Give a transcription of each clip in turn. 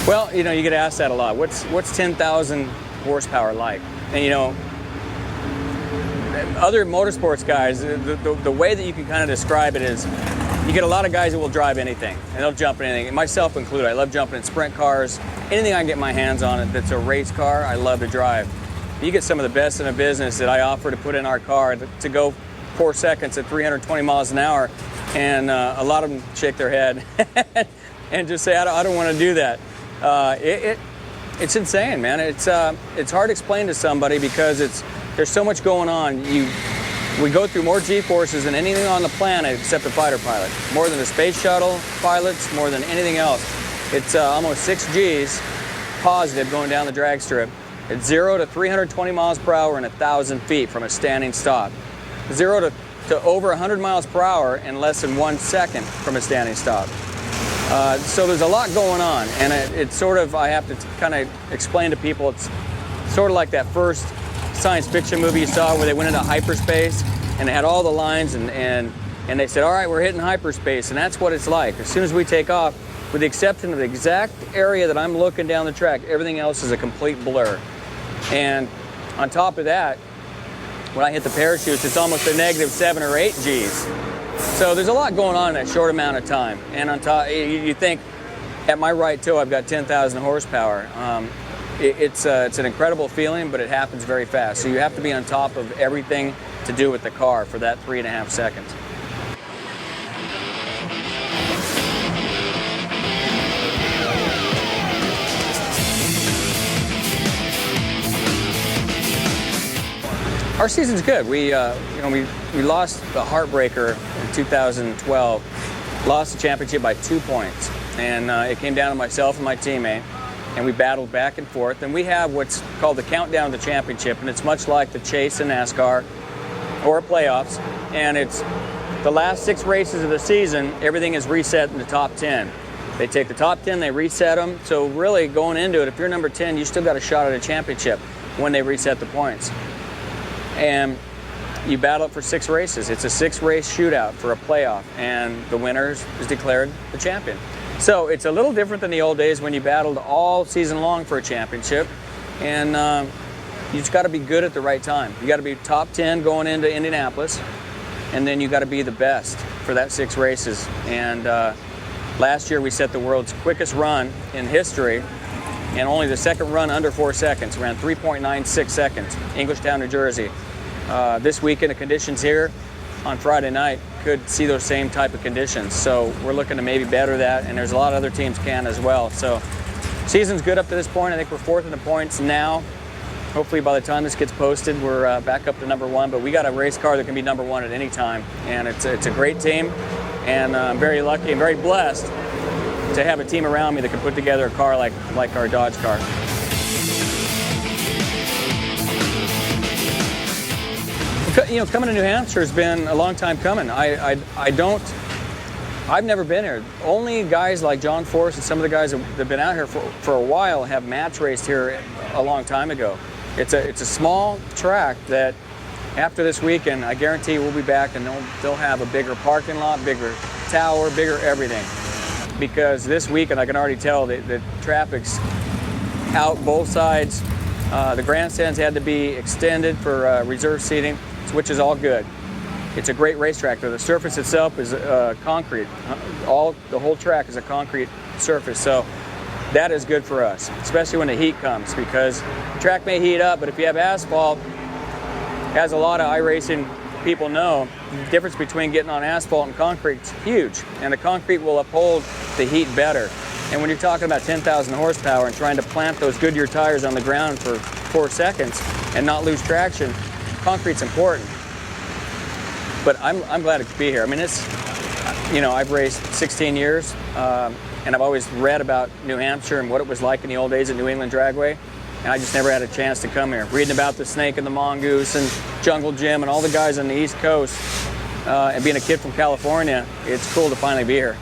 Well, you know, you get asked that a lot. What's 10,000 horsepower like? And you know, other motorsports guys, the way that you can kind of describe it is, you get a lot of guys that will drive anything, and they'll jump in anything, myself included. I love jumping in sprint cars. Anything I can get my hands on that's a race car, I love to drive. You get some of the best in the business that I offer to put in our car to go 4 seconds at 320 miles an hour, and a lot of them shake their head and just say, I don't want to do that. It's insane, man. It's hard to explain to somebody because there's so much going on. We go through more G-forces than anything on the planet except a fighter pilot. More than the space shuttle pilots, more than anything else. It's almost 6 Gs positive going down the drag strip. It's 0 to 320 miles per hour in 1,000 feet from a standing stop. 0 to over 100 miles per hour in less than 1 second from a standing stop. So there's a lot going on, and it's sort of, I have to kind of explain to people, it's sort of like that first science fiction movie you saw where they went into hyperspace and they had all the lines and they said, all right, we're hitting hyperspace, and that's what it's like. As soon as we take off, with the exception of the exact area that I'm looking down the track, everything else is a complete blur. And on top of that, when I hit the parachutes, it's almost a negative 7 or 8 Gs. So there's a lot going on in that short amount of time. And on top, you think, at my right toe, I've got 10,000 horsepower. It's an incredible feeling, but it happens very fast. So you have to be on top of everything to do with the car for that 3.5 seconds. Our season's good. We lost the heartbreaker in 2012, lost the championship by 2 points, and it came down to myself and my teammate, and we battled back and forth. And we have what's called the countdown to the championship, and it's much like the chase in NASCAR or playoffs. And it's the last 6 races of the season. Everything is reset in the top 10. They take the top 10, they reset them. So really, going into it, if you're number 10, you still got a shot at a championship when they reset the points. And you battle it for 6 races. It's a 6-race shootout for a playoff, and the winner is declared the champion. So it's a little different than the old days when you battled all season long for a championship, and you just got to be good at the right time. You got to be top 10 going into Indianapolis, and then you got to be the best for that 6 races. And last year we set the world's quickest run in history, and only the second run under 4 seconds, ran 3.96 seconds, Englishtown, New Jersey. This weekend, the conditions here on Friday night could see those same type of conditions. So we're looking to maybe better that, and there's a lot of other teams can as well. So season's good up to this point. I think we're 4th in the points now. Hopefully by the time this gets posted, we're back up to number 1. But we got a race car that can be number 1 at any time, and it's a great team. And I'm very lucky and very blessed to have a team around me that can put together a car like our Dodge car. You know, coming to New Hampshire has been a long time coming. I've never been here. Only guys like John Force and some of the guys that have been out here for a while have match raced here a long time ago. It's a small track that after this weekend, I guarantee we'll be back and they'll have a bigger parking lot, bigger tower, bigger everything. Because this weekend I can already tell that the traffic's out both sides. The grandstands had to be extended for reserve seating, which is all good. It's a great racetrack. The surface itself is concrete. The whole track is a concrete surface, so that is good for us, especially when the heat comes, because the track may heat up, but if you have asphalt, as a lot of iRacing people know, the difference between getting on asphalt and concrete is huge, and the concrete will uphold the heat better. And when you're talking about 10,000 horsepower and trying to plant those Goodyear tires on the ground for 4 seconds and not lose traction, concrete's important. But I'm glad to be here. I mean, I've raced 16 years, and I've always read about New Hampshire and what it was like in the old days at New England Dragway, and I just never had a chance to come here. Reading about the snake and the mongoose and Jungle Jim and all the guys on the East Coast, and being a kid from California, it's cool to finally be here.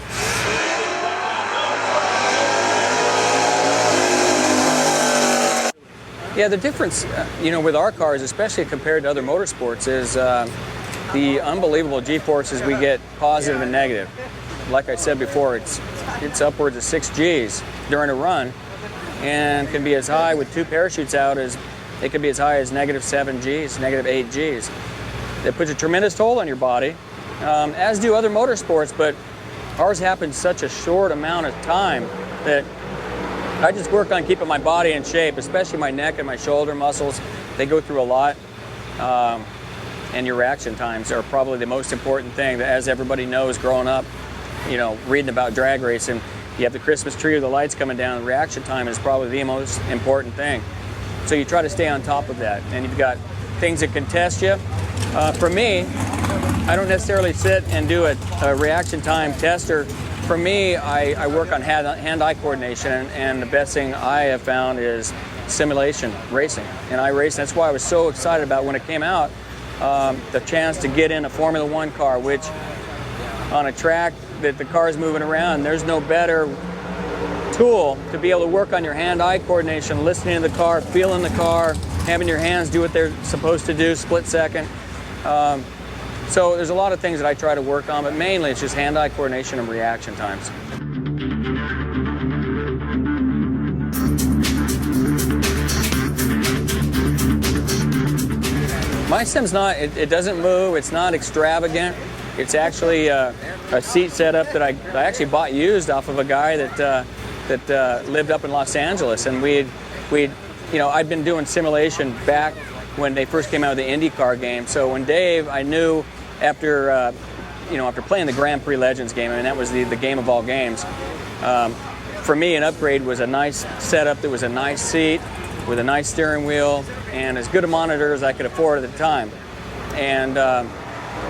Yeah, the difference, with our cars, especially compared to other motorsports, is the unbelievable G-forces we get, positive and negative. Like I said before, it's upwards of 6 Gs during a run, and can be as high with 2 parachutes out as it can be as high as -7 Gs, -8 Gs. It puts a tremendous toll on your body, as do other motorsports, but ours happens such a short amount of time that I just work on keeping my body in shape, especially my neck and my shoulder muscles. They go through a lot, and your reaction times are probably the most important thing. As everybody knows growing up, you know, reading about drag racing, you have the Christmas tree or the lights coming down, the reaction time is probably the most important thing. So you try to stay on top of that, and you've got things that can test you. For me, I don't necessarily sit and do a reaction time tester. For me, I work on hand-eye coordination, and the best thing I have found is simulation racing and iRacing. That's why I was so excited about when it came out, the chance to get in a Formula One car, which on a track that the car is moving around, there's no better tool to be able to work on your hand-eye coordination, listening to the car, feeling the car, having your hands do what they're supposed to do, split second. So there's a lot of things that I try to work on, but mainly it's just hand-eye coordination and reaction times. My sim's not, it doesn't move, it's not extravagant. It's actually a seat setup that I actually bought used off of a guy that lived up in Los Angeles, and I'd been doing simulation back when they first came out with the IndyCar game. So when Dave, I knew after playing the Grand Prix Legends game, I mean that was the game of all games. For me, an upgrade was a nice setup that was a nice seat with a nice steering wheel and as good a monitor as I could afford at the time. And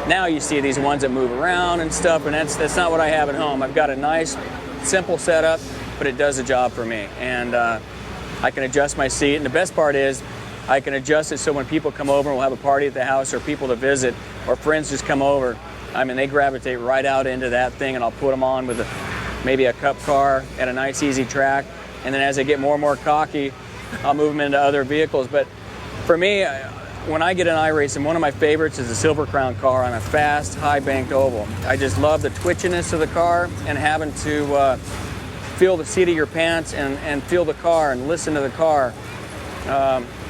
now you see these ones that move around and stuff, and that's not what I have at home. I've got a nice, simple setup, but it does the job for me. And I can adjust my seat, and the best part is I can adjust it so when people come over and we'll have a party at the house, or people to visit, or friends just come over, I mean, they gravitate right out into that thing, and I'll put them on with maybe a cup car at a nice, easy track. And then as they get more and more cocky, I'll move them into other vehicles. But for me, when I get in iRacing, one of my favorites is the Silver Crown car on a fast, high-banked oval. I just love the twitchiness of the car and having to feel the seat of your pants and feel the car and listen to the car.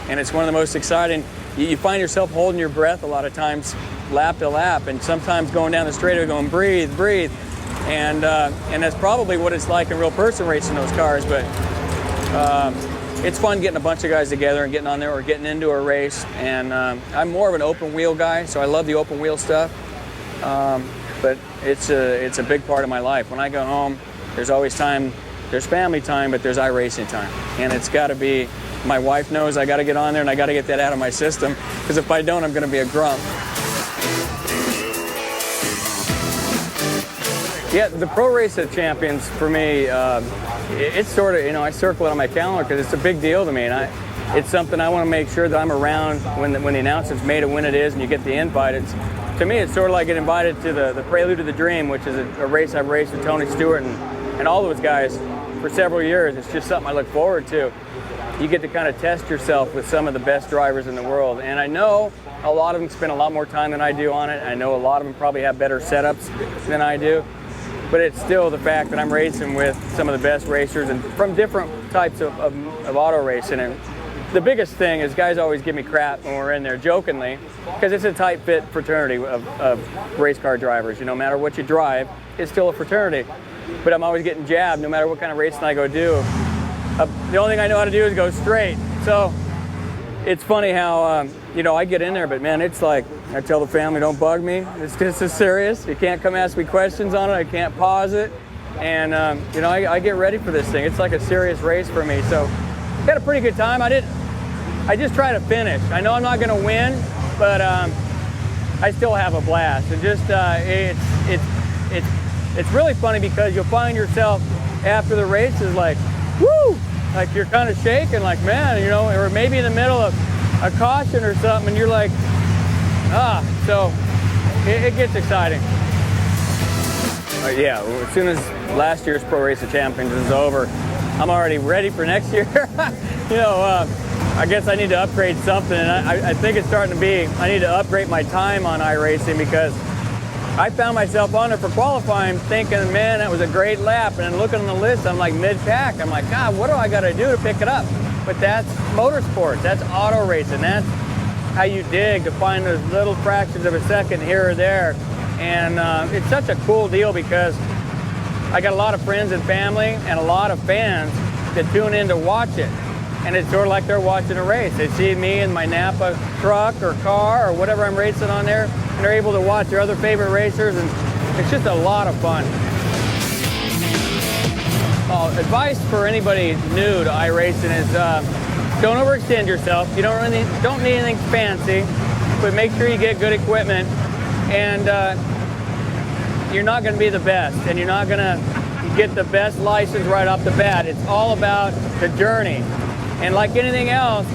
And it's one of the most exciting. You find yourself holding your breath a lot of times, lap to lap, and sometimes going down the straightaway going, breathe, breathe. And that's probably what it's like in real person racing those cars, but it's fun getting a bunch of guys together and getting on there or getting into a race. And I'm more of an open wheel guy, so I love the open wheel stuff. But it's a big part of my life. When I go home, there's always time. There's family time, but there's iRacing time. And it's got to be, my wife knows I got to get on there and I got to get that out of my system, because if I don't, I'm going to be a grump. Yeah, the Pro Race of Champions for me, it's sort of, I circle it on my calendar because it's a big deal to me, and it's something I want to make sure that I'm around when the announcement's made of when it is and you get the invite. To me, it's sort of like getting invited to the Prelude to the Dream, which is a race I've raced with Tony Stewart and all those guys for several years. It's just something I look forward to. You get to kind of test yourself with some of the best drivers in the world, and I know a lot of them spend a lot more time than I do on it. I know a lot of them probably have better setups than I do. But it's still the fact that I'm racing with some of the best racers and from different types of auto racing. And the biggest thing is guys always give me crap when we're in there, jokingly, because it's a tight-fit fraternity of race car drivers. No matter what you drive, it's still a fraternity. But I'm always getting jabbed no matter what kind of racing I go do. The only thing I know how to do is go straight. So it's funny how, I get in there, but man, it's like, I tell the family, don't bug me. It's just as serious. You can't come ask me questions on it. I can't pause it. And, I get ready for this thing. It's like a serious race for me. So I had a pretty good time. I just try to finish. I know I'm not going to win, but I still have a blast. And just, it's really funny because you'll find yourself after the race is like, woo! Like you're kind of shaking, like, man, or maybe in the middle of a caution or something, and you're like, so it gets exciting. Yeah, as soon as last year's Pro Race of Champions is over, I'm already ready for next year. I guess I need to upgrade something, and I think it's starting to be, I need to upgrade my time on iRacing, because I found myself on there for qualifying thinking, man, that was a great lap. And then looking on the list, I'm like mid-pack. I'm like, God, what do I got to do to pick it up? But that's motorsports. That's auto racing. That's how you dig to find those little fractions of a second here or there. And it's such a cool deal because I got a lot of friends and family and a lot of fans that tune in to watch it. And it's sort of like they're watching a race. They see me in my Napa truck or car or whatever I'm racing on there, and they're able to watch their other favorite racers, and it's just a lot of fun. Advice for anybody new to iRacing is don't overextend yourself. You don't need anything fancy, but make sure you get good equipment. And you're not going to be the best, and you're not going to get the best license right off the bat. It's all about the journey. And like anything else,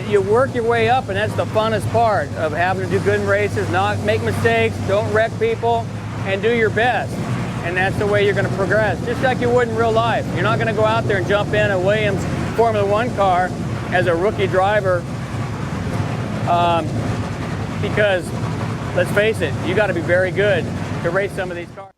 you work your way up, and that's the funnest part of having to do good in races, not make mistakes, don't wreck people, and do your best. And that's the way you're going to progress, just like you would in real life. You're not going to go out there and jump in a Williams Formula One car as a rookie driver because, let's face it, you got to be very good to race some of these cars.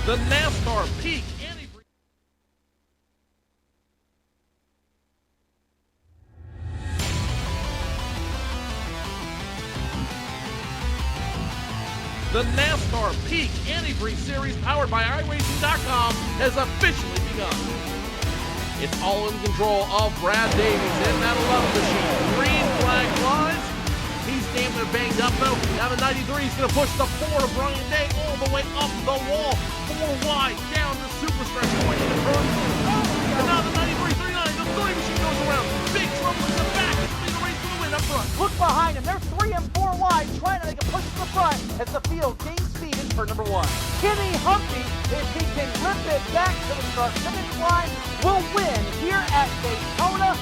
The NASCAR Peak Antifreeze. The NASCAR Peak Antifreeze Series, powered by iRacing.com, has officially begun. It's all in control of Brad Davies in that 11 machine. Green flag flies. He's damn near banged up though. Now the 93 is going to push the 4 to Brian Day all the way up the wall. 4 wide down the super stretch point in the turn. And now the 93-39, the 3 machine goes around. Big trouble in the back. It's going to be the race for the win up front. Look behind him. They're 3 and 4 wide, trying to make a push to the front as the field gains speed in turn number 1. Kenny Humphrey, if he can rip it back to the start-finish line, will win here at Daytona.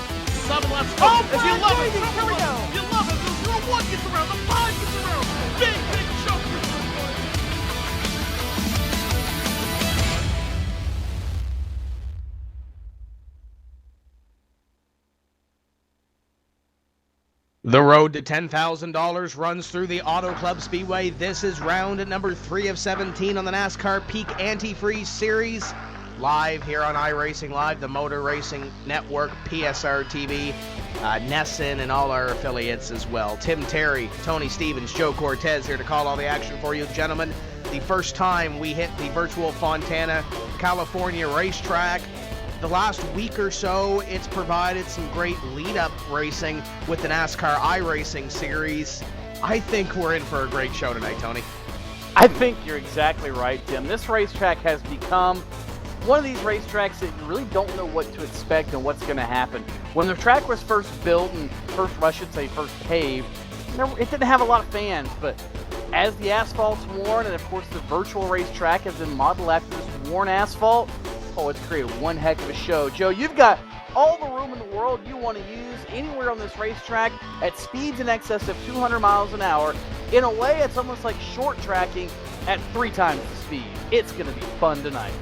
7 laps to go. Oh, As you love it. here we go. You love it. The 0-1 gets around. The 5 gets around. Big choke. The road to $10,000 runs through the Auto Club Speedway. This is round number 3 of 17 on the NASCAR Peak Antifreeze Series. Live here on iRacing Live, the Motor Racing Network, PSR TV, Nesson, and all our affiliates as well. Tim Terry, Tony Stevens, Joe Cortez here to call all the action for you, gentlemen. The first time we hit the virtual Fontana, California racetrack. The last week or so, it's provided some great lead-up racing with the NASCAR iRacing series. I think we're in for a great show tonight, Tony. I think you're exactly right, Tim. This racetrack has become one of these racetracks that you really don't know what to expect and what's going to happen. When the track was first built and first paved, it didn't have a lot of fans, but as the asphalt's worn, and of course the virtual racetrack has been modeled after this worn asphalt, it's created one heck of a show. Joe, you've got all the room in the world you want to use anywhere on this racetrack at speeds in excess of 200 miles an hour. In a way, it's almost like short tracking at 3 times the speed. It's going to be fun tonight.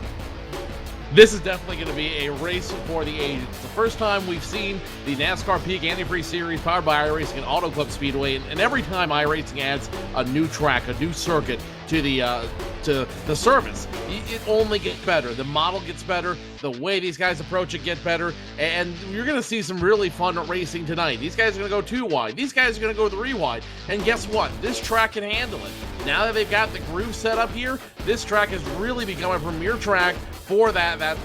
This is definitely going to be a race for the ages. It's the first time we've seen the NASCAR Peak Antifreeze Series powered by iRacing and Auto Club Speedway, and every time iRacing adds a new track, a new circuit to the service, it only gets better. The model gets better, the way these guys approach it gets better, and you're going to see some really fun racing tonight. These guys are going to go 2 wide. These guys are going to go 3 wide, and guess what? This track can handle it. Now that they've got the groove set up here, this track has really become a premier track for that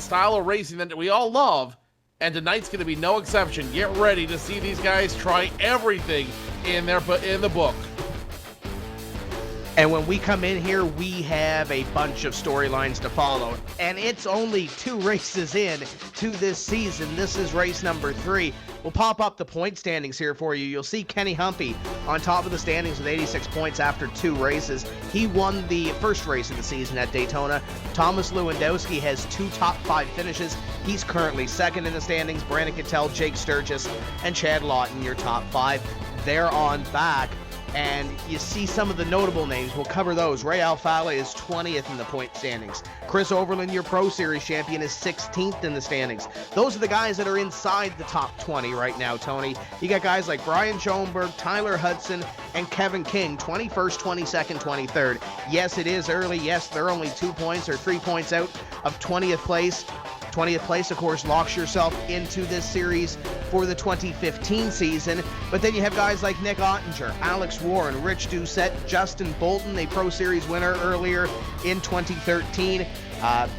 style of racing that we all love, and tonight's going to be no exception. Get ready to see these guys try everything in the book. And when we come in here, we have a bunch of storylines to follow. And it's only 2 races in to this season. This is race number 3. We'll pop up the point standings here for you. You'll see Kenny Humphrey on top of the standings with 86 points after 2 races. He won the first race of the season at Daytona. Thomas Lewandowski has 2 top 5 finishes. He's currently second in the standings. Brandon Cattell, Jake Sturgis, and Chad Lawton, your top 5. They're on back and you see some of the notable names. We'll cover those. Ray Alfala is 20th in the point standings. Chris Overland, your Pro Series champion, is 16th in the standings. Those are the guys that are inside the top 20 right now, Tony. You got guys like Brian Schoenberg, Tyler Hudson, and Kevin King, 21st, 22nd, 23rd. Yes, it is early. Yes, they're only 2 points or 3 points out of 20th place. 20th place, of course, locks yourself into this series for the 2015 season. But then you have guys like Nick Ottinger, Alex Warren, Rich Doucette, Justin Bolton, a Pro Series winner earlier in 2013.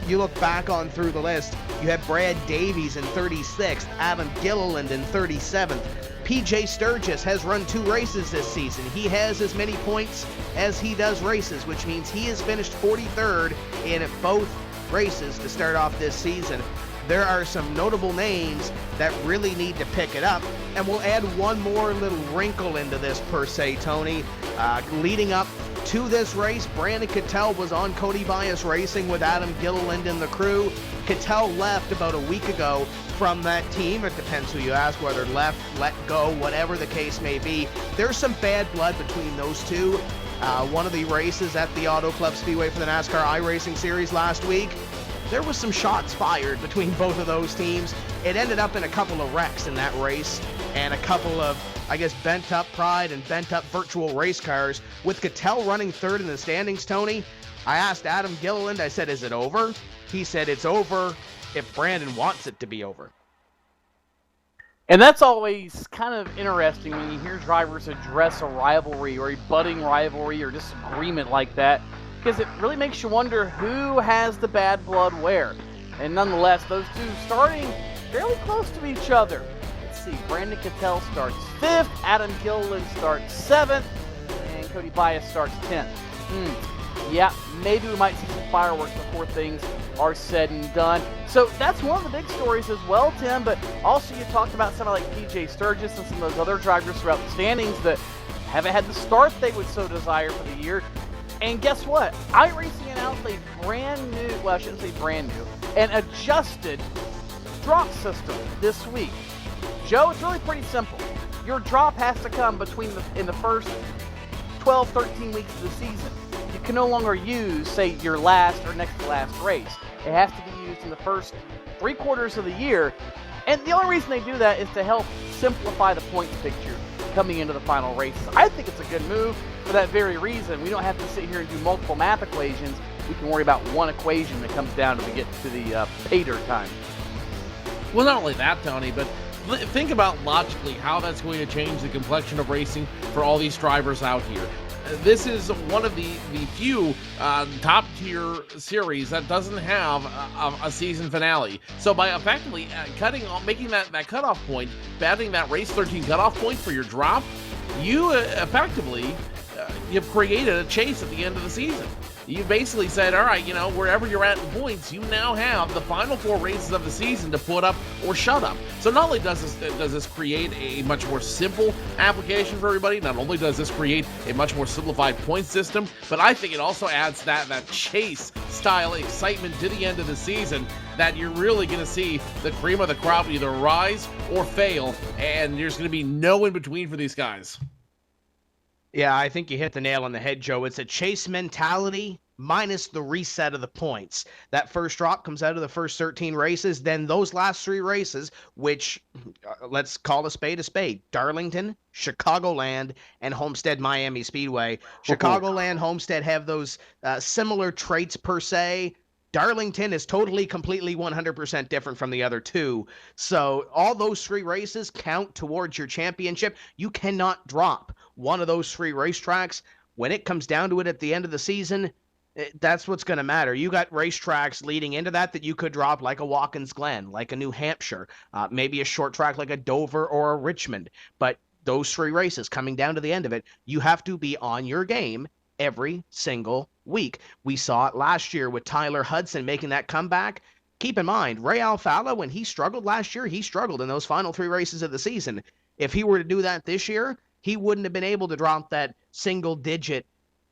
You look back on through the list, you have Brad Davies in 36th, Adam Gilliland in 37th. PJ Sturgis has run 2 races this season. He has as many points as he does races, which means he has finished 43rd in both races to start off this season. There are some notable names that really need to pick it up, and we'll add one more little wrinkle into this per se, Tony. Leading up to this race, Brandon Cattell was on Cody Bias Racing with Adam Gilliland and the crew. Cattell left about a week ago from that team. It depends who you ask, whether left, let go, whatever the case may be. There's some bad blood between those two. One of the races at the Auto Club Speedway for the NASCAR iRacing Series last week, there was some shots fired between both of those teams. It ended up in a couple of wrecks in that race and a couple of, I guess, bent-up pride and bent-up virtual race cars. With Cattell running 3rd in the standings, Tony, I asked Adam Gilliland, I said, is it over? He said it's over if Brandon wants it to be over. And that's always kind of interesting when you hear drivers address a rivalry or a budding rivalry or disagreement like that, because it really makes you wonder who has the bad blood where. And nonetheless, those two starting fairly close to each other. Let's see, Brandon Cattell starts 5th, Adam Gilliland starts 7th, and Cody Bias starts 10th. Yeah, maybe we might see some fireworks before things are said and done. So that's one of the big stories as well, Tim, but also you talked about somebody like PJ Sturgis and some of those other drivers throughout the standings that haven't had the start they would so desire for the year. And guess what? iRacing announced a brand new, well, I shouldn't say brand new, an adjusted drop system this week. Joe, it's really pretty simple. Your drop has to come in the first 12, 13 weeks of the season. You can no longer use, say, your last or next to last race. It has to be used in the first 3 quarters of the year. And the only reason they do that is to help simplify the points picture coming into the final races. I think it's a good move for that very reason. We don't have to sit here and do multiple math equations. We can worry about one equation that comes down to get to the pay dirt time. Well, not only that, Tony, but think about logically how that's going to change the complexion of racing for all these drivers out here. This is one of the few top-tier series that doesn't have a season finale. So by effectively making that cutoff point, adding that race 13 cutoff point for your drop, you effectively you've created a chase at the end of the season. You basically said, all right, wherever you're at in points, you now have the final 4 races of the season to put up or shut up. So not only does this create a much more simple application for everybody, not only does this create a much more simplified point system, but I think it also adds that chase style excitement to the end of the season that you're really going to see the cream of the crop either rise or fail, and there's going to be no in between for these guys. Yeah, I think you hit the nail on the head, Joe. It's a chase mentality minus the reset of the points. That first drop comes out of the first 13 races. Then those last 3 races, which let's call a spade, Darlington, Chicagoland, and Homestead Miami Speedway. Chicagoland, Homestead have those similar traits per se. Darlington is totally, completely, 100% different from the other 2. So all those 3 races count towards your championship. You cannot drop one of those 3 racetracks. When it comes down to it at the end of the season, that's what's going to matter. You got racetracks leading into that you could drop, like a Watkins Glen, like a New Hampshire, maybe a short track like a Dover or a Richmond. But those 3 races coming down to the end of it, you have to be on your game every single week. We saw it last year with Tyler Hudson making that comeback. Keep in mind, Ray Alfala, when he struggled last year, he struggled in those final 3 races of the season. If he were to do that this year, he wouldn't have been able to drop that single-digit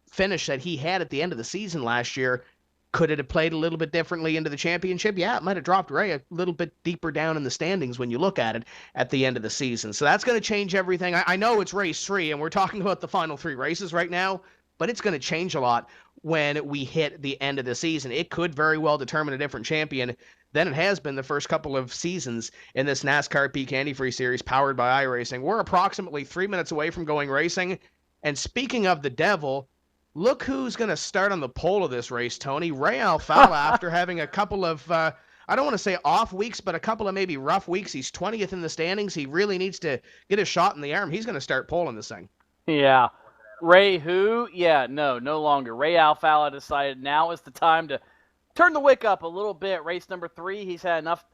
finish that he had at the end of the season last year. Could it have played a little bit differently into the championship? Yeah, it might have dropped Ray a little bit deeper down in the standings when you look at it at the end of the season. So that's going to change everything. I know it's race 3, and we're talking about the final 3 races right now, but it's going to change a lot when we hit the end of the season. It could very well determine a different champion than it has been the first couple of seasons in this NASCAR Peak Antifreeze series powered by iRacing. We're approximately 3 minutes away from going racing. And speaking of the devil, look who's going to start on the pole of this race, Tony. Ray Alfalla, after having a couple of, I don't want to say off weeks, but a couple of maybe rough weeks. He's 20th in the standings. He really needs to get a shot in the arm. He's going to start poling this thing. Yeah. Ray who? Yeah, no longer. Ray Alfalla decided now is the time to turn the wick up a little bit. Race number 3, he's had enough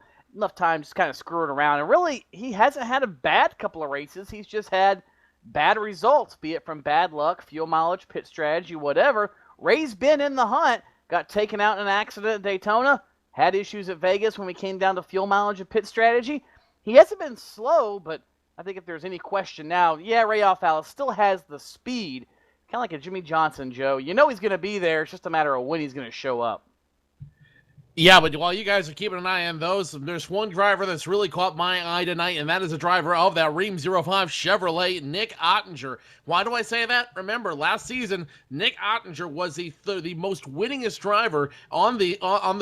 time just kind of screwing around. And really, he hasn't had a bad couple of races. He's just had bad results, be it from bad luck, fuel mileage, pit strategy, whatever. Ray's been in the hunt, got taken out in an accident at Daytona, had issues at Vegas when we came down to fuel mileage and pit strategy. He hasn't been slow, but I think if there's any question now, yeah, Ray Alfalla still has the speed, kind of like a Jimmy Johnson, Joe. You know he's going to be there. It's just a matter of when he's going to show up. Yeah, but while you guys are keeping an eye on those, there's one driver that's really caught my eye tonight, and that is a driver of that Ream 05 Chevrolet, Nick Ottinger. Why do I say that? Remember, last season, Nick Ottinger was the most winningest driver on the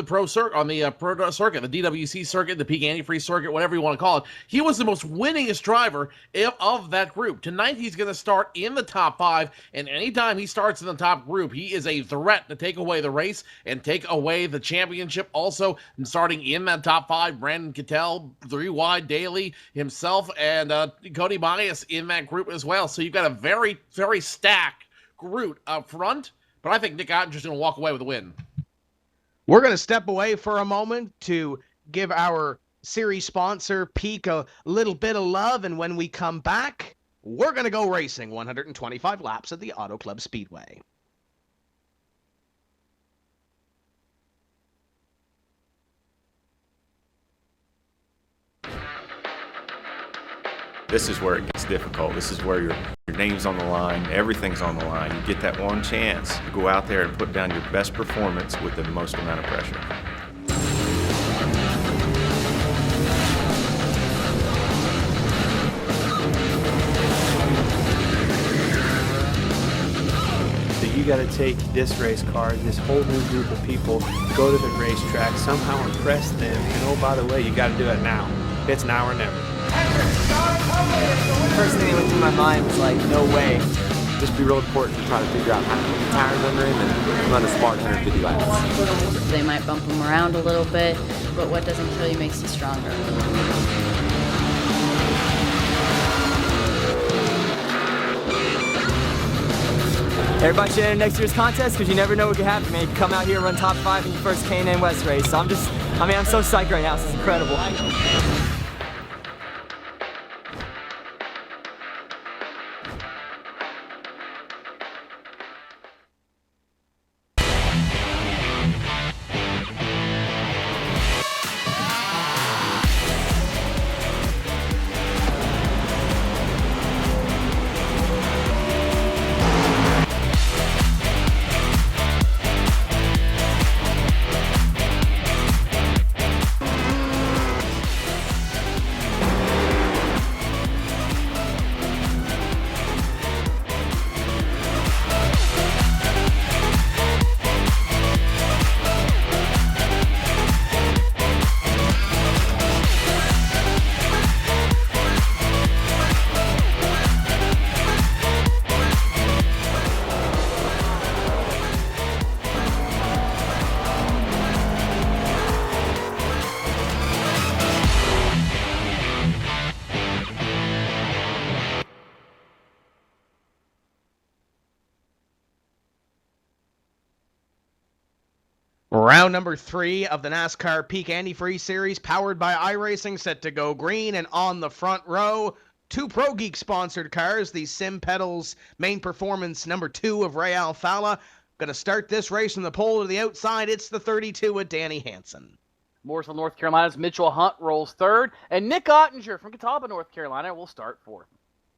pro circuit, the DWC circuit, the Peak Antifreeze circuit, whatever you want to call it. He was the most winningest driver of that group. Tonight, he's going to start in the top 5, and anytime he starts in the top group, he is a threat to take away the race and take away the championship. Also, starting in that top 5, Brandon Cattell, 3 Wide Daly himself, and Cody Bias in that group as well. So you've got a very, very stacked group up front, but I think Nick Ottinger's going to walk away with a win. We're going to step away for a moment to give our series sponsor, Peak, a little bit of love, and when we come back, we're going to go racing 125 laps at the Auto Club Speedway. This is where it gets difficult. This is where your name's on the line, everything's on the line. You get that one chance to go out there and put down your best performance with the most amount of pressure. So you got to take this race car, this whole new group of people, go to the racetrack, somehow impress them, and oh, by the way, you got to do it now. It's now or never. The first thing that went through my mind was like, no way. Just be real important to try to figure out how to keep the tires under him and run a smart 150 laps. They might bump him around a little bit, but what doesn't kill you makes you stronger. Everybody should enter next year's contest because you never know what could happen, man. You can come out here and run top 5 in your first K&N West race. So I'm so psyched right now. This is incredible. Round number 3 of the NASCAR Peak Antifreeze Series, powered by iRacing, set to go green, and on the front row, 2 Pro Geek sponsored cars, the Sim Pedals Main Performance number 2 of Ray Alfalla. Going to start this race from the pole to the outside. It's the 32 with Danny Hansen. Mooresville, North Carolina's Mitchell Hunt rolls 3rd, and Nick Ottinger from Catawba, North Carolina will start 4th.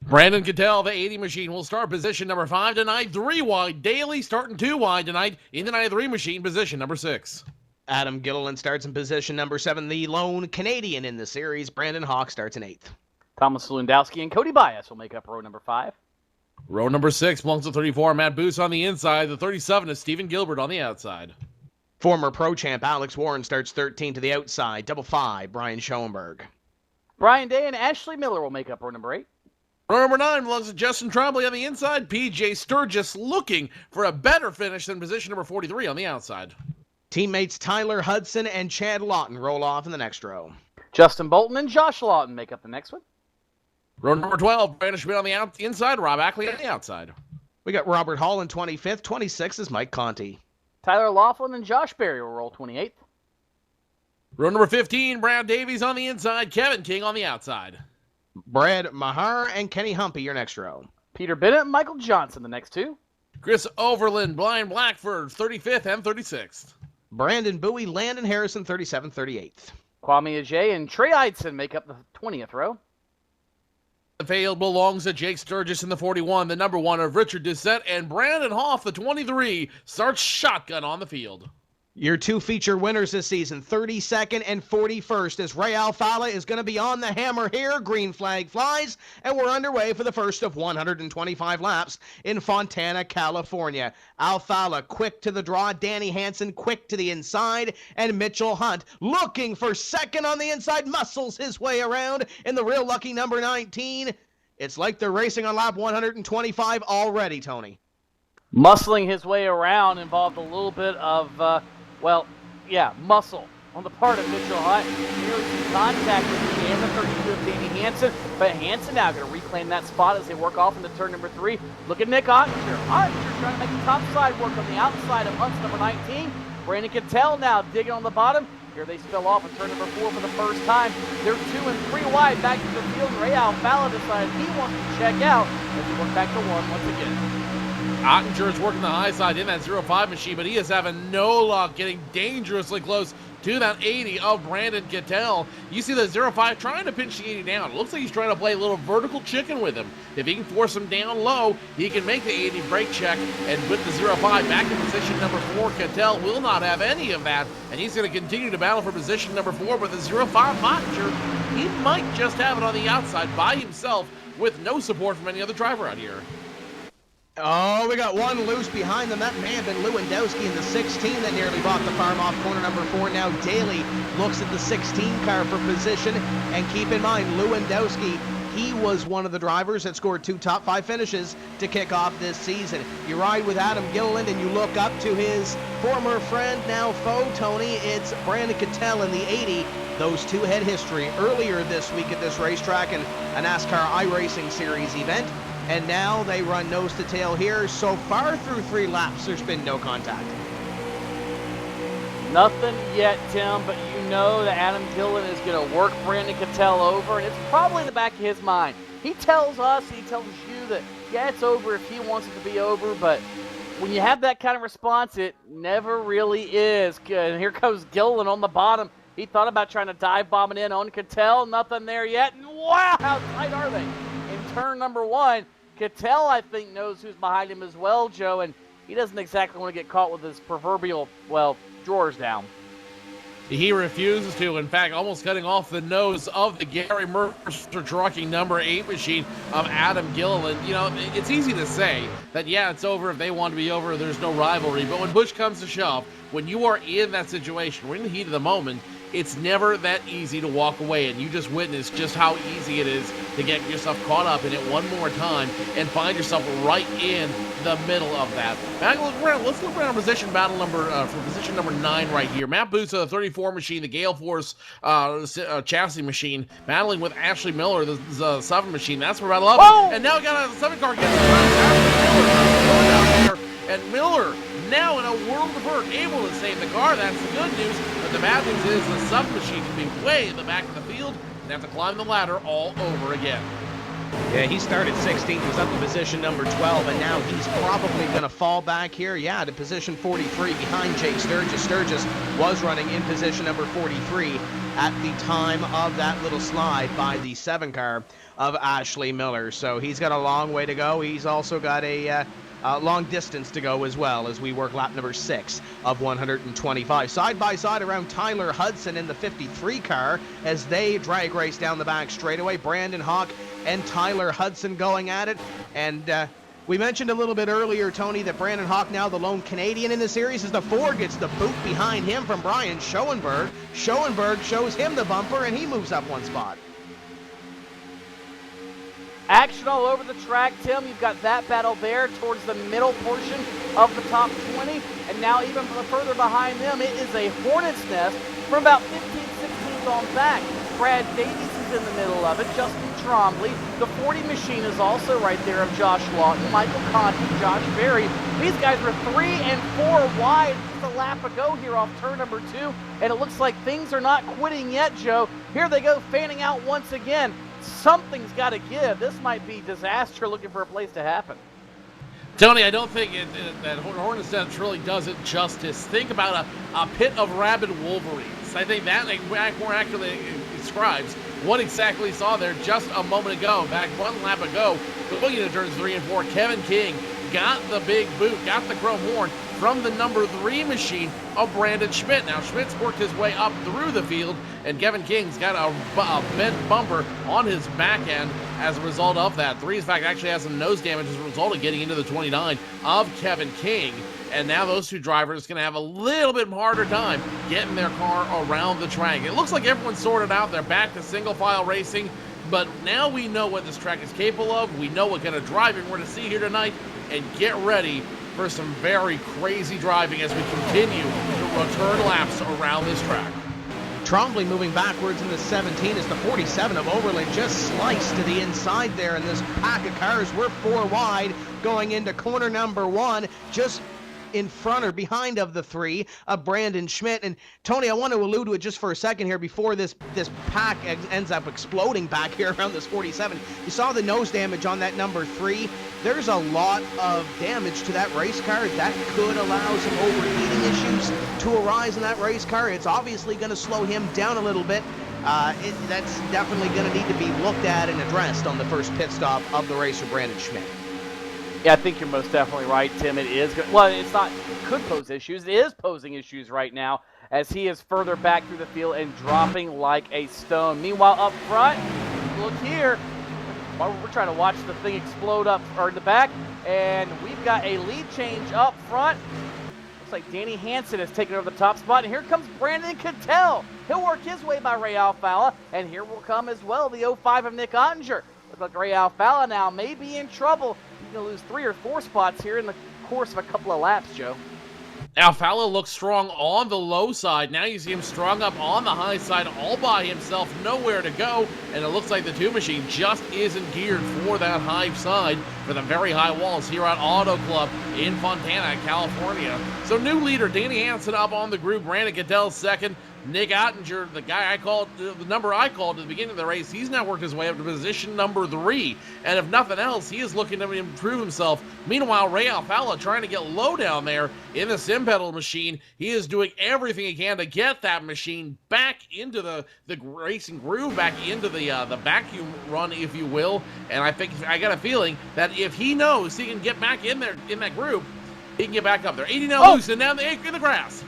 Brandon Cattell, the 80 machine, will start position number 5 tonight. 3 wide. Daly starting 2 wide tonight in the 93 machine, position number 6. Adam Gilliland starts in position number 7, the lone Canadian in the series. Brandon Hawk starts in 8th. Thomas Lewandowski and Cody Bias will make up row number 5. Row number 6 belongs to 34, Matt Booth on the inside. The 37 is Stephen Gilbert on the outside. Former pro champ Alex Warren starts 13 to the outside. Double 5, Brian Schoenberg. Brian Day and Ashley Miller will make up row number 8. Row number 9 belongs to Justin Trombley on the inside. PJ Sturgis looking for a better finish than position number 43 on the outside. Teammates Tyler Hudson and Chad Lawton roll off in the next row. Justin Bolton and Josh Lawton make up the next one. Row number 12, Brandon Schmidt on the inside, Rob Ackley on the outside. We got Robert Hall in 25th. 26th is Mike Conti. Tyler Laughlin and Josh Berry will roll 28th. Row number 15, Brad Davies on the inside, Kevin King on the outside. Brad Mahar and Kenny Humpy, your next row. Peter Bennett and Michael Johnson, the next 2. Chris Overland, Brian Blackford, 35th and 36th. Brandon Bowie, Landon Harrison, 37th, 38th. Kwame Ajay and Trey Eidson make up the 20th row. The field belongs to Jake Sturgis in the 41, the number 1 of Richard Doucette, and Brandon Hoff, the 23, starts shotgun on the field. Your 2 feature winners this season, 32nd and 41st, as Ray Alfala is going to be on the hammer here. Green flag flies, and we're underway for the first of 125 laps in Fontana, California. Alfala quick to the draw, Danny Hansen quick to the inside, and Mitchell Hunt looking for second on the inside, muscles his way around in the real lucky number 19. It's like they're racing on lap 125 already, Tony. Muscling his way around involved a little bit of, muscle on the part of Mitchell Hunt. Nearly some contact with the and the 32 of Danny Hansen, but Hansen now going to reclaim that spot as they work off into turn number 3. Look at Nick Ottinger. Ottinger trying to make the top side work on the outside of Hunt's number 19. Brandon Cattell now digging on the bottom. Here they spill off at turn number 4 for the first time. They're 2 and 3 wide back to the field. Ray Alfala decided he wants to check out as he went back to 1 once again. Ottinger is working the high side in that 05 machine, but he is having no luck getting dangerously close to that 80 of Brandon Cattell. You see the 05 trying to pinch the 80 down. It looks like he's trying to play a little vertical chicken with him. If he can force him down low, he can make the 80 brake check, and with the 05 back in position number 4, Cattell will not have any of that, and he's going to continue to battle for position number 4, but the 05 Ottinger, he might just have it on the outside by himself with no support from any other driver out here. Oh, we got one loose behind them. That may have been Lewandowski in the 16 that nearly bought the farm off corner number 4. Now Daly looks at the 16 car for position. And keep in mind, Lewandowski, he was one of the drivers that scored 2 top 5 finishes to kick off this season. You ride with Adam Gilliland and you look up to his former friend, now foe, Tony. It's Brandon Cattell in the 80. Those 2 had history earlier this week at this racetrack in a NASCAR iRacing Series event. And now they run nose to tail here. So far through 3 laps, there's been no contact. Nothing yet, Tim, but you know that Adam Gilliland is going to work Brandon Cattell over, and it's probably in the back of his mind. He tells us, he tells you that, yeah, it's over if he wants it to be over, but when you have that kind of response, it never really is. And here comes Gilliland on the bottom. He thought about trying to dive bomb it in on Cattell. Nothing there yet. And wow, how tight are they? In turn number 1, Cattell, I think, knows who's behind him as well, Joe, and he doesn't exactly want to get caught with his proverbial, drawers down. He refuses to, in fact, almost cutting off the nose of the Gary Mercer trucking number 8 machine of Adam Gilliland. You know, it's easy to say that, yeah, it's over if they want to be over, there's no rivalry, but when push comes to shove, when you are in that situation, we're in the heat of the moment, it's never that easy to walk away, and you just witnessed just how easy it is to get yourself caught up in it one more time and find yourself right in the middle of that. Let's look around position battle number for position number 9 right here. Matt Booth of the 34 machine, the Gale Force chassis machine, battling with Ashley Miller, the 7 machine. That's where battle up. Whoa! And now we got a 7 car getting Miller. And Miller, now in a world of hurt, able to save the car. That's the good news. But the bad news is the sub machine can be way in the back of the field and have to climb the ladder all over again. Yeah, he started 16th, was up to position number 12, and now he's probably going to fall back here, yeah, to position 43 behind Jake Sturgis. Sturgis was running in position number 43 at the time of that little slide by the 7 car of Ashley Miller. So he's got a long way to go. He's also got a long distance to go as well as we work lap number 6 of 125. Side by side around Tyler Hudson in the 53 car as they drag race down the back straightaway. Brandon Hawk and Tyler Hudson going at it. And we mentioned a little bit earlier, Tony, that Brandon Hawk, now the lone Canadian in the series, as the Ford gets the boot behind him from Brian Schoenberg. Schoenberg shows him the bumper, and he moves up 1 spot. Action all over the track, Tim. You've got that battle there towards the middle portion of the top 20. And now even further behind them, it is a hornet's nest from about 15, 16 on back. Brad Davies is in the middle of it. Justin Trombley. The 40 machine is also right there of Josh Lawton, Michael Conti, Josh Berry. These guys were 3 and 4 wide just a lap ago here off turn number 2. And it looks like things are not quitting yet, Joe. Here they go, fanning out once again. Something's got to give. This might be disaster looking for a place to happen. Tony, I don't think that Hornet's Nest really does it justice. Think about a pit of rabid wolverines. I think that more accurately describes what exactly we saw there just a moment ago. Back 1 lap ago, looking at turns 3 and 4, Kevin King got the big boot, got the chrome horn from the number 3 machine of Brandon Schmidt. Now, Schmidt's worked his way up through the field, and Kevin King's got a bent bumper on his back end as a result of that. 3, in fact, actually has some nose damage as a result of getting into the 29 of Kevin King. And now those 2 drivers are going to have a little bit harder time getting their car around the track. It looks like everyone's sorted out. They're back to single file racing. But now we know what this track is capable of. We know what kind of driving we're going to see here tonight. And get ready for some very crazy driving as we continue to return laps around this track. Trombley moving backwards in the 17 as the 47 of Overland just sliced to the inside there, and this pack of cars were 4 wide going into corner number 1, just in front or behind of the 3 of Brandon Schmidt. And Tony, I want to allude to it just for a second here before this pack ends up exploding back here around this 47. You saw the nose damage on that number 3. There's a lot of damage to that race car that could allow some overheating issues to arise in that race car. It's obviously going to slow him down a little bit. That's definitely going to need to be looked at and addressed on the first pit stop of the race for Brandon Schmidt. Yeah, I think you're most definitely right, Tim. It is good. Well, it's not, it could pose issues. It is posing issues right now as he is further back through the field and dropping like a stone. Meanwhile, up front, look here. We're trying to watch the thing explode up or in the back, and we've got a lead change up front. Looks like Danny Hansen has taken over the top spot, and here comes Brandon Cattell. He'll work his way by Ray Alfala, and here will come as well the 05 of Nick Ottinger. Looks like Ray Alfala now may be in trouble. He's going to lose 3 or 4 spots here in the course of a couple of laps, Joe. Alfala looks strong on the low side. Now you see him strung up on the high side all by himself, nowhere to go. And it looks like the 2 machine just isn't geared for that high side for the very high walls here at Auto Club in Fontana, California. So new leader Danny Hansen up on the group. Brandon Cattell second. Nick Ottinger, the guy I called, the number I called at the beginning of the race, he's now worked his way up to position number 3. And if nothing else, he is looking to improve himself. Meanwhile, Ray Alfala trying to get low down there in the sim pedal machine. He is doing everything he can to get that machine back into the racing groove, back into the vacuum run, if you will. And I got a feeling that if he knows he can get back in there in that group, he can get back up there. 80 now loose and down in the grass.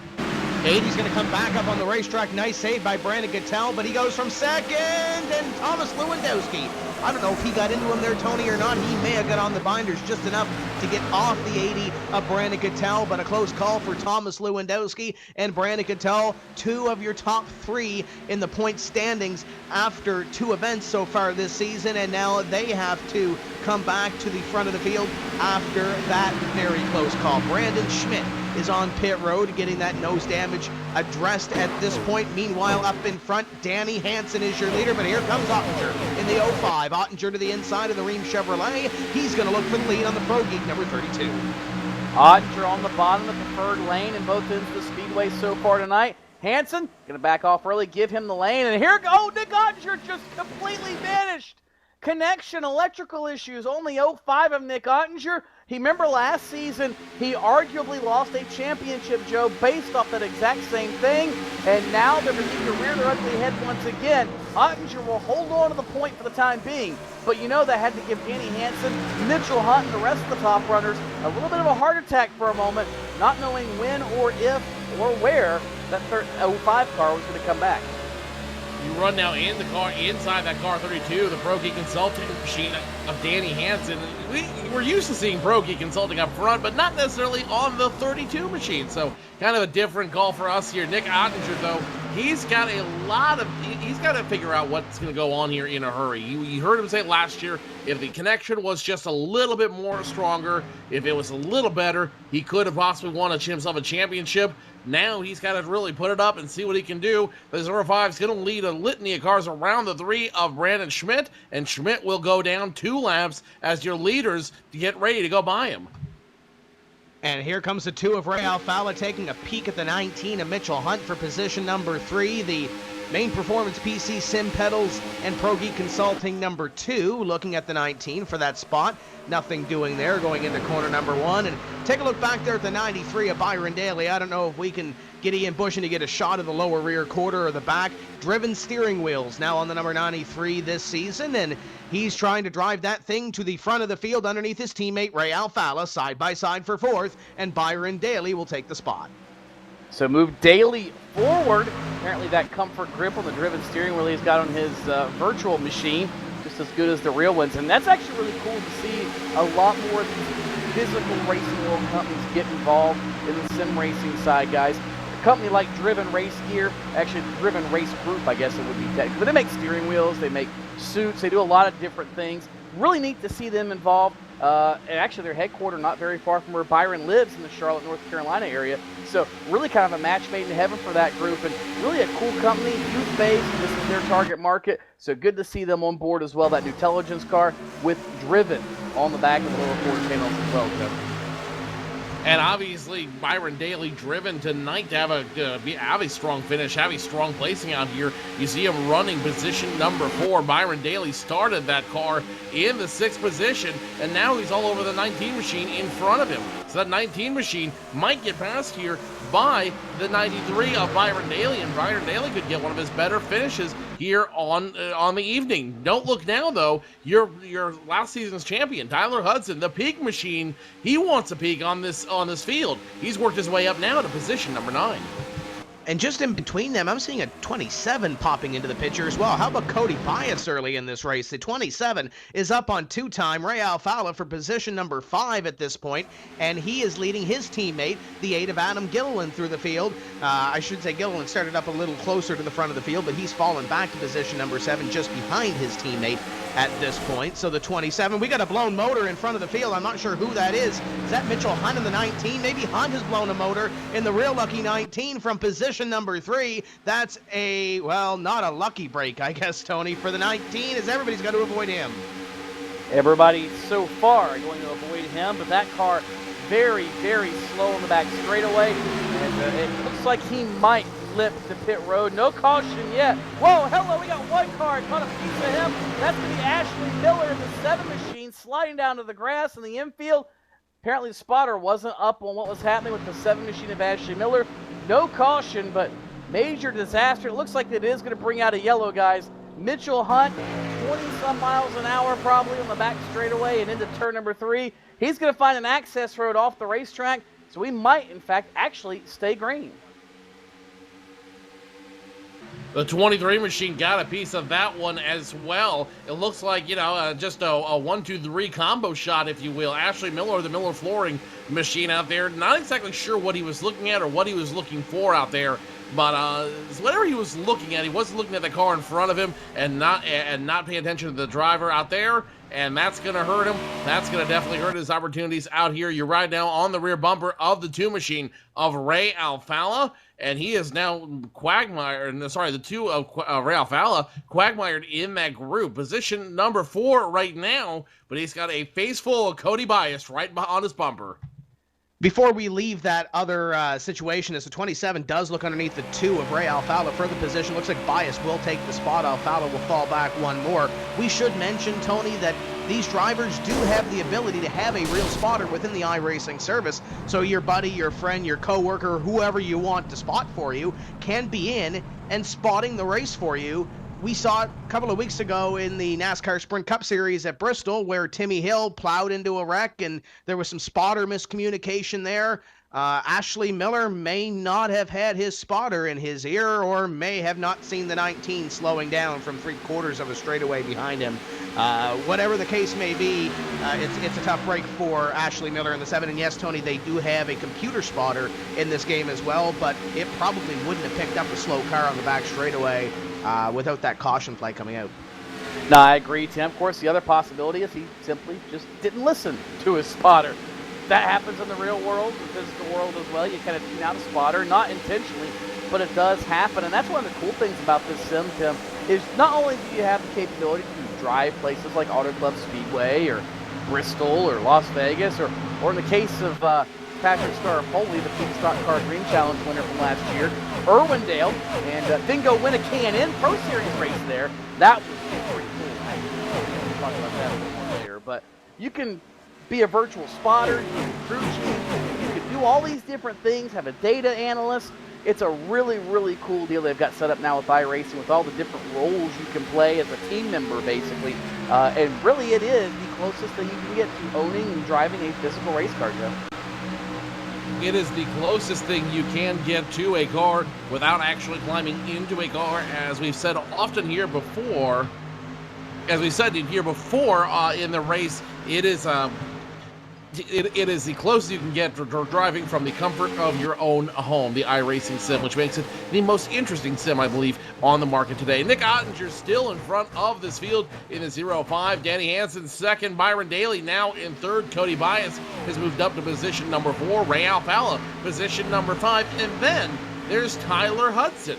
80's going to come back up on the racetrack. Nice save by Brandon Cattell, but he goes from second, and Thomas Lewandowski. I don't know if he got into him there, Tony, or not. He may have got on the binders just enough to get off the 80 of Brandon Cattell, but a close call for Thomas Lewandowski and Brandon Cattell, 2 of your top 3 in the point standings after 2 events so far this season, and now they have to come back to the front of the field after that very close call. Brandon Schmidt is on pit road getting that nose damage addressed at this point. Meanwhile, up in front, Danny Hansen is your leader, but here comes Ottinger in the 05. Ottinger to the inside of the Rheem Chevrolet. He's going to look for the lead on the Pro Geek number 32. Ottinger on the bottom of the preferred lane in both ends of the speedway so far tonight. Hansen going to back off early, give him the lane, and here go Nick Ottinger just completely vanished. connection, electrical issues, only 0.5 of Nick Ottinger. Remember last season, he arguably lost a championship, Joe, based off that exact same thing, and now they're going to rear their ugly head once again. Ottinger will hold on to the point for the time being, but you know they had to give Danny Hansen, Mitchell Hunt, and the rest of the top runners a little bit of a heart attack for a moment, not knowing when or if or where that 05 car was going to come back. You run now in the car, inside that car 32, the Pro Geek Consulting machine of Danny Hansen. We're used to seeing Pro Geek Consulting up front, but not necessarily on the 32 machine. So kind of a different call for us here. Nick Ottinger, though, he's got to figure out what's going to go on here in a hurry. You heard him say last year, if the connection was just a little bit more stronger, if it was a little better, he could have possibly won himself a championship. Now he's got to really put it up and see what he can do. The 05 is going to lead a litany of cars around the 3 of Brandon Schmidt, and Schmidt will go down 2 laps as your leaders to get ready to go by him. And here comes the 2 of Ray Alfala taking a peek at the 19 of Mitchell Hunt for position number 3. The Main Performance PC Sim Pedals and Pro Geek Consulting number 2 looking at the 19 for that spot. Nothing doing there, going into corner number 1. And take a look back there at the 93 of Byron Daly. I don't know if we can get Ian Bushin to get a shot of the lower rear quarter or the back. Driven steering wheels now on the number 93 this season, and he's trying to drive that thing to the front of the field underneath his teammate Ray Alfala, side by side for 4th, and Byron Daly will take the spot. So move Daly forward. Apparently that comfort grip on the driven steering wheel he's got on his virtual machine, just as good as the real ones. And that's actually really cool to see a lot more of these physical racing world companies get involved in the sim racing side, guys. A company like Driven Race Gear, actually Driven Race Group, I guess it would be technically, but they make steering wheels, they make suits, they do a lot of different things. Really neat to see them involved. And actually their headquarters not very far from where Byron lives in the Charlotte, North Carolina area. So really kind of a match made in heaven for that group, and really a cool company, youth-based. This is their target market. So good to see them on board as well. That new Intelligence car with Driven on the back of the lower quarter panels as well, Joe. And obviously, Byron Daly driven tonight to have a strong finish, have a strong placing out here. You see him running position number 4. Byron Daly started that car in the 6th position, and now he's all over the 19 machine in front of him. So that 19 machine might get passed here by the 93 of Byron Daly, and Byron Daly could get one of his better finishes here on the evening. Don't look now, though. Your last season's champion, Tyler Hudson, the peak machine, he wants a peak on this field. He's worked his way up now to position number 9. And just in between them, I'm seeing a 27 popping into the picture as well. How about Cody Bias early in this race? The 27 is up on 2-time Ray Alfala for position number 5 at this point, and he is leading his teammate, the 8 of Adam Gilliland, through the field. I should say Gilliland started up a little closer to the front of the field, but he's fallen back to position number 7 just behind his teammate at this point. So the 27, we got a blown motor in front of the field. I'm not sure who that is. Is that Mitchell Hunt in the 19? Maybe Hunt has blown a motor in the real lucky 19 from position number 3. That's not a lucky break, I guess, Tony, for the 19, as everybody's got to avoid him. Everybody so far going to avoid him, but that car very, very slow on the back straightaway, and it looks like he might flip the pit road. No caution yet. Whoa, hello, we got one car. Caught a piece of him. That's going to be Ashley Miller in the 7 machine, sliding down to the grass in the infield. Apparently the spotter wasn't up on what was happening with the 7 machine of Ashley Miller. No caution, but major disaster. It looks like it is going to bring out a yellow, guys. Mitchell Hunt, 20-some miles an hour probably on the back straightaway and into turn number 3. He's going to find an access road off the racetrack, so we might, in fact, actually stay green. The 23 machine got a piece of that one as well. It looks like, just a 1-2-3 combo shot, if you will. Ashley Miller, the Miller Flooring machine out there. Not exactly sure what he was looking at or what he was looking for out there. But whatever he was looking at, he wasn't looking at the car in front of him and not paying attention to the driver out there. And that's going to hurt him. That's going to definitely hurt his opportunities out here. You're right now on the rear bumper of the 2 machine of Ray Alfala. And he is now the 2 of Ray Alfala, quagmired in that group. Position number 4 right now, but he's got a face full of Cody Bias right on his bumper. Before we leave that other situation, as the 27 does look underneath the 2 of Ray Alfala for the position, looks like Bias will take the spot. Alfala will fall back one more. We should mention, Tony, that these drivers do have the ability to have a real spotter within the iRacing service. So your buddy, your friend, your coworker, whoever you want to spot for you can be in and spotting the race for you. We saw it a couple of weeks ago in the NASCAR Sprint Cup Series at Bristol, where Timmy Hill plowed into a wreck and there was some spotter miscommunication there. Ashley Miller may not have had his spotter in his ear, or may have not seen the 19 slowing down from 3/4 of a straightaway behind him. Whatever the case may be, it's a tough break for Ashley Miller in the 7. And yes, Tony, they do have a computer spotter in this game as well, but it probably wouldn't have picked up a slow car on the back straightaway without that caution flag coming out. No, I agree, Tim. Of course, the other possibility is he simply just didn't listen to his spotter. That happens in the real world, the physical world as well. You kind of tune out a spotter, not intentionally, but it does happen. And that's one of the cool things about this sim, Tim, is not only do you have the capability to drive places like Auto Club Speedway or Bristol or Las Vegas, or in the case of Patrick Scarapoli, the Peak Stock Car Dream Challenge winner from last year, Irwindale, and then go win a K&N Pro Series race there. That was pretty cool. We'll talk about that a little more later. But you can be a virtual spotter, you can crew chief, you can do all these different things, have a data analyst. It's a really, really cool deal they've got set up now with iRacing, with all the different roles you can play as a team member, basically. And really, it is the closest thing you can get to owning and driving a physical race car, Joe. It is the closest thing you can get to a car without actually climbing into a car. As we've said often here before, in the race, it is it is the closest you can get to driving from the comfort of your own home, the iRacing sim, which makes it the most interesting sim, I believe, on the market today. Nick Ottinger still in front of this field in the 0-5. Danny Hansen second. Byron Daly now in third. Cody Bias has moved up to position number 4. Ray Alfala, position number 5. And then there's Tyler Hudson.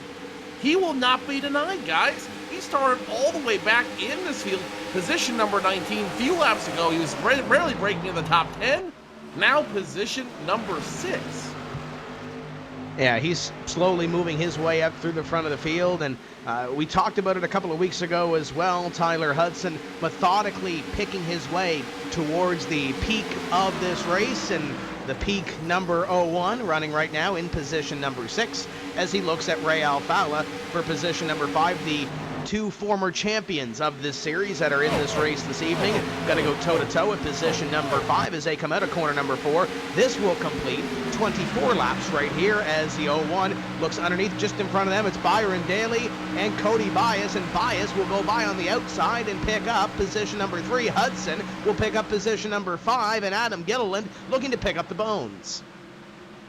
He will not be denied, guys. He started all the way back in this field, position number 19. A few laps ago, he was barely breaking in the top 10. Now position number 6. Yeah, he's slowly moving his way up through the front of the field, and we talked about it a couple of weeks ago as well. Tyler Hudson methodically picking his way towards the peak of this race, and the peak number 01 running right now in position number 6 as he looks at Ray Alfala for position number 5. The 2 former champions of this series that are in this race this evening going to go toe-to-toe at position number 5 as they come out of corner number 4. This will complete 24 laps right here as the 01 looks underneath. Just in front of them, it's Byron Daly and Cody Bias, and Bias will go by on the outside and pick up position number 3. Hudson will pick up position number 5, and Adam Gilliland looking to pick up the bones.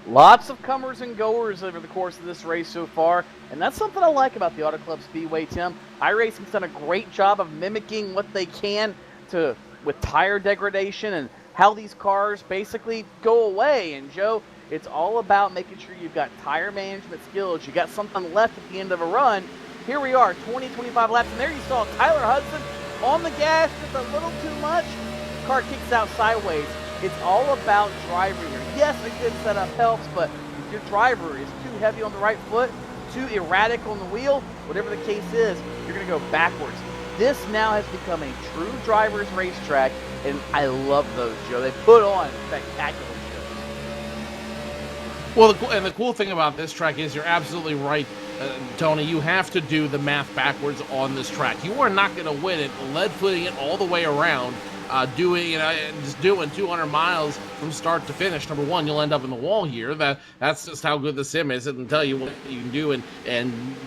Lots of comers and goers over the course of this race so far, and that's something I like about the Auto Club Speedway, Tim. iRacing's done a great job of mimicking what they can with tire degradation and how these cars basically go away. And Joe, it's all about making sure you've got tire management skills, you got something left at the end of a run. Here we are, 20-25 laps, and there you saw Tyler Hudson on the gas just a little too much. Car kicks out sideways. It's all about driving here. Yes, a good setup helps, but if your driver is too heavy on the right foot, too erratic on the wheel, whatever the case is, you're going to go backwards. This now has become a true driver's racetrack, and I love those, Joe. They put on spectacular shows. Well, the cool thing about this track is you're absolutely right, Tony. You have to do the math backwards on this track. You are not going to win it lead-footing it all the way around. Just doing 200 miles from start to finish. Number one, you'll end up in the wall here. That's just how good the sim is. It'll tell you what you can do, and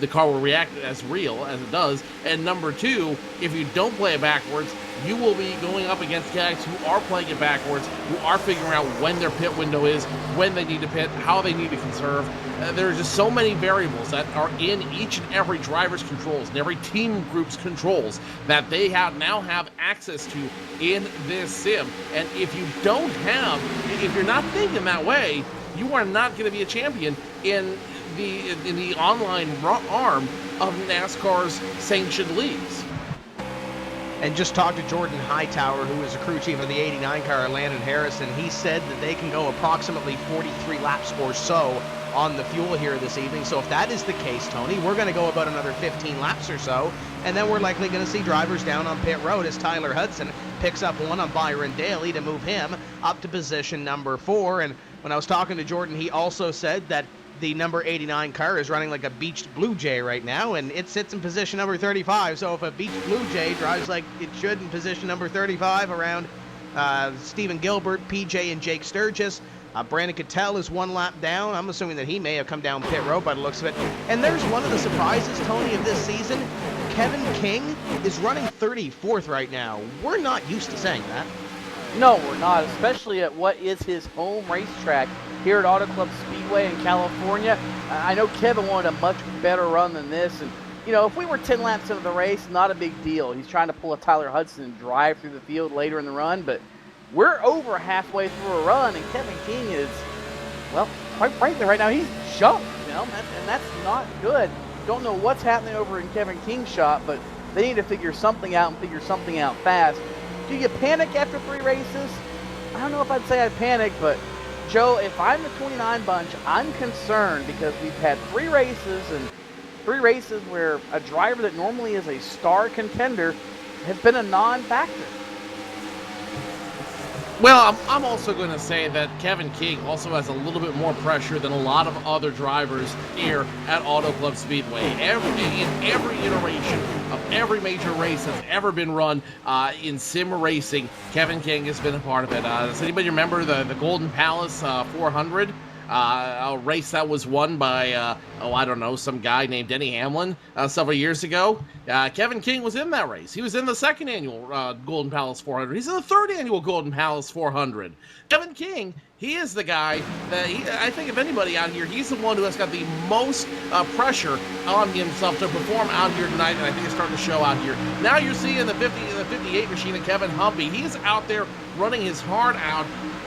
the car will react as real as it does. And number two, if you don't play it backwards, you will be going up against guys who are playing it backwards, who are figuring out when their pit window is, when they need to pit, how they need to conserve. There's just so many variables that are in each and every driver's controls and every team group's controls that they now have access to in this sim. And if you're not thinking that way, you are not going to be a champion in the online arm of NASCAR's sanctioned leagues. and just talked to Jordan Hightower, who is the crew chief of the 89 car at Landon Harrison. He said that they can go approximately 43 laps or so on the fuel here this evening. So if that is the case, Tony, we're going to go about another 15 laps or so, and then we're likely going to see drivers down on pit road as Tyler Hudson picks up one on Byron Daly to move him up to position number 4. And when I was talking to Jordan, he also said that the number 89 car is running like a beached Blue Jay right now, and it sits in position number 35. So if a beached Blue Jay drives like it should in position number 35 around Stephen Gilbert, PJ, and Jake Sturgis, Brandon Cattell is 1 lap down. I'm assuming that he may have come down pit road by the looks of it. And there's one of the surprises, Tony, of this season. Kevin King is running 34th right now. We're not used to saying that. No, we're not, especially at what is his home racetrack here at Auto Club Speedway in California. I know Kevin wanted a much better run than this, and you know, if we were 10 laps into the race, not a big deal. He's trying to pull a Tyler Hudson and drive through the field later in the run, but we're over halfway through a run, and Kevin King is, well, quite frankly, right now he's jumped, you know, and that's not good. Don't know what's happening over in Kevin King's shop, but they need to figure something out and figure something out fast. Do you panic after 3 races? I don't know if I'd say I'd panic, but Joe, if I'm the 29 bunch, I'm concerned because we've had 3 races and 3 races where a driver that normally is a star contender has been a non-factor. Well, I'm also going to say that Kevin King also has a little bit more pressure than a lot of other drivers here at Auto Club Speedway. In every iteration of every major race that's ever been run in sim racing, Kevin King has been a part of it. Does anybody remember the Golden Palace 400? A race that was won by, I don't know, some guy named Denny Hamlin several years ago. Kevin King was in that race. He was in the 2nd annual Golden Palace 400. He's in the 3rd annual Golden Palace 400. Kevin King, he is the guy that, I think if anybody out here, he's the one who has got the most pressure on himself to perform out here tonight, and I think it's starting to show out here. Now you're seeing the 58 machine of Kevin Humpy. He's out there running his heart out.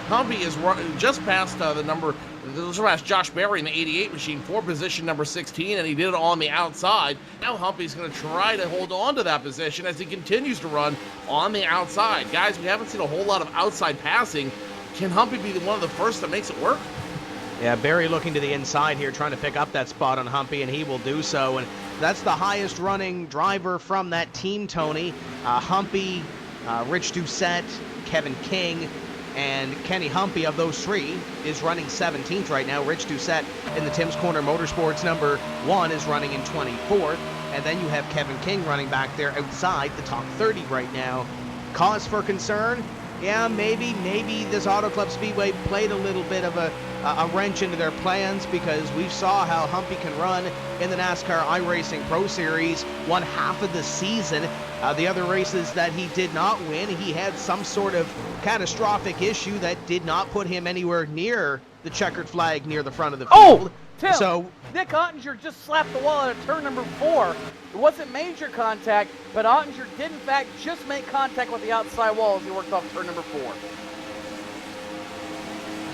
Humpy is just past the number, just past Josh Berry in the 88 machine for position number 16, and he did it on the outside. Now Humpy's going to try to hold on to that position as he continues to run on the outside. Guys, we haven't seen a whole lot of outside passing. Can Humpy be one of the first that makes it work? Yeah, Barry looking to the inside here, trying to pick up that spot on Humpy, and he will do so. And that's the highest running driver from that team, Tony. Humpy, Rich Doucette, Kevin King, and Kenny Humpy, of those 3, is running 17th right now. Rich Doucette in the Tim's Corner Motorsports number 1 is running in 24th. And then you have Kevin King running back there outside the top 30 right now. Cause for concern? Yeah, maybe this Auto Club Speedway played a little bit of a wrench into their plans, because we saw how Humpy can run in the NASCAR iRacing Pro Series 1/2 of the season. The other races that he did not win, he had some sort of catastrophic issue that did not put him anywhere near the checkered flag near the front of the field. Oh, Tim, so Nick Ottinger just slapped the wall at turn number 4. It wasn't major contact, but Ottinger did in fact just make contact with the outside wall as he worked off turn number 4.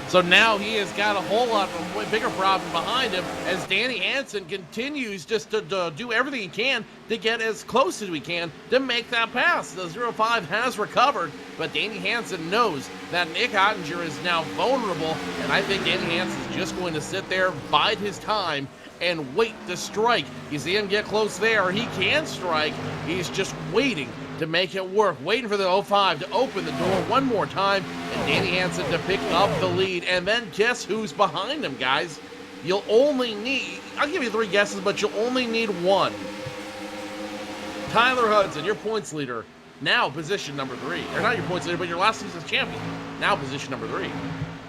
So now he has got a whole lot of a bigger problem behind him as Danny Hansen continues just to do everything he can to get as close as we can to make that pass. The 05 has recovered, but Danny Hansen knows that Nick Ottinger is now vulnerable, and I think Danny Hansen is just going to sit there, bide his time, and wait to strike. You see him get close there. He can strike. He's just waiting to make it work, waiting for the 05 to open the door one more time, and Danny Hansen to pick up the lead. And then guess who's behind him, guys? You'll only need, I'll give you 3 guesses, but you'll only need 1. Tyler Hudson, your points leader, now position number 3. Or not your points leader, but your last season's champion, now position number 3.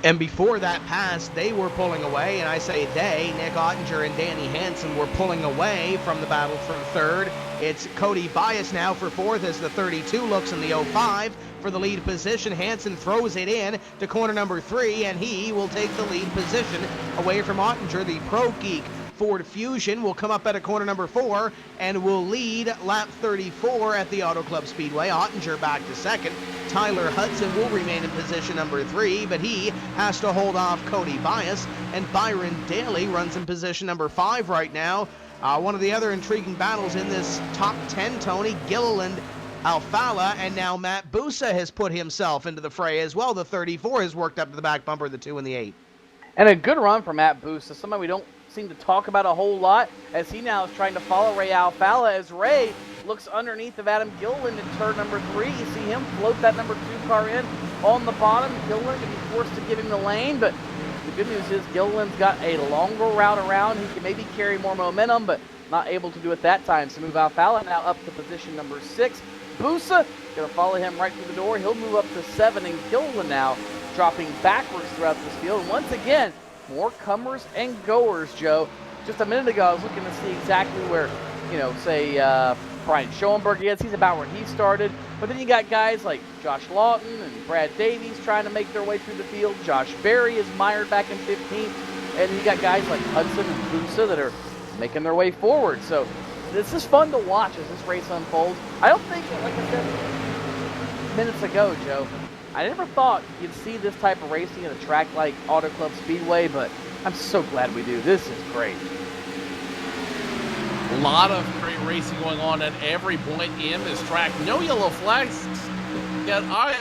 And before that pass, they were pulling away, and I say they, Nick Ottinger and Danny Hansen, were pulling away from the battle for 3rd. It's Cody Bias now for 4th as the 32 looks in the 05 for the lead position. Hansen throws it in to corner number 3, and he will take the lead position away from Ottinger. The Pro Geek Ford Fusion will come up at a corner number 4 and will lead lap 34 at the Auto Club Speedway. Ottinger back to 2nd. Tyler Hudson will remain in position number 3, but he has to hold off Cody Bias, and Byron Daly runs in position number 5 right now. One of the other intriguing battles in this top 10, Tony, Gilliland Alfala, and now Matt Busa has put himself into the fray as well. The 34 has worked up to the back bumper, the 2 and the 8. And a good run for Matt Busa, somebody we don't seem to talk about a whole lot, as he now is trying to follow Ray Alfala as Ray looks underneath of Adam Gilliland in turn number 3. You see him float that number 2 car in on the bottom. Gilliland can be forced to give him the lane, but the good news is Gilliland's got a longer route around. He can maybe carry more momentum, but not able to do it that time. So move Alfala now up to position number 6. Busa going to follow him right through the door. He'll move up to 7, and Gilliland now dropping backwards throughout this field. And once again, more comers and goers, Joe. Just a minute ago, I was looking to see exactly where, say Brian Schoenberg is. He's about where he started. But then you got guys like Josh Lawton and Brad Davies trying to make their way through the field. Josh Berry is mired back in 15th. And you got guys like Hudson and Busa that are making their way forward. So this is fun to watch as this race unfolds. I don't think, like I said minutes ago, Joe, I never thought you'd see this type of racing at a track like Auto Club Speedway, but I'm so glad we do. This is great. A lot of great racing going on at every point in this track. No yellow flags yet either,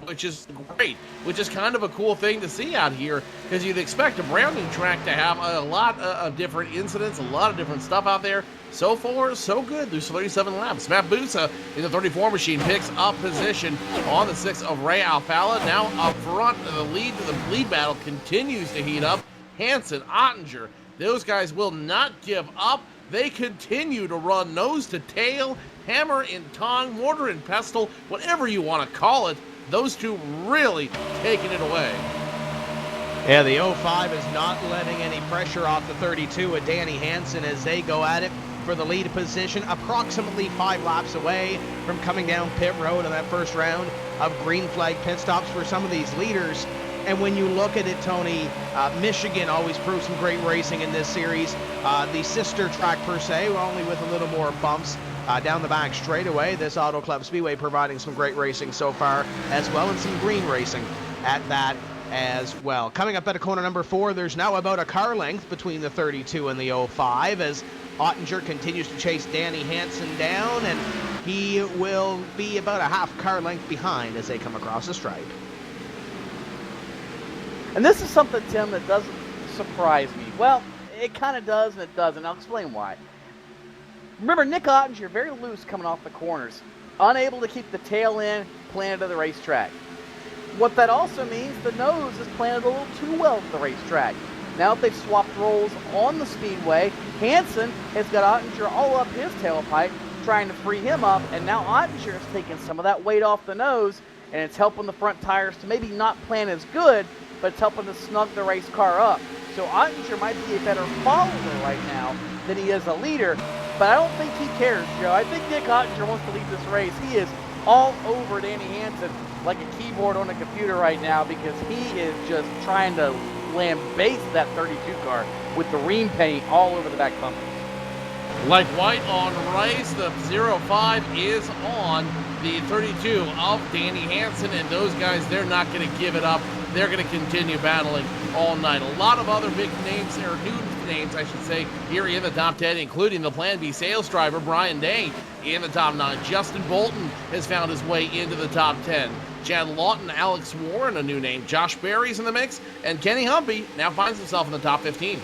which is great, which is kind of a cool thing to see out here, because you'd expect a brand new track to have a lot of different incidents, a lot of different stuff out there. So far, so good. There's 37 laps. Matt Busa in the 34 machine picks up position on the 6 of Ray Alfala. Now up front, the lead battle continues to heat up. Hansen, Ottinger, those guys will not give up. They continue to run nose to tail, hammer and tong, mortar and pestle, whatever you want to call it. Those two really taking it away. Yeah, the 05 is not letting any pressure off the 32 with Danny Hansen as they go at it for the lead position, approximately 5 laps away from coming down pit road on that first round of green flag pit stops for some of these leaders. And when you look at it, Tony, Michigan always proves some great racing in this series. The sister track per se, only with a little more bumps down the back straightaway. This Auto Club Speedway providing some great racing so far as well, and some green racing at that as well. Coming up at corner number 4, there's now about a car length between the 32 and the 05 as Ottinger continues to chase Danny Hansen down, and he will be about a half car length behind as they come across the stripe. And this is something, Tim, that doesn't surprise me. Well, it kind of does and it doesn't. I'll explain why. Remember, Nick Ottinger, very loose coming off the corners. Unable to keep the tail end planted to the racetrack. What that also means, the nose is planted a little too well to the racetrack. Now that they've swapped roles on the speedway, Hansen has got Ottinger all up his tailpipe, trying to free him up, and now Ottinger is taking some of that weight off the nose, and it's helping the front tires to maybe not plan as good, but it's helping to snug the race car up. So Ottinger might be a better follower right now than he is a leader, but I don't think he cares, Joe. I think Nick Ottinger wants to lead this race. He is all over Danny Hansen like a keyboard on a computer right now, because he is just trying to lambaste that 32 car with the ream paint all over the back bumper. Like white on rice, the 05 is on the 32 of Danny Hansen, and those guys, they're not going to give it up. They're going to continue battling all night. A lot of other big names, or new names, I should say, here in the top 10, including the Plan B sales driver, Brian Day, in the top 9. Justin Bolton has found his way into the top 10. Chad Lawton, Alex Warren, a new name. Josh Berry's in the mix, and Kenny Humpy now finds himself in the top 15.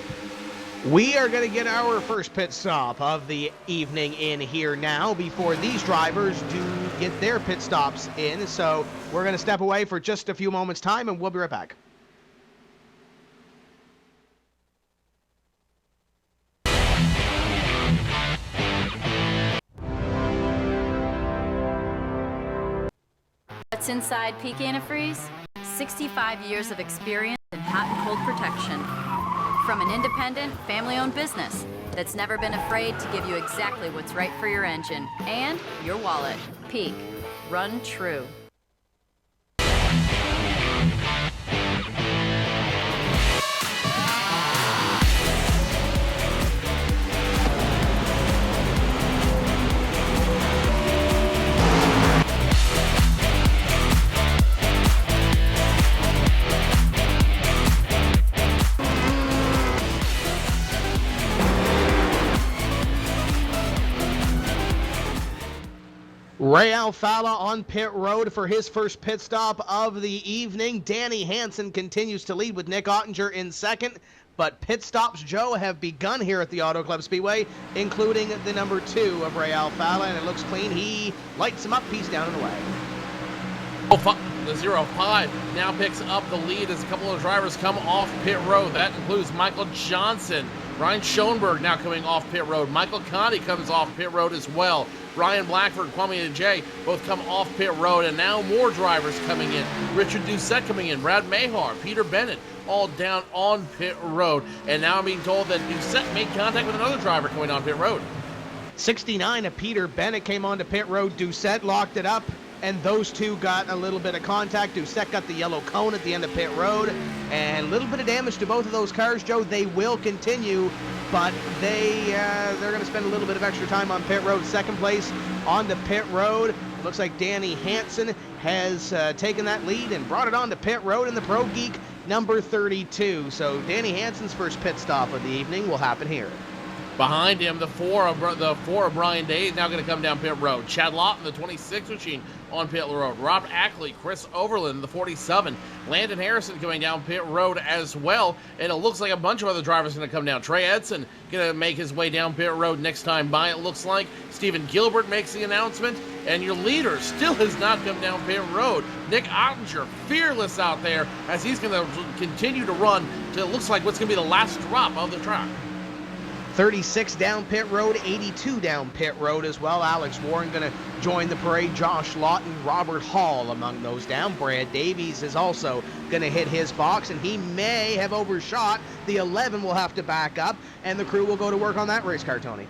We are going to get our first pit stop of the evening in here now before these drivers do get their pit stops in. So we're going to step away for just a few moments' time, and we'll be right back. What's inside Peak Antifreeze? 65 years of experience in hot and cold protection. From an independent, family-owned business that's never been afraid to give you exactly what's right for your engine and your wallet. Peak. Run true. Ray Alfala on pit road for his first pit stop of the evening. Danny Hansen continues to lead with Nick Ottinger in second. But pit stops, Joe, have begun here at the Auto Club Speedway, including the number 2 of Ray Alfala, and it looks clean. He lights him up. He's down and away. The 05 now picks up the lead as a couple of drivers come off pit road. That includes Michael Johnson. Ryan Schoenberg now coming off pit road. Michael Conti comes off pit road as well. Ryan Blackford, Kwame Ajay both come off pit road, and now more drivers coming in. Richard Doucette coming in, Brad Mahar, Peter Bennett, all down on pit road. And now I'm being told that Doucette made contact with another driver coming on pit road. 69 of Peter Bennett came onto pit road. Doucette locked it up, and those two got a little bit of contact. Doucette got the yellow cone at the end of pit road, and a little bit of damage to both of those cars, Joe. They will continue, but they're going to spend a little bit of extra time on pit road. Second place on the pit road. Looks like Danny Hansen has taken that lead and brought it on to pit road in the Pro Geek number 32. So Danny Hansen's first pit stop of the evening will happen here. Behind him, the four of Brian Day is now going to come down pit road. Chad Lawton, the 26 machine, on pit road. Rob Ackley, Chris Overland, the 47. Landon Harrison coming down pit road as well. And it looks like a bunch of other drivers are going to come down. Trey Edson going to make his way down pit road next time by, it looks like. Stephen Gilbert makes the announcement. And your leader still has not come down pit road. Nick Ottinger, fearless out there as he's going to continue to run to, it looks like, what's going to be the last drop of the track. 36 down pit road, 82 down pit road as well. Alex Warren going to join the parade. Josh Lawton, Robert Hall among those down. Brad Davies is also going to hit his box, and he may have overshot. The 11 will have to back up, and the crew will go to work on that race car, Tony.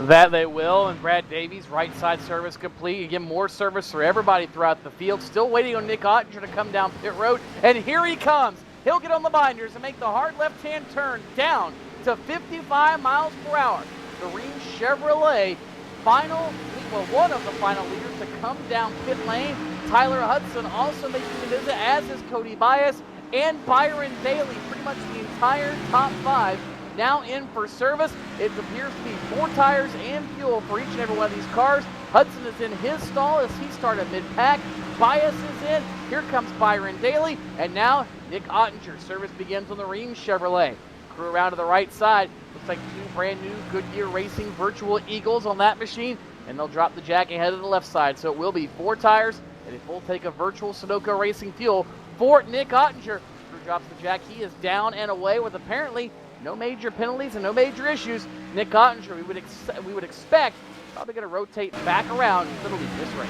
That they will, and Brad Davies, right side service complete. Again, more service for everybody throughout the field. Still waiting on Nick Ottinger to come down pit road, and here he comes. He'll get on the binders and make the hard left-hand turn down to 55 miles per hour. The Ream Chevrolet one of the final leaders to come down pit lane. Tyler Hudson also making the visit, as is Cody Bias and Byron Daly. Pretty much the entire top 5 now in for service. It appears to be 4 tires and fuel for each and every one of these cars. Hudson is in his stall as he started mid-pack. Bias is in. Here comes Byron Daly. And now Nick Ottinger. Service begins on the Ream Chevrolet. Crew around to the right side. Looks like 2 brand new Goodyear Racing Virtual Eagles on that machine. And they'll drop the jack ahead of the left side. So it will be 4 tires and a full tank of Virtual Sunoco Racing fuel for Nick Ottinger. Crew drops the jack. He is down and away with apparently no major penalties and no major issues. Nick Ottinger, we would expect, probably going to rotate back around to lead this race.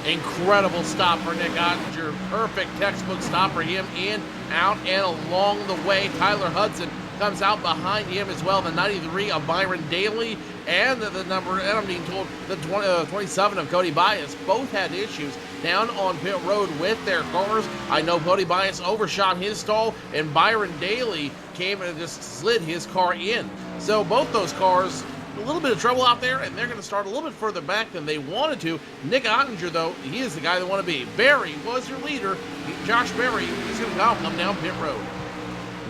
Incredible stop for Nick Ottinger. Perfect textbook stop for him, in, out, and along the way. Tyler Hudson comes out behind him as well. The 93 of Byron Daly and the number, and I'm being told, the 27 of Cody Bias both had issues down on pit road with their cars. I know Cody Bias overshot his stall, and Byron Daly came and just slid his car in. So both those cars, a little bit of trouble out there, and they're going to start a little bit further back than they wanted to. Nick Ottinger, though, he is the guy they want to be. Berry was your leader. Josh Berry is going to come down pit road.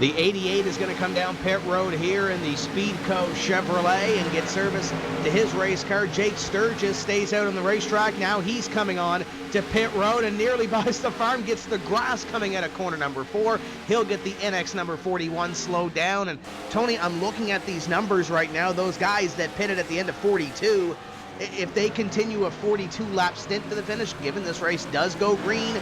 The 88 is going to come down pit road here in the Speedco Chevrolet and get service to his race car. Jake Sturgis stays out on the racetrack. Now he's coming on to pit road and nearly buys the farm. Gets the grass coming out of corner number 4. He'll get the NX number 41 slowed down. And Tony, I'm looking at these numbers right now. Those guys that pitted at the end of 42, if they continue a 42 lap stint to the finish, given this race does go green,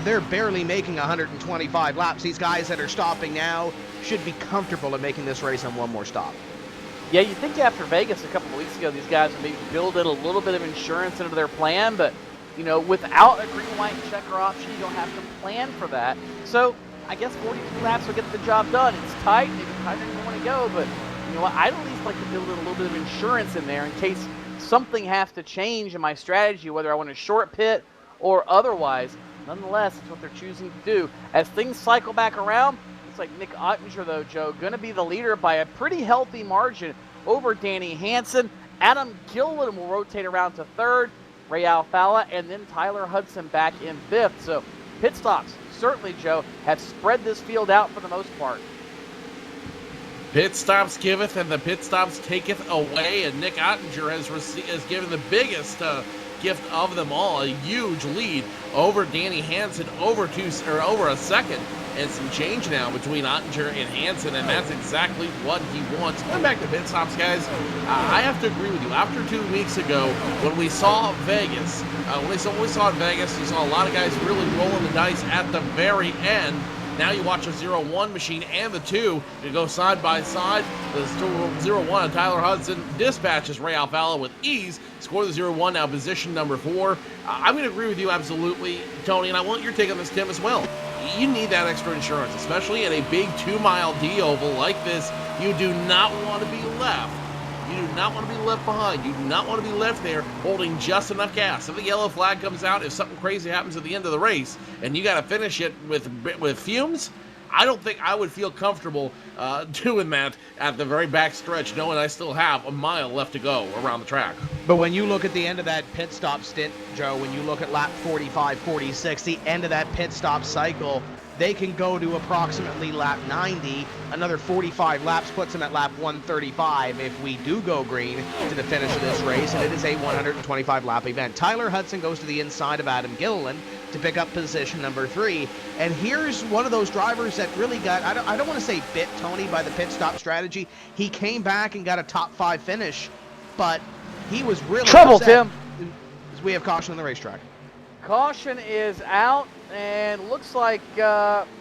they're barely making 125 laps. These guys that are stopping now should be comfortable at making this race on one more stop. Yeah, you think after Vegas a couple of weeks ago, these guys would maybe build in a little bit of insurance into their plan, but, you know, without a green, white, checker option, you don't have to plan for that. So I guess 42 laps will get the job done. It's tight, maybe tighter than you want to go, but you know what? I'd at least like to build in a little bit of insurance in there in case something has to change in my strategy, whether I want to short pit or otherwise. Nonetheless, that's what they're choosing to do. As things cycle back around, looks like Nick Ottinger, though, Joe, going to be the leader by a pretty healthy margin over Danny Hansen. Adam Gilliland will rotate around to 3rd, Ray Alfala, and then Tyler Hudson back in 5th. So pit stops, certainly, Joe, have spread this field out for the most part. Pit stops giveth and the pit stops taketh away, and Nick Ottinger has given the biggest gift of them all, a huge lead over Danny Hansen, over a second and some change now between Ottinger and Hansen, and that's exactly what he wants. Going back to pit stops, guys, I have to agree with you. After 2 weeks ago, when we saw Vegas, when we saw in Vegas, you saw a lot of guys really rolling the dice at the very end. Now you watch a 0-1 machine and the 2 to go side by side. The 0-1 Tyler Hudson dispatches Ray Alfalla with ease. Score the 0-1, now position number 4. I'm going to agree with you absolutely, Tony, and I want your take on this, Tim, as well. You need that extra insurance, especially in a big 2-mile D-oval like this. You do not want to be left. You do not want to be left behind. You do not want to be left there holding just enough gas. If the yellow flag comes out, if something crazy happens at the end of the race, and you got to finish it with fumes, I don't think I would feel comfortable doing that at the very back stretch, knowing I still have a mile left to go around the track. But when you look at the end of that pit stop stint, Joe, when you look at lap 45, 46, the end of that pit stop cycle, they can go to approximately lap 90. Another 45 laps puts them at lap 135 if we do go green to the finish of this race, and it is a 125 lap event. Tyler Hudson goes to the inside of Adam Gilliland to pick up position number 3. And here's one of those drivers that really got, I don't want to say bit, Tony, by the pit stop strategy. He came back and got a top 5 finish, but he was really trouble, upset. Tim. We have caution on the racetrack. Caution is out, and looks like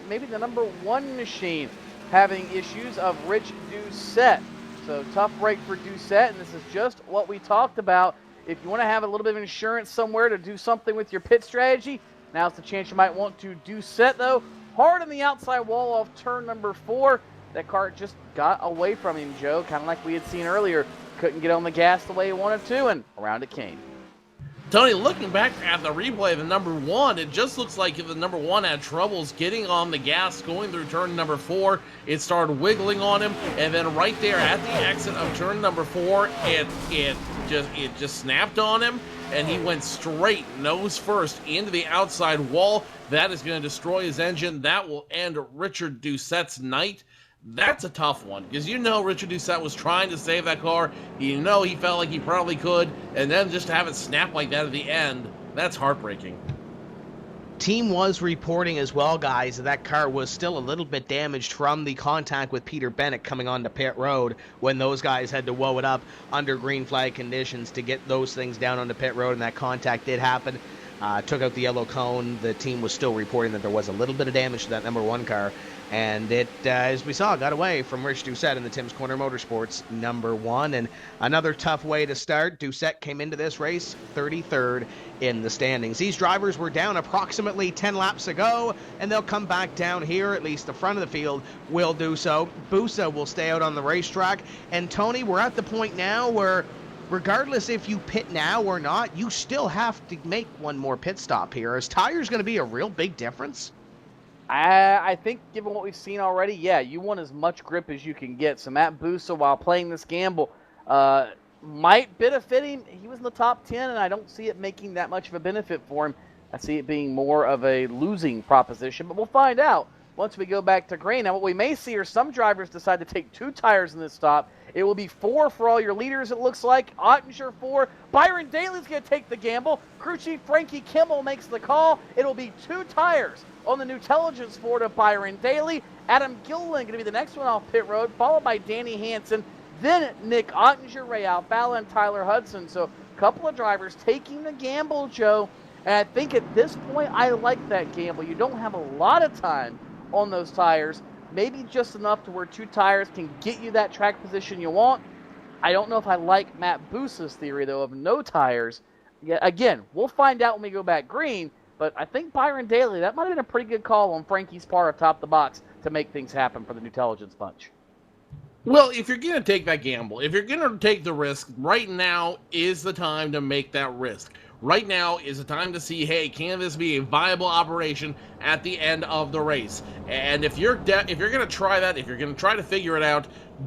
maybe the number 1 machine having issues of Rich Doucette. So tough break for Doucette, and this is just what we talked about. If you want to have a little bit of insurance somewhere to do something with your pit strategy, now's the chance you might want to. Doucette, though, hard on the outside wall off turn number 4. That car just got away from him, Joe, kind of like we had seen earlier. Couldn't get on the gas the way he wanted to, and around it came. Tony, looking back at the replay of the number 1, it just looks like the number 1 had troubles getting on the gas going through turn number 4. It started wiggling on him, and then right there at the exit of turn number 4, it just snapped on him, and he went straight nose first into the outside wall. That is going to destroy his engine. That will end Richard Doucette's night. That's a tough one, because you know Richard Doucette was trying to save that car. You know he felt like he probably could, and then just to have it snap like that at the end, that's heartbreaking. Team was reporting as well, guys, that car was still a little bit damaged from the contact with Peter Bennett coming onto pit road when those guys had to woe it up under green flag conditions to get those things down onto pit road, and that contact did happen. Took out the yellow cone. The team was still reporting that there was a little bit of damage to that number 1 car. And it, as we saw, got away from Rich Doucette in the Tim's Corner Motorsports number 1. And another tough way to start. Doucette came into this race 33rd in the standings. These drivers were down approximately 10 laps ago, and they'll come back down here. At least the front of the field will do so. Busa will stay out on the racetrack. And Tony, we're at the point now where regardless if you pit now or not, you still have to make one more pit stop here. Is tires going to be a real big difference? I think given what we've seen already, yeah, you want as much grip as you can get. So Matt Busa, while playing this gamble, might benefit him. He was in the top 10, and I don't see it making that much of a benefit for him. I see it being more of a losing proposition, but we'll find out once we go back to green. Now, what we may see are some drivers decide to take 2 tires in this stop. It will be 4 for all your leaders, it looks like. Ottinger 4. Byron Daly's going to take the gamble. Crew Chief Frankie Kimmel makes the call. It'll be 2 tires on the Newtelligence 4 to Byron Daly. Adam Gilliland going to be the next one off pit road, followed by Danny Hansen. Then Nick Ottinger, Ray Alfalla, and Tyler Hudson. So a couple of drivers taking the gamble, Joe. And I think at this point, I like that gamble. You don't have a lot of time on those tires. Maybe just enough to where 2 tires can get you that track position you want. I don't know if I like Matt Busa's theory, though, of no tires. Yeah, again, we'll find out when we go back green, but I think Byron Daly, that might have been a pretty good call on Frankie's part atop the box to make things happen for the Newtelligence bunch. Well, if you're going to take that gamble, if you're going to take the risk, right now is the time to make that risk. Right now is the time to see, hey, can this be a viable operation at the end of the race? And if you're going to try that, if you're going to try to figure it out,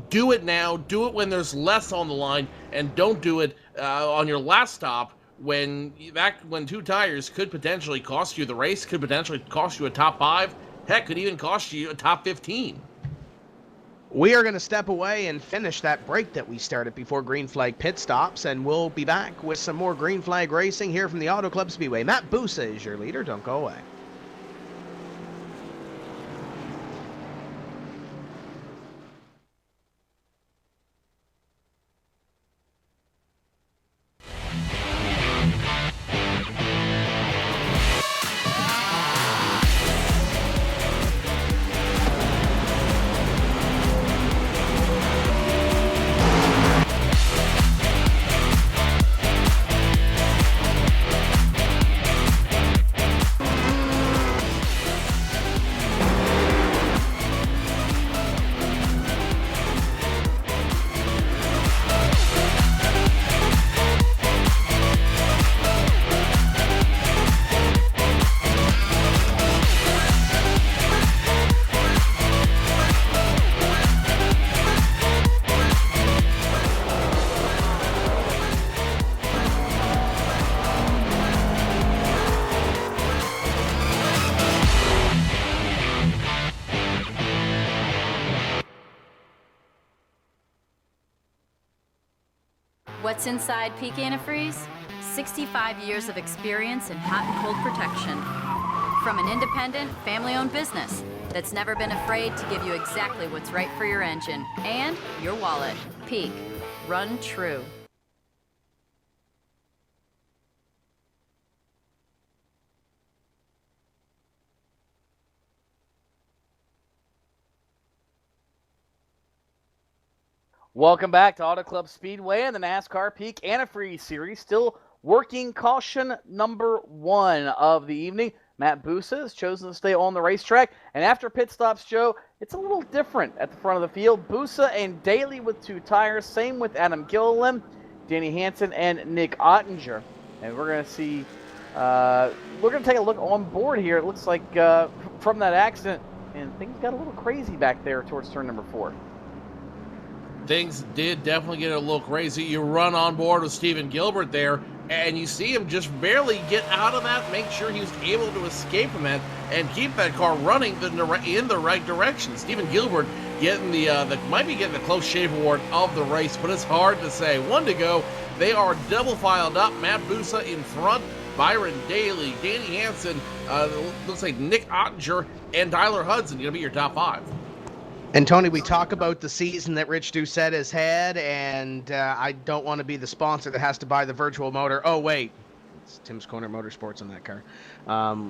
do it now. Do it when there's less on the line, and don't do it on your last stop when 2 tires could potentially cost you the race, could potentially cost you a top 5, heck, could even cost you a top 15. We are going to step away and finish that break that we started before green flag pit stops, and we'll be back with some more green flag racing here from the Auto Club Speedway. Matt Busa is your leader. Don't go away. What's inside Peak Antifreeze? 65 years of experience in hot and cold protection. From an independent, family-owned business that's never been afraid to give you exactly what's right for your engine and your wallet. Peak. Run true. Welcome back to Auto Club Speedway and the NASCAR Peak Antifreeze Series. Still working caution number 1 of the evening. Matt Busa has chosen to stay on the racetrack. And after pit stops, Joe, it's a little different at the front of the field. Busa and Daly with 2 tires. Same with Adam Gilliland, Danny Hansen, and Nick Ottinger. And we're going to see, we're going to take a look on board here. It looks like from that accident, and things got a little crazy back there towards turn number 4. Things did definitely get a little crazy. You run on board with Steven Gilbert there, and you see him just barely get out of that, make sure he was able to escape from that, and keep that car running in the right direction. Steven Gilbert getting might be getting the close shave award of the race, but it's hard to say. 1 to go. They are double filed up. Matt Busa in front. Byron Daly, Danny Hansen, looks like Nick Ottinger, and Tyler Hudson going to be your top 5. And Tony, we talk about the season that Rich Doucette has had, and I don't want to be the sponsor that has to buy the virtual motor. Oh wait, it's Tim's Corner Motorsports on that car.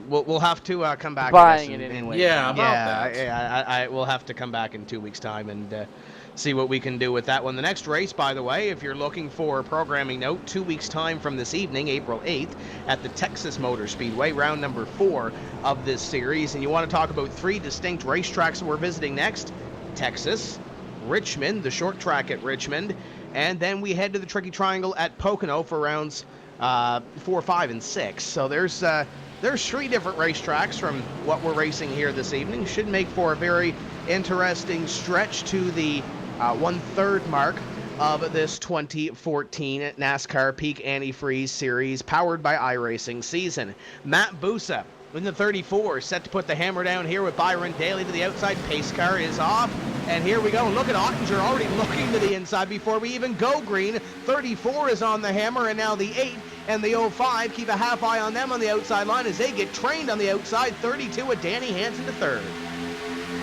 We'll have to come back. Buying it anyway. Yeah, about that. I will have to come back in 2 weeks' time and see what we can do with that one. The next race, by the way, if you're looking for a programming note, 2 weeks' time from this evening, April 8th, at the Texas Motor Speedway, round number 4 of this series. And you want to talk about 3 distinct racetracks that we're visiting next. Texas, Richmond, the short track at Richmond, and then we head to the Tricky Triangle at Pocono for rounds 4, 5, and 6. So there's 3 different racetracks from what we're racing here this evening. Should make for a very interesting stretch to the 1/3 mark of this 2014 NASCAR Peak Antifreeze Series powered by iRacing season. Matt Busa in the 34, set to put the hammer down here with Byron Daly to the outside. Pace car is off, and here we go. Look at Ottinger already looking to the inside before we even go green. 34 is on the hammer, and now the 8 and the 05. Keep a half eye on them on the outside line as they get trained on the outside. 32 with Danny Hansen to 3rd.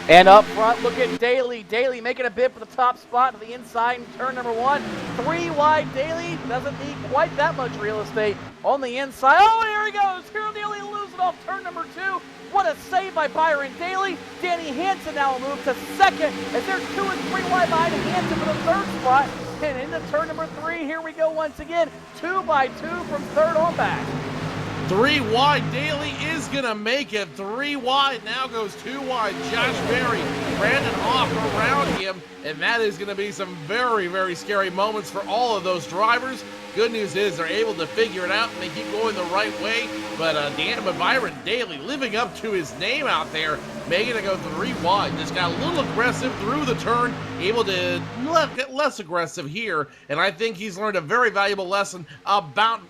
And up front, look at Daly. Daly making a bid for the top spot to the inside in turn number 1. 3 wide. Daly doesn't need quite that much real estate on the inside. Oh, and here he goes. Here Daly losing off turn number 2. What a save by Byron Daly. Danny Hansen now will move to 2nd as they're 2 and 3 wide behind Hansen for the 3rd spot. And into turn number 3, here we go once again. 2 by 2 from 3rd on back. 3 wide. Daly is going to make it. 3 wide. Now goes 2 wide. Josh Berry, Brandon Hoff around him. And that is going to be some very, very scary moments for all of those drivers. Good news is they're able to figure it out and they keep going the right way. But Byron Daly living up to his name out there, making it go 3 wide. Just got a little aggressive through the turn, able to get less aggressive here. And I think he's learned a very valuable lesson about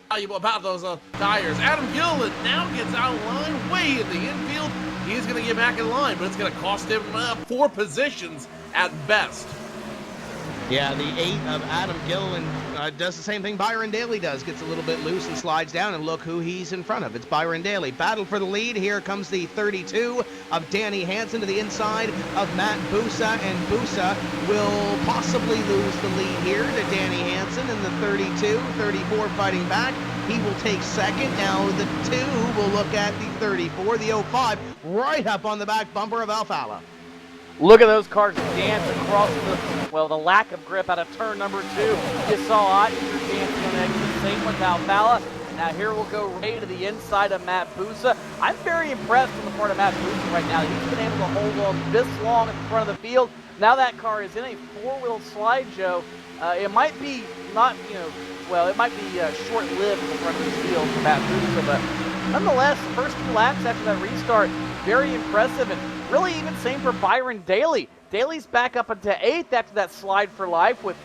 those tires. Adam Gilliland now gets out of line way in the infield. He's going to get back in line, but it's going to cost him 4 positions at best. Yeah, the 8 of Adam Gilliland does the same thing Byron Daly does. Gets a little bit loose and slides down, and look who he's in front of. It's Byron Daly. Battle for the lead. Here comes the 32 of Danny Hansen to the inside of Matt Busa, and Busa will possibly lose the lead here to Danny Hansen in the 32. 34 fighting back. He will take second. Now the 2 will look at the 34. The 05 right up on the back bumper of Alfala. Look at those cars dance across the lack of grip out of turn number 2. You saw Ottinger dancing on the exit, same with Alfala. Now here we'll go right to the inside of Matt Busa. I'm very impressed on the part of Matt Busa right now. He's been able to hold on this long at the front of the field. Now that car is in a 4-wheel slide, Joe. It might be not, it might be short-lived in the front of the field for Matt Busa, but nonetheless, the first 2 laps after that restart, very impressive, and really even same for Byron Daly. Daly's back up into 8th after that slide for life, with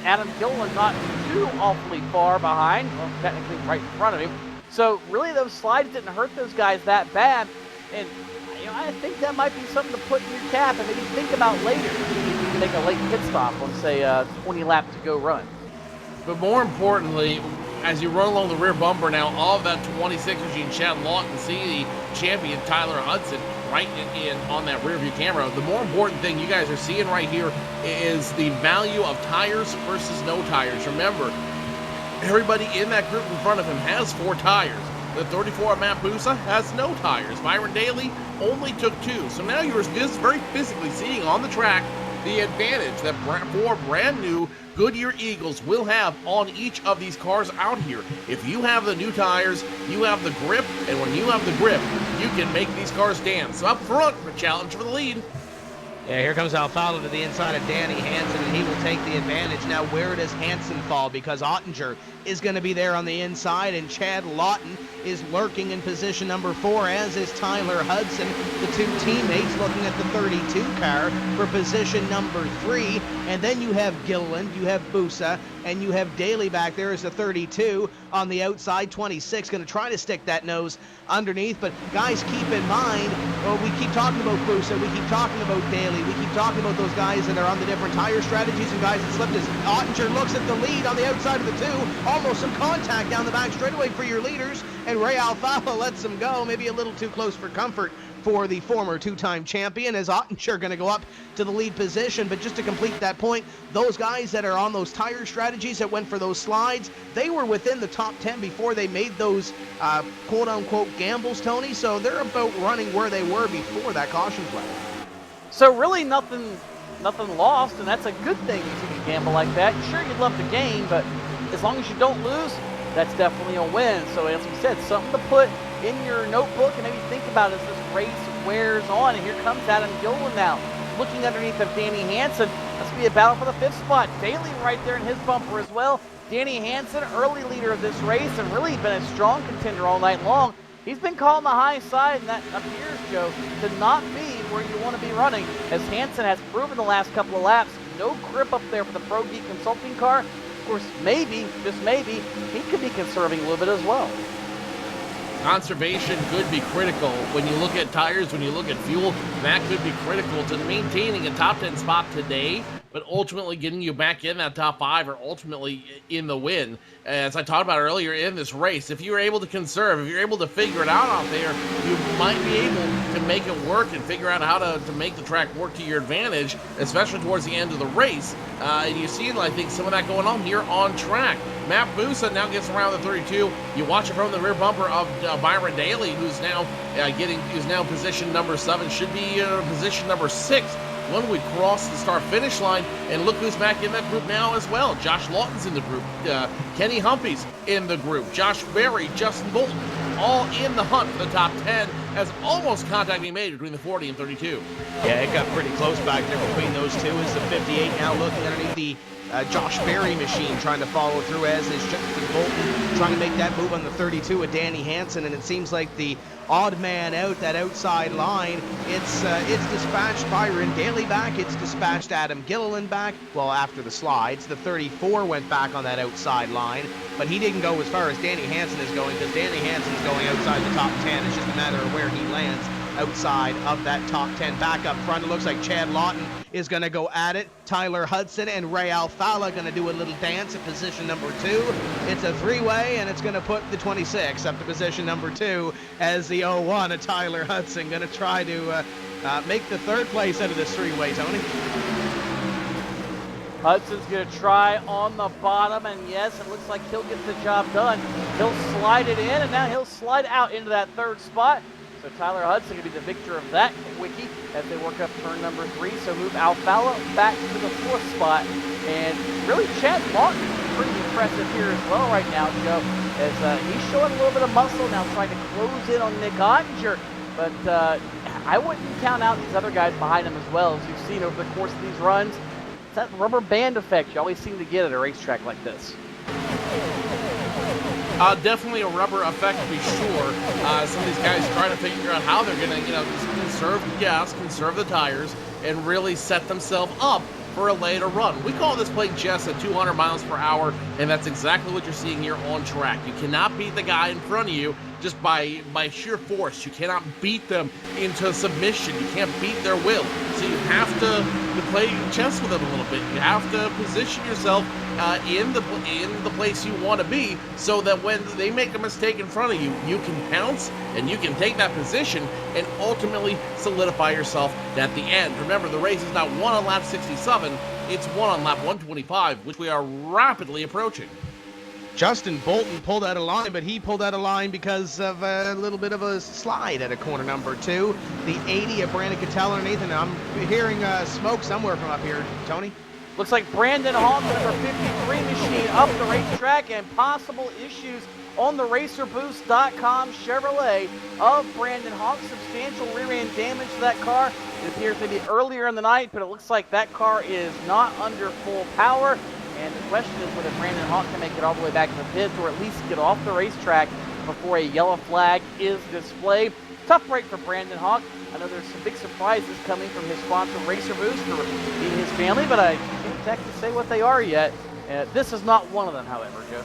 Adam Gilliland not too awfully far behind, well, technically right in front of him. So really those slides didn't hurt those guys that bad, and I think that might be something to put in your cap and maybe think about later. You can make a late pit stop on, say, 20 lap to go run. But more importantly, as you run along the rear bumper now of that 26 Eugene Chad Lawton, see the champion Tyler Hudson right in on that rear view camera. The more important thing you guys are seeing right here is the value of tires versus no tires. Remember, everybody in that group in front of him has 4 tires. The 34 of Matt Busa has no tires. Byron Daly only took 2. So now you're very physically seeing on the track the advantage that 4 brand new Goodyear Eagles will have on each of these cars out here. If you have the new tires, you have the grip, and when you have the grip, you can make these cars dance. Up front, the challenge for the lead. Yeah, here comes Alfala to the inside of Danny Hansen, and he will take the advantage. Now, where does Hansen fall? Because Ottinger is going to be there on the inside, and Chad Lawton is lurking in position number 4, as is Tyler Hudson. The 2 teammates looking at the 32 car for position number 3. And then you have Gilliland, you have Busa, and you have Daly back there as the 32 on the outside. 26 going to try to stick that nose underneath. But guys, keep in mind, we keep talking about Busa, we keep talking about Daly, we keep talking about those guys that are on the different tire strategies and guys that slipped. As Ottinger looks at the lead on the outside of the 2, almost some contact down the back straightaway for your leaders, and Ray Alfala lets them go, maybe a little too close for comfort for the former 2-time champion, as Ottinger going to go up to the lead position. But just to complete that point, those guys that are on those tire strategies that went for those slides, they were within the top 10 before they made those quote-unquote gambles, Tony, so they're about running where they were before that caution flag. So really nothing lost, and that's a good thing if you can gamble like that. Sure, you'd love the game, but as long as you don't lose, that's definitely a win. So as we said, something to put in your notebook and maybe think about as this race wears on. And here comes Adam Gilliland now, looking underneath of Danny Hansen. That's going to be a battle for the 5th spot. Daly right there in his bumper as well. Danny Hansen, early leader of this race, and really been a strong contender all night long. He's been caught on the high side, and that appears, Joe, to not be where you want to be running, as Hansen has proven the last couple of laps. No grip up there for the Pro Geek Consulting car. Of course, maybe, just maybe, he could be conserving a little bit as well. Conservation could be critical. When you look at tires, when you look at fuel, that could be critical to maintaining a top 10 spot today, but ultimately getting you back in that top 5 or ultimately in the win. As I talked about earlier in this race, if you're able to conserve, if you're able to figure it out there, you might be able to make it work and figure out how to make the track work to your advantage, especially towards the end of the race. And you've seen, I think, some of that going on here on track. Matt Busa now gets around the 32. You watch it from the rear bumper of Byron Daly, who's now position number 7, should be position number 6 when we cross the start-finish line. And look who's back in that group now as well. Josh Lawton's in the group. Kenny Humpy's in the group. Josh Berry, Justin Bolton, all in the hunt for the top 10, as almost contact being made between the 40 and 32. Yeah, it got pretty close back there between those two, as the 58 now looking underneath the Josh Berry machine, trying to follow through, as is Justin Bolton trying to make that move on the 32 with Danny Hansen. And it seems like the odd man out, that outside line, it's dispatched Byron Daly back, it's dispatched Adam Gilliland back. Well, after the slides, the 34 went back on that outside line, but he didn't go as far as Danny Hansen is going, because Danny Hansen is going outside the top 10. It's just a matter of where he lands outside of that top 10. Back up front, it looks like Chad Lawton is going to go at it. Tyler Hudson and Ray Alfala going to do a little dance at position number 2. It's a three-way, and it's going to put the 26 up to position number 2 as the 01 of Tyler Hudson going to try to make the third place out of this three-way, Tony. Hudson's going to try on the bottom, and yes, it looks like he'll get the job done. He'll slide it in, and now he'll slide out into that third spot. So Tyler Hudson going to be the victor of that quickie as they work up turn number 3. So move Alfala back to the 4th spot. And really, Chad Lawton pretty impressive here as well right now, Joe, as he's showing a little bit of muscle now, trying to close in on Nick Ottinger. But I wouldn't count out these other guys behind him as well. As you've seen over the course of these runs, it's that rubber band effect you always seem to get at a racetrack like this. Definitely a rubber effect to be sure. Some of these guys trying to figure out how they're going to, conserve the gas, conserve the tires, and really set themselves up for a later run. We call this playing chess at 200 miles per hour, and that's exactly what you're seeing here on track. You cannot beat the guy in front of you just by sheer force. You cannot beat them into submission. You can't beat their will. So you have to play chess with them a little bit. You have to position yourself in the place you want to be, so that when they make a mistake in front of you, you can pounce and you can take that position and ultimately solidify yourself at the end. Remember, the race is not won on lap 67, it's won on lap 125, which we are rapidly approaching. Justin Bolton pulled out of line, but he pulled out of line because of a little bit of a slide at a corner number 2. The 80 of Brandon Cattell underneath, and I'm hearing smoke somewhere from up here, Tony. Looks like Brandon Hawk, number 53 machine, up the racetrack, and possible issues on the RacerBoost.com Chevrolet of Brandon Hawk. Substantial rear-end damage to that car. It appears to be earlier in the night, but it looks like that car is not under full power. And the question is whether Brandon Hawk can make it all the way back to the pits, or at least get off the racetrack before a yellow flag is displayed. Tough break for Brandon Hawk. I know there's some big surprises coming from his sponsor, Racer Boost, for meeting his family, but I can't exactly say what they are yet. This is not one of them, however, Joe.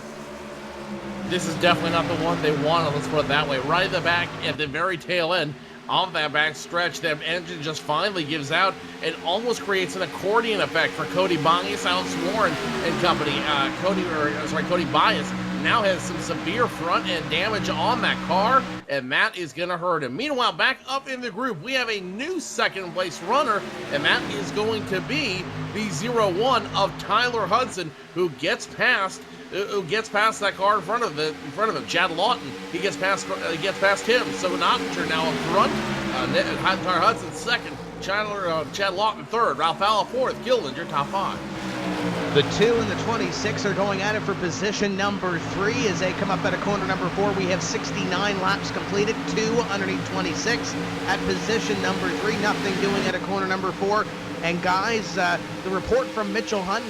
This is definitely not the one they wanted, let's put it that way. Right at the back, at the very tail end of that back stretch, that engine just finally gives out and almost creates an accordion effect for Cody Bias, Alex Warren and company. Cody Bias now has some severe front end damage on that car, and that is going to hurt him. Meanwhile, back up in the group, we have a new second place runner, and that is going to be the 01 of Tyler Hudson, who gets past that car in front of him, Chad Lawton. He gets past him. So Ottinger now up front. Tyler Hudson second. Chad Lawton third. Ralph Allen fourth. Gillinger top 5. The 2 and the 26 are going at it for position number 3 as they come up at a corner number 4. We have 69 laps completed, 2 underneath 26 at position number 3. Nothing doing at a corner number 4. And guys, the report from Mitchell Hunt,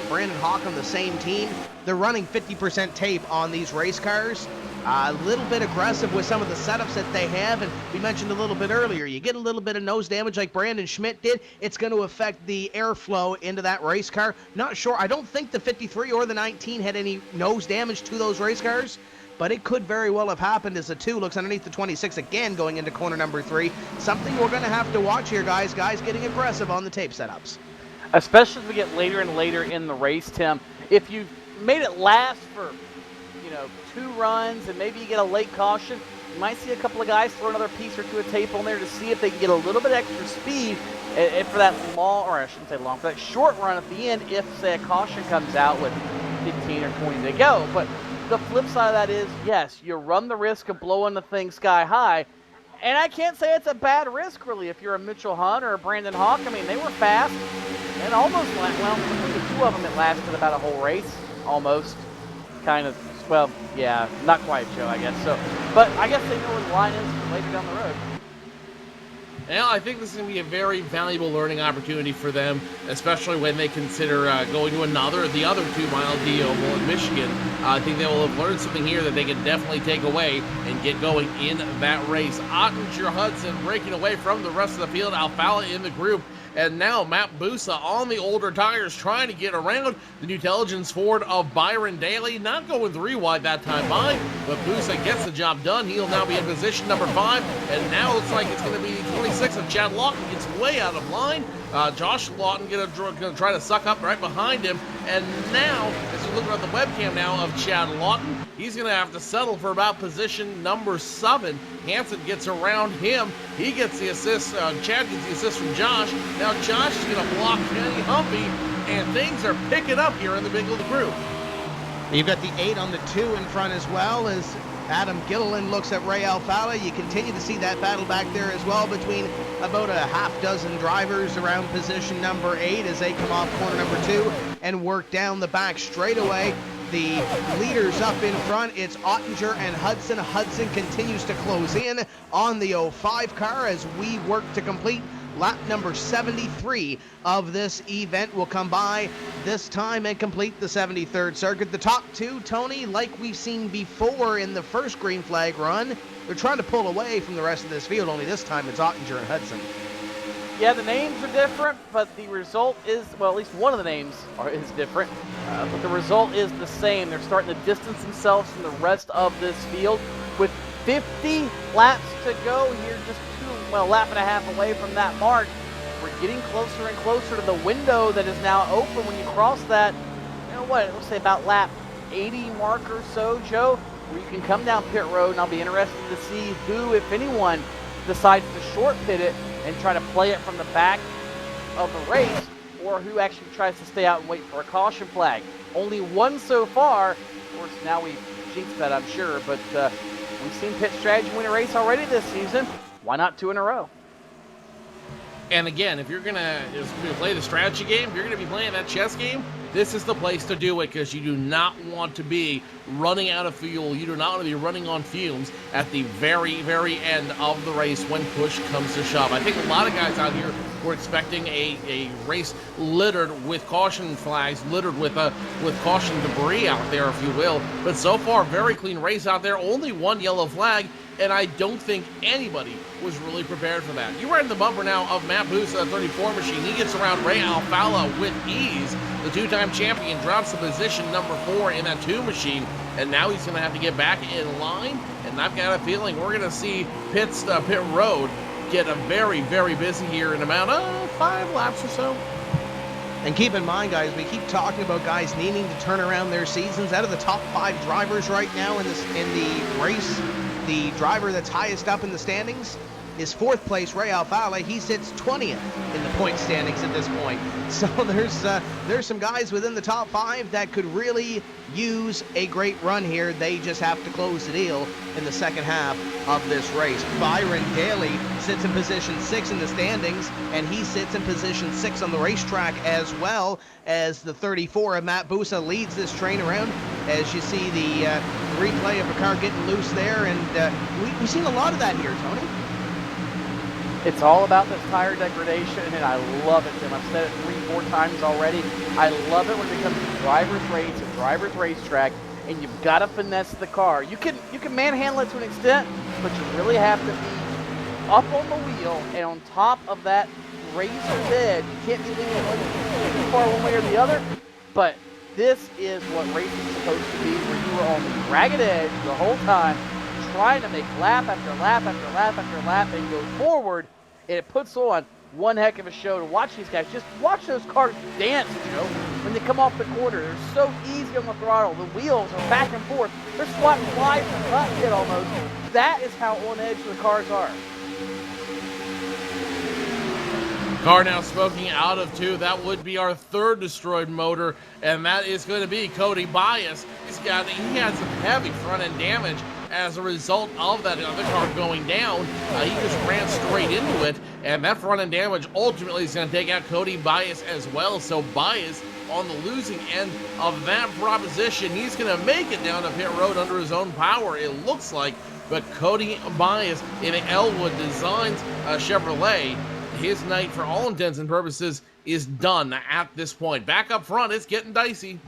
Brandon Hawk on the same team, they're running 50% tape on these race cars. A little bit aggressive with some of the setups that they have, and we mentioned a little bit earlier, you get a little bit of nose damage like Brandon Schmidt did, it's going to affect the airflow into that race car. Not sure, I don't think the 53 or the 19 had any nose damage to those race cars, but it could very well have happened as the 2 looks underneath the 26 again going into corner number 3. Something we're going to have to watch here, guys. Guys getting aggressive on the tape setups. Especially as we get later and later in the race, Tim. If you made it last for 2 runs and maybe you get a late caution, you might see a couple of guys throw another piece or 2 of tape on there to see if they can get a little bit extra speed and for that long, or I shouldn't say long, for that short run at the end if, say, a caution comes out with 15 or 20 to go. But the flip side of that is, yes, you run the risk of blowing the thing sky high, and I can't say it's a bad risk, really, if you're a Mitchell Hunt or a Brandon Hawk. I mean, they were fast and almost, well, between the 2 of them, it lasted about a whole race, almost, kind of. Well, yeah, not quite, Joe, I guess. So, but I guess they know where the line is later down the road. And I think this is going to be a very valuable learning opportunity for them, especially when they consider going to the other 2-mile deal in Michigan. I think they will have learned something here that they can definitely take away and get going in that race. Ottinger Hudson breaking away from the rest of the field. Alfala in the group. And now Matt Busa on the older tires trying to get around the New Intelligence Ford of Byron Daly. Not going 3 wide that time by, but Busa gets the job done. He'll now be in position number 5. And now it looks like it's going to be 26 of Chad Lawton. Gets way out of line. Josh Lawton going to try to suck up right behind him. And now, as you're looking at the webcam now of Chad Lawton, he's going to have to settle for about position number 7. Hansen gets around him. He gets the assist. Chad gets the assist from Josh. Now Josh is going to block Kenny Humpy, and things are picking up here in the middle of the group. You've got the 8 on the 2 in front as well as Adam Gilliland looks at Ray Alfala. You continue to see that battle back there as well between about a half dozen drivers around position number 8 as they come off corner number 2 and work down the back straightaway. The leaders up in front, it's Ottinger and Hudson. Hudson continues to close in on the 05 car as we work to complete lap number 73 of this event. Will come by this time and complete the 73rd circuit. The top 2, Tony, like we've seen before in the first green flag run, they're trying to pull away from the rest of this field, only this time it's Ottinger and Hudson. Yeah, the names are different, but the result is, well, at least one of the names is different, but the result is the same. They're starting to distance themselves from the rest of this field with 50 laps to go here, just lap and a half away from that mark. We're getting closer and closer to the window that is now open when you cross that, let's say about lap 80 mark or so, Joe, where you can come down pit road, and I'll be interested to see who, if anyone, decides to short pit it and try to play it from the back of the race, or who actually tries to stay out and wait for a caution flag. Only one so far. Of course, now we've jinxed that, I'm sure, but we've seen pit strategy win a race already this season. Why not 2 in a row? And again, if you're going to play the strategy game, if you're going to be playing that chess game, this is the place to do it, because you do not want to be running out of fuel. You do not want to be running on fumes at the very, very end of the race when push comes to shove. I think a lot of guys out here were expecting a race littered with caution flags, littered with caution debris out there, if you will. But so far, very clean race out there. Only 1 yellow flag. And I don't think anybody was really prepared for that. You're right in the bumper now of Matt Busa, 34 machine. He gets around Ray Alfala with ease. The 2-time champion drops to position number 4 in that 2 machine. And now he's going to have to get back in line. And I've got a feeling we're going to see pit road get a very, very busy here in about 5 laps or so. And keep in mind, guys, we keep talking about guys needing to turn around their seasons. Out of the top 5 drivers right now in the race, the driver that's highest up in the standings is 4th place, Ray Alfala. He sits 20th in the point standings at this point. So there's some guys within the top 5 that could really use a great run here. They just have to close the deal in the second half of this race. Byron Daly sits in position 6 in the standings, and he sits in position 6 on the racetrack as well, as the 34 of Matt Busa leads this train around. As you see the replay of a car getting loose there, and we've seen a lot of that here, Tony. It's all about this tire degradation, and I love it, Tim. I've said it 3-4 times already. I love it when it comes to driver's race and driver's racetrack, and you've got to finesse the car. You can manhandle it to an extent, but you really have to be up on the wheel and on top of that razor bed. You can't be leaning too far one way or the other, but this is what racing is supposed to be, where you are on the ragged edge the whole time, trying to make lap after lap after lap after lap and go forward, and it puts on one heck of a show to watch these guys. Just watch those cars dance, Joe, when they come off the quarter. They're so easy on the throttle. The wheels are back and forth. They're swatting flies from the cockpit almost. That is how on edge the cars are. Car now smoking out of 2. That would be our 3rd destroyed motor, and that is going to be Cody Bias. He had some heavy front end damage as a result of that other car going down. He just ran straight into it, and that front end damage ultimately is going to take out Cody Bias as well. So Bias on the losing end of that proposition. He's going to make it down to pit road under his own power, it looks like, but Cody Bias in Elwood Designs Chevrolet, his night for all intents and purposes is done at this point. Back up front, it's getting dicey.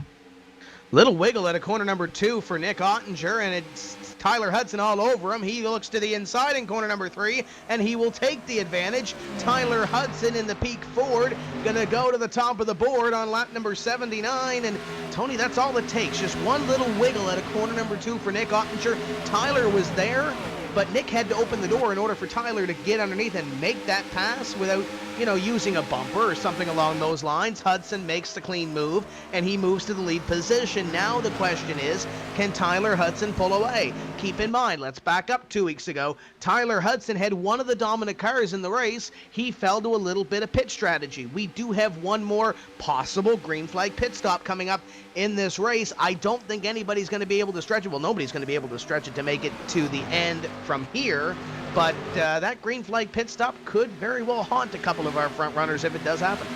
Little wiggle at a corner number 2 for Nick Ottinger, and it's Tyler Hudson all over him. He looks to the inside in corner number 3, and he will take the advantage. Tyler Hudson in the Peak Ford, gonna go to the top of the board on lap number 79, and Tony, that's all it takes. Just one little wiggle at a corner number 2 for Nick Ottinger. Tyler was there, but Nick had to open the door in order for Tyler to get underneath and make that pass without, using a bumper or something along those lines. Hudson makes the clean move, and he moves to the lead position. Now the question is, can Tyler Hudson pull away? Keep in mind, let's back up 2 weeks ago. Tyler Hudson had one of the dominant cars in the race. He fell to a little bit of pit strategy. We do have one more possible green flag pit stop coming up in this race. I don't think anybody's going to be able to stretch it. Well, nobody's going to be able to stretch it to make it to the end from here. But that green flag pit stop could very well haunt a couple of our front runners if it does happen.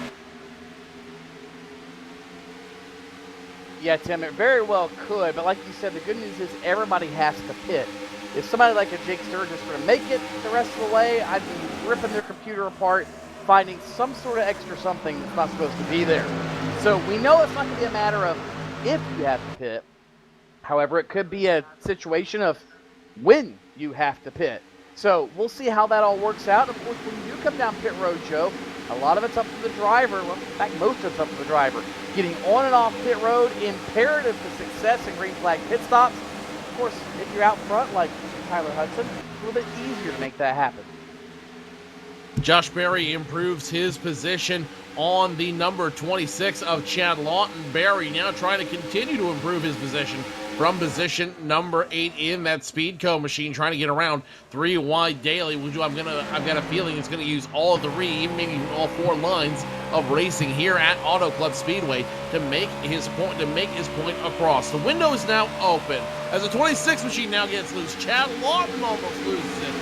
Yeah, Tim, it very well could, but like you said, the good news is everybody has to pit. If somebody like a Jake Sturgis were to make it the rest of the way, I'd be ripping their computer apart, finding some sort of extra something that's not supposed to be there. So we know it's not going to be a matter of if you have to pit. However, it could be a situation of when you have to pit. So we'll see how that all works out. Of course, when you do come down pit road, Joe, a lot of it's up to the driver. Well, in fact, most of it's up to the driver. Getting on and off pit road, imperative to success in green flag pit stops. Of course, if you're out front like Tyler Hudson, it's a little bit easier to make that happen. Josh Berry improves his position on the number 26 of Chad Lawton. Berry now trying to continue to improve his position from position number 8 in that Speedco machine, trying to get around 3 wide daily. I've got a feeling it's gonna use all 3, maybe all 4 lines of racing here at Auto Club Speedway to make his point across. The window is now open as the 26 machine now gets loose. Chad Lawton almost loses it.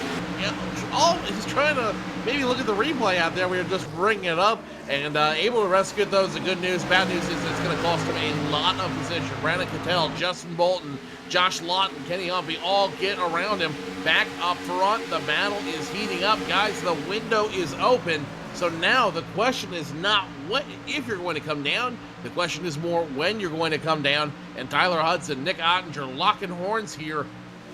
He's trying to maybe look at the replay out there. We were just bringing it up and able to rescue it, though, is the good news. Bad news is it's going to cost him a lot of position. Brandon Cattell, Justin Bolton, Josh Lawton, Kenny Humphrey all get around him. Back up front, the battle is heating up. Guys, the window is open. So now the question is not if you're going to come down. The question is more when you're going to come down. And Tyler Hudson, Nick Ottinger locking horns here.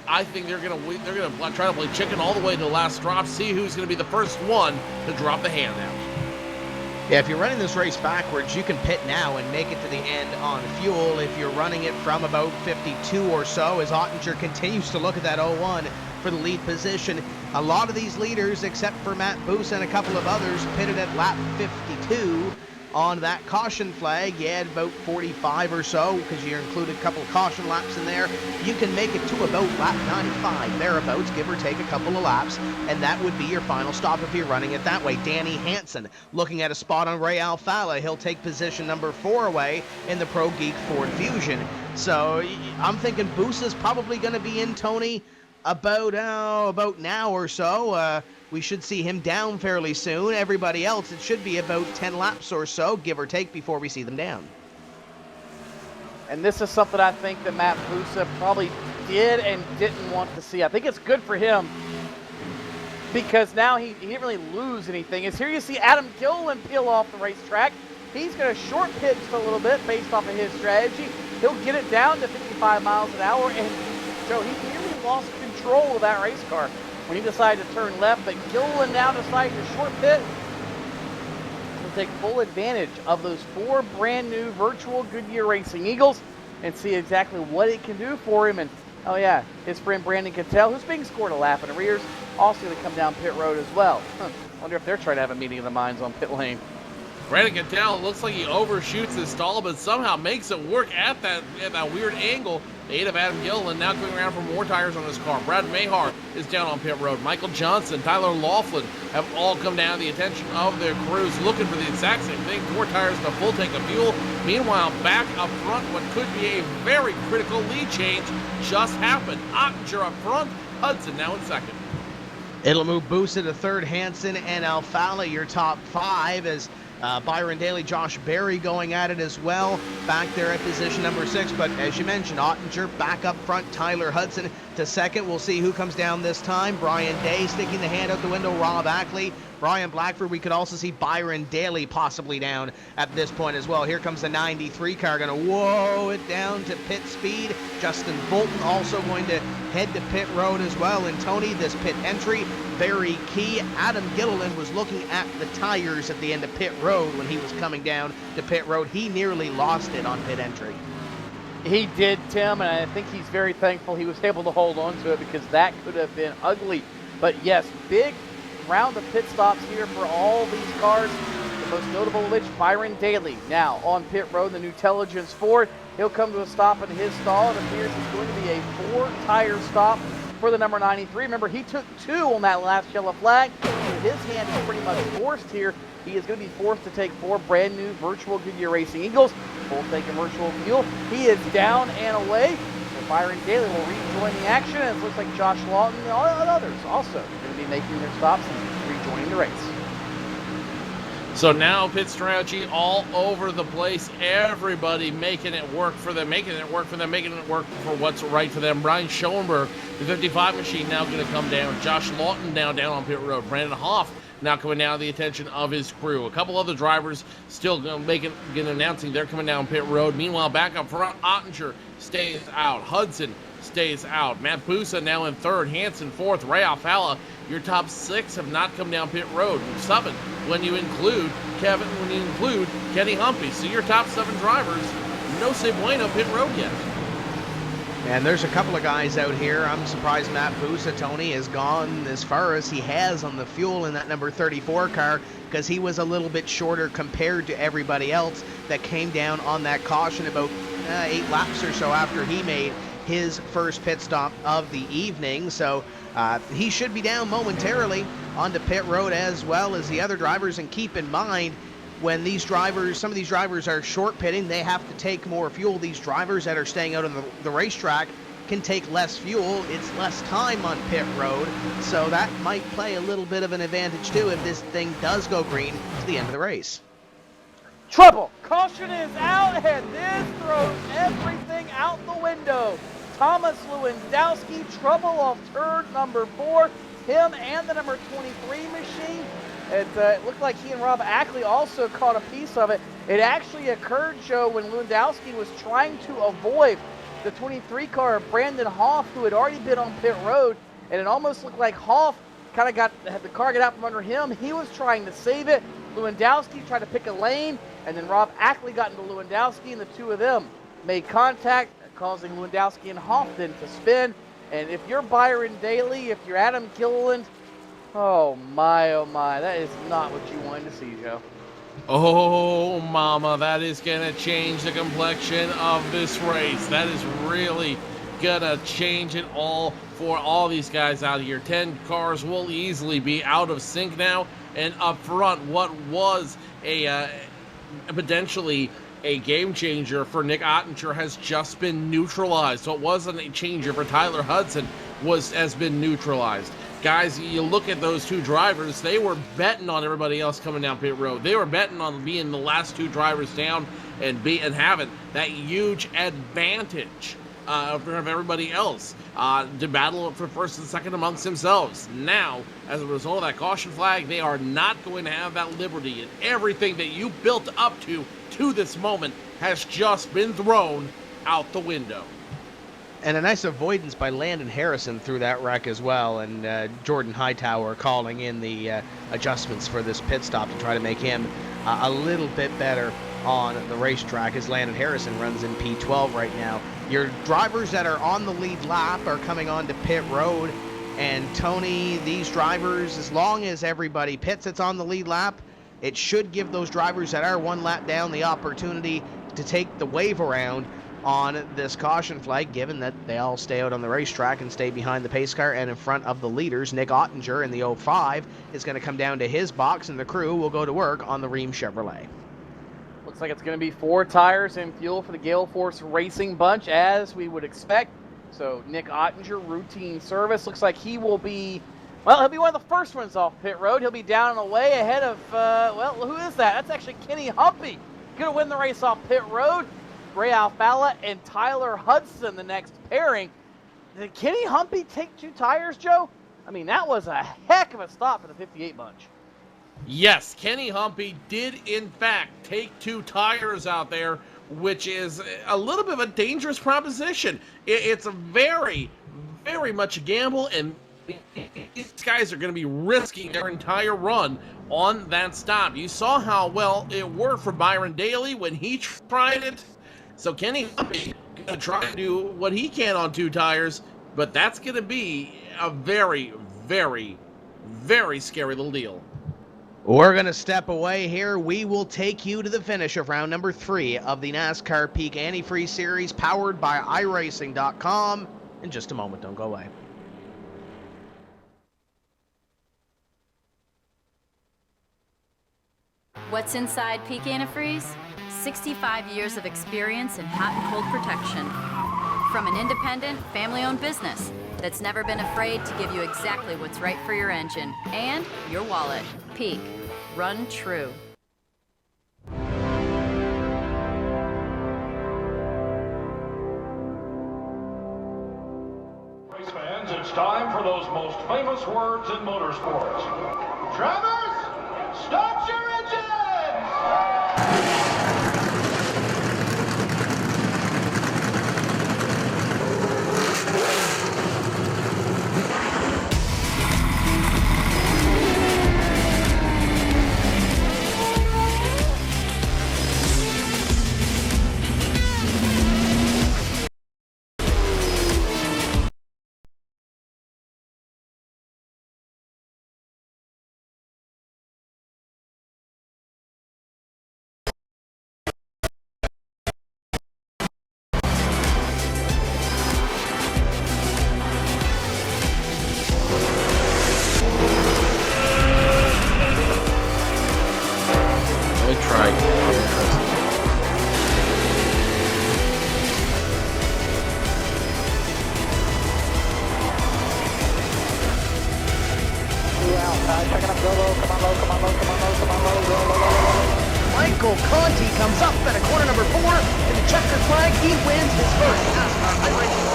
I think they're gonna try to play chicken all the way to the last drop, see who's gonna be the first one to drop the hand out. Yeah, if you're running this race backwards, you can pit now and make it to the end on fuel. If you're running it from about 52 or so, as Ottinger continues to look at that 01 for the lead position. A lot of these leaders, except for Matt Boos and a couple of others, pitted at lap 52 on that caution flag. You had about 45 or so because you included a couple of caution laps in there. You can make it to about lap 95, thereabouts, give or take a couple of laps, and that would be your final stop if you're running it that way. Danny Hansen looking at a spot on Ray Alfala. He'll take position number 4 away in the Pro Geek Ford Fusion. So I'm thinking Boos is probably going to be in, Tony, about now or so. We should see him down fairly soon. Everybody else, it should be about 10 laps or so, give or take, before we see them down. And this is something I think that Matt Busa probably did and didn't want to see. I think it's good for him because now he didn't really lose anything. As here you see Adam Gilliland peel off the racetrack. He's going to short pitch a little bit based off of his strategy. He'll get it down to 55 miles an hour, and so he nearly lost control of that race car when he decided to turn left, but Gilliland now decided to short pit. He'll take full advantage of those 4 brand new virtual Goodyear Racing Eagles and see exactly what it can do for him. And oh yeah, his friend Brandon Cattell, who's being scored a lap in arrears, also going to come down pit road as well. Wonder if they're trying to have a meeting of the minds on pit lane. Brandon Cattell looks like he overshoots his stall, but somehow makes it work at that weird angle. The 8 of Adam Gilliland now going around for more tires on his car. Brad Mahar is down on pit road. Michael Johnson, Tyler Laughlin have all come down to the attention of their crews, looking for the exact same thing. 4 tires and a full tank of fuel. Meanwhile, back up front, what could be a very critical lead change just happened. Ottinger up front, Hudson now in second. It'll move Busa to third, Hansen and Alfala, your top 5, as Byron Daly, Josh Berry going at it as well, back there at position number 6. But as you mentioned, Ottinger back up front, Tyler Hudson to second. We'll see who comes down this time. Brian Day sticking the hand out the window. Rob Ackley, Brian Blackford. We could also see Byron Daly possibly down at this point as well. Here comes the 93 car, going to whoa it down to pit speed. Justin Bolton also going to head to pit road as well. And Tony, this pit entry, very key. Adam Gilliland was looking at the tires at the end of pit road when he was coming down to pit road. He nearly lost it on pit entry. He did, Tim, and I think he's very thankful he was able to hold on to it because that could have been ugly. But yes, big round of pit stops here for all these cars. The most notable of which, Byron Daly. Now on pit road, the new Telligence Ford. He'll come to a stop in his stall. It appears it's going to be a 4-tire stop for the number 93. Remember, he took 2 on that last yellow flag. So his hand is pretty much forced here. He is going to be forced to take 4 brand new virtual Goodyear Racing Eagles. Full tank of virtual fuel. He is down and away. So Byron Daly will rejoin the action. And it looks like Josh Lawton and all others also going to be making their stops and rejoining the race. So now pit strategy all over the place. Everybody making it work for them, making it work for what's right for them. Brian Schoenberg, the 55 machine, now going to come down. Josh Lawton now down on pit road. Brandon Hoff now coming down to the attention of his crew. A couple other drivers still announcing they're coming down pit road. Meanwhile, back up front, Ottinger stays out. Hudson stays out. Matt Busa now in third. Hansen fourth. Ray Alfala. Your top 6 have not come down pit road. 7 when you include Kenny Humpy. So your top 7 drivers, no se bueno pit road yet. And there's a couple of guys out here. I'm surprised Matt Busa, Tony, has gone as far as he has on the fuel in that number 34 car because he was a little bit shorter compared to everybody else that came down on that caution about 8 laps or so after he made his first pit stop of the evening. So he should be down momentarily onto pit road as well as the other drivers. And keep in mind, when these drivers, some of these drivers are short pitting, they have to take more fuel. These drivers that are staying out on the racetrack can take less fuel. It's less time on pit road, so that might play a little bit of an advantage too if this thing does go green to the end of the race. Trouble! Caution is out, and this throws everything out the window. Thomas Lewandowski, trouble off turn number 4. Him and the number 23 machine. It looked like he and Rob Ackley also caught a piece of it. It actually occurred, Joe, when Lewandowski was trying to avoid the 23 car of Brandon Hoff, who had already been on pit road, and it almost looked like Hoff kind of had the car get out from under him. He was trying to save it. Lewandowski tried to pick a lane, and then Rob Ackley got into Lewandowski, and the two of them made contact, causing Lewandowski and Hoff then to spin. And if you're Byron Daly, if you're Adam Gilliland, oh my, that is not what you wanted to see, Joe. Oh, mama, that is going to change the complexion of this race. That is really going to change it all for all these guys out here. 10 cars will easily be out of sync now. And up front, what was a potentially a game changer for Nick Ottinger has just been neutralized. So it wasn't a changer for Tyler Hudson, has been neutralized. Guys, you look at those 2 drivers, they were betting on everybody else coming down pit road. They were betting on being the last 2 drivers down and having that huge advantage of everybody else to battle for first and second amongst themselves. Now, as a result of that caution flag, they are not going to have that liberty, and everything that you built up to this moment has just been thrown out the window. And a nice avoidance by Landon Harrison through that wreck as well, and Jordan Hightower calling in the adjustments for this pit stop to try to make him a little bit better on the racetrack as Landon Harrison runs in P12 right now. Your drivers that are on the lead lap are coming on to pit road, and Tony, these drivers, as long as everybody pits that's on the lead lap, it should give those drivers that are 1 lap down the opportunity to take the wave around on this caution flag, given that they all stay out on the racetrack and stay behind the pace car and in front of the leaders. Nick Ottinger in the 05 is going to come down to his box, and the crew will go to work on the Ream Chevrolet. Looks like it's going to be 4 tires and fuel for the Gale Force Racing bunch, as we would expect. So Nick Ottinger, routine service. Looks like he will be, well, he'll be one of the first ones off pit road. He'll be down and away ahead of, well, who is that? That's actually Kenny Humpy. Going to win the race off pit road. Ray Alfala and Tyler Hudson, the next pairing. did Kenny Humpy take 2 tires, Joe? I mean, that was a heck of a stop for the 58 bunch. Yes, Kenny Humpy did, in fact, take 2 tires out there, which is a little bit of a dangerous proposition. It's a very, very much a gamble, and these guys are going to be risking their entire run on that stop. You saw how well it worked for Byron Daly when he tried it. So Kenny Humpy going to try to do what he can on 2 tires, but that's going to be a very, very, very scary little deal. We're going to step away here. We will take you to the finish of round number 3 of the NASCAR Peak Antifreeze Series, powered by iRacing.com. In just a moment. Don't go away. What's inside Peak Antifreeze? 65 years of experience in hot and cold protection. From an independent, family-owned business that's never been afraid to give you exactly what's right for your engine and your wallet. Peak. Run true. Race fans, it's time for those most famous words in motorsports. Drivers, start your engines! Michael Conti comes up at a corner number 4 in the checkered flag. He wins his first NASCAR iRacing.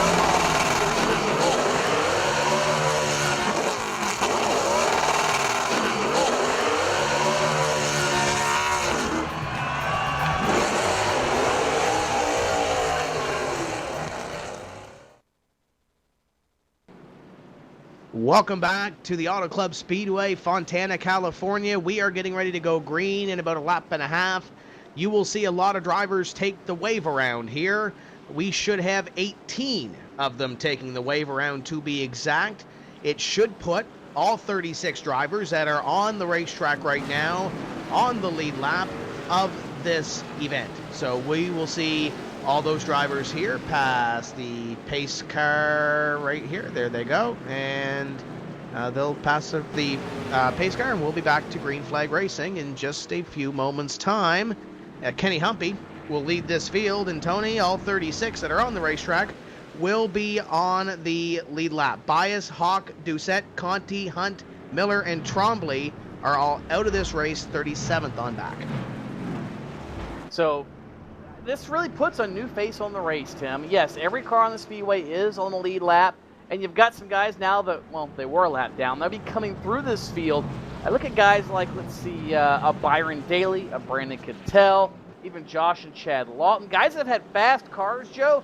Welcome back to the Auto Club Speedway, Fontana, California. We are getting ready to go green in about a lap and a half. You will see a lot of drivers take the wave around here. We should have 18 of them taking the wave around, to be exact. It should put all 36 drivers that are on the racetrack right now on the lead lap of this event. So we will see all those drivers here pass the pace car right here. There they go. And they'll pass the pace car, and we'll be back to green flag racing in just a few moments' time. Kenny Humpy will lead this field, and Tony, all 36 that are on the racetrack will be on the lead lap. Bias, Hawk, Doucette, Conti, Hunt, Miller, and Trombley are all out of this race, 37th on back. So this really puts a new face on the race, Tim. Yes, every car on the speedway is on the lead lap, and you've got some guys now that, well, they were a lap down. They'll be coming through this field. I look at guys like, let's see, a Byron Daly, a Brandon Cattell, even Josh and Chad Lawton. Guys that have had fast cars, Joe,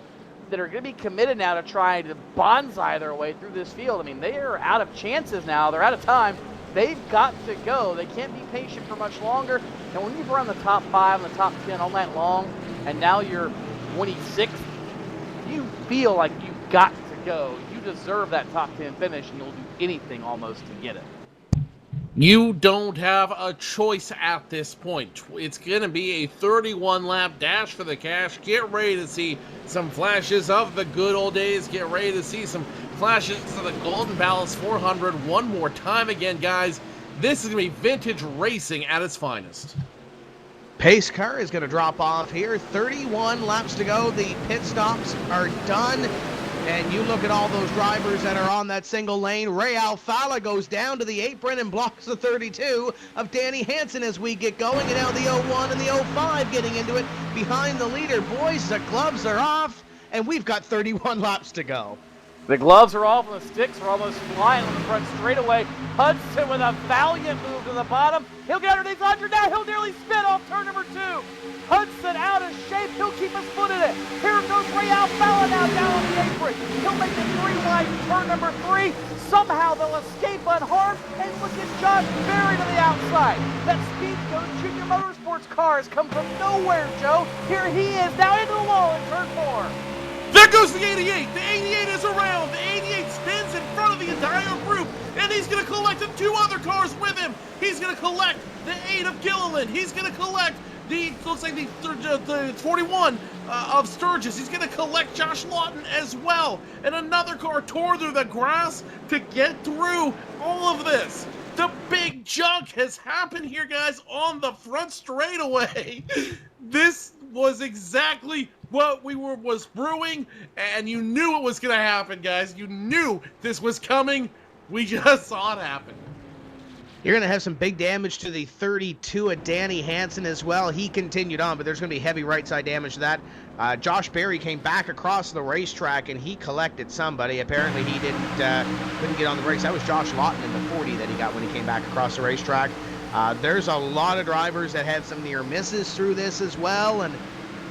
that are going to be committed now to trying to bonsai their way through this field. I mean, they are out of chances now. They're out of time. They've got to go. They can't be patient for much longer. And when you've run the top 5 and the top 10 all night long, and now you're 26th, you feel like you've got to go. You deserve that top 10 finish, and you'll do anything almost to get it. You don't have a choice at this point. It's going to be a 31-lap dash for the cash. Get ready to see some flashes of the good old days. Get ready to see some flashes of the Golden Palace 400 one more time again, guys. This is going to be vintage racing at its finest. Pace car is going to drop off here. 31 laps to go. The pit stops are done. And you look at all those drivers that are on that single lane. Ray Alfala goes down to the apron and blocks the 32 of Danny Hansen as we get going. And now the 01 and the 05 getting into it behind the leader. Boys, the gloves are off, and we've got 31 laps to go. The gloves are off and the sticks are almost flying on the front straightaway. Hudson with a valiant move to the bottom. He'll get underneath Hunter now. He'll nearly spin off turn number 2. Hudson out of shape. He'll keep his foot in it. Here goes Ray Alfalla now down on the apron. He'll make it 3 wide turn number 3. Somehow they'll escape unharmed. And look at Josh Berry to the outside. That Speedco Junior Motorsports car has come from nowhere, Joe. Here he is now into the wall in turn 4. There goes the 88. The 88 is around. The 88 spins in front of the entire group, and he's going to collect the 2 other cars with him. He's going to collect the 8 of Gilliland. He's going to collect the, looks like the 41 of Sturgis. He's going to collect Josh Lawton as well. And another car tore through the grass to get through all of this. The big junk has happened here, guys, on the front straightaway. This was exactly what was brewing, and you knew it was going to happen, guys. You knew this was coming. We just saw it happen. You're going to have some big damage to the 32 of Danny Hansen as well. He continued on, but there's going to be heavy right side damage to that. Josh Berry came back across the racetrack, and he collected somebody. Apparently, he couldn't get on the brakes. That was Josh Lawton in the 40 that he got when he came back across the racetrack. There's a lot of drivers that had some near misses through this as well, and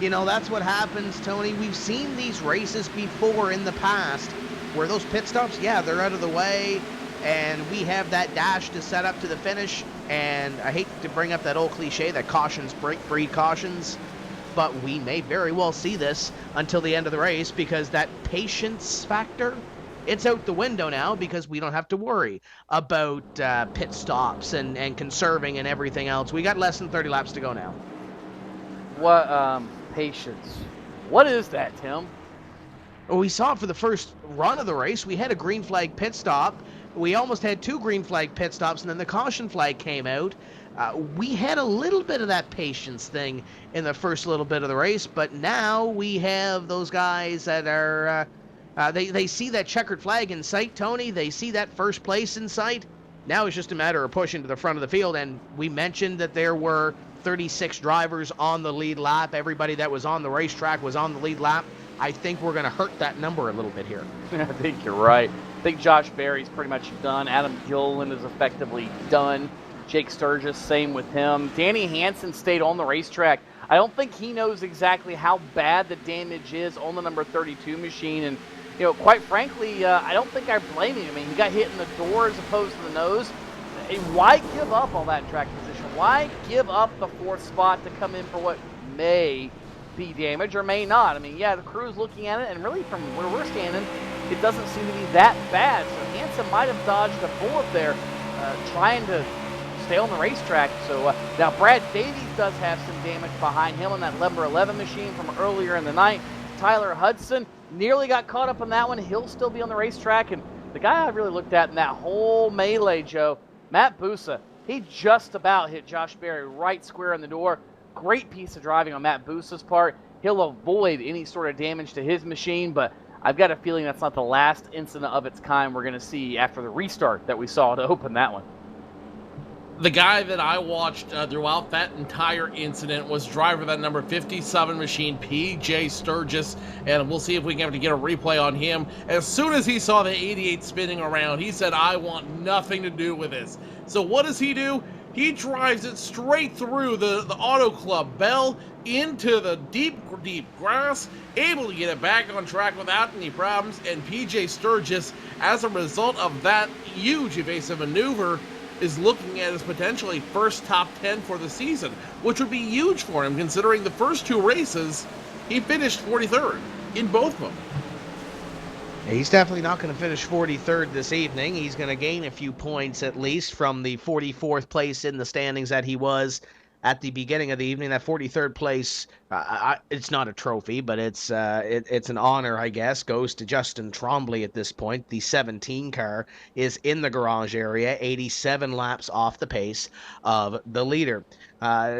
you know, that's what happens, Tony. We've seen these races before in the past where those pit stops, yeah, they're out of the way, and we have that dash to set up to the finish. And I hate to bring up that old cliche that cautions breed cautions, but we may very well see this until the end of the race, because that patience factor, it's out the window now, because we don't have to worry about pit stops and conserving and everything else. We got less than 30 laps to go now. What, patience. What is that, Tim? Well, we saw it for the first run of the race. We had a green flag pit stop. We almost had 2 green flag pit stops, and then the caution flag came out. We had a little bit of that patience thing in the first little bit of the race, but now we have those guys that are, they see that checkered flag in sight, Tony. They see that first place in sight. Now it's just a matter of pushing to the front of the field, and we mentioned that there were 36 drivers on the lead lap. Everybody that was on the racetrack was on the lead lap. I think we're going to hurt that number a little bit here. I think you're right. I think Josh Berry's pretty much done. Adam Gilliland is effectively done. Jake Sturgis, same with him. Danny Hansen stayed on the racetrack. I don't think he knows exactly how bad the damage is on the number 32 machine. And, you know, quite frankly, I don't think I blame him. I mean, he got hit in the door as opposed to the nose. Why give up all that track position? Why give up the 4th spot to come in for what may be damage or may not? I mean, yeah, the crew's looking at it, and really from where we're standing, it doesn't seem to be that bad. So Hansen might have dodged a bullet there, trying to stay on the racetrack. So now Brad Davies does have some damage behind him on that number 11 machine from earlier in the night. Tyler Hudson nearly got caught up in that one. He'll still be on the racetrack. And the guy I really looked at in that whole melee, Joe, Matt Busa, he just about hit Josh Berry right square in the door. Great piece of driving on Matt Busa's part. He'll avoid any sort of damage to his machine, but I've got a feeling that's not the last incident of its kind we're going to see after the restart that we saw to open that one. The guy that I watched throughout that entire incident was driver of that number 57 machine, PJ Sturgis, and we'll see if we can have to get a replay on him. As soon as he saw the 88 spinning around, he said, I want nothing to do with this. So what does he do? He drives it straight through the Auto Club bell into the deep grass, able to get it back on track without any problems, and PJ Sturgis, as a result of that huge evasive maneuver, is looking at his potentially first top 10 for the season, which would be huge for him considering the first 2 races he finished 43rd in both of them. He's definitely not going to finish 43rd this evening. He's going to gain a few points at least from the 44th place in the standings that he was at the beginning of the evening. That 43rd place, it's not a trophy, but it's an honor, I guess, goes to Justin Trombley at this point. The 17 car is in the garage area, 87 laps off the pace of the leader.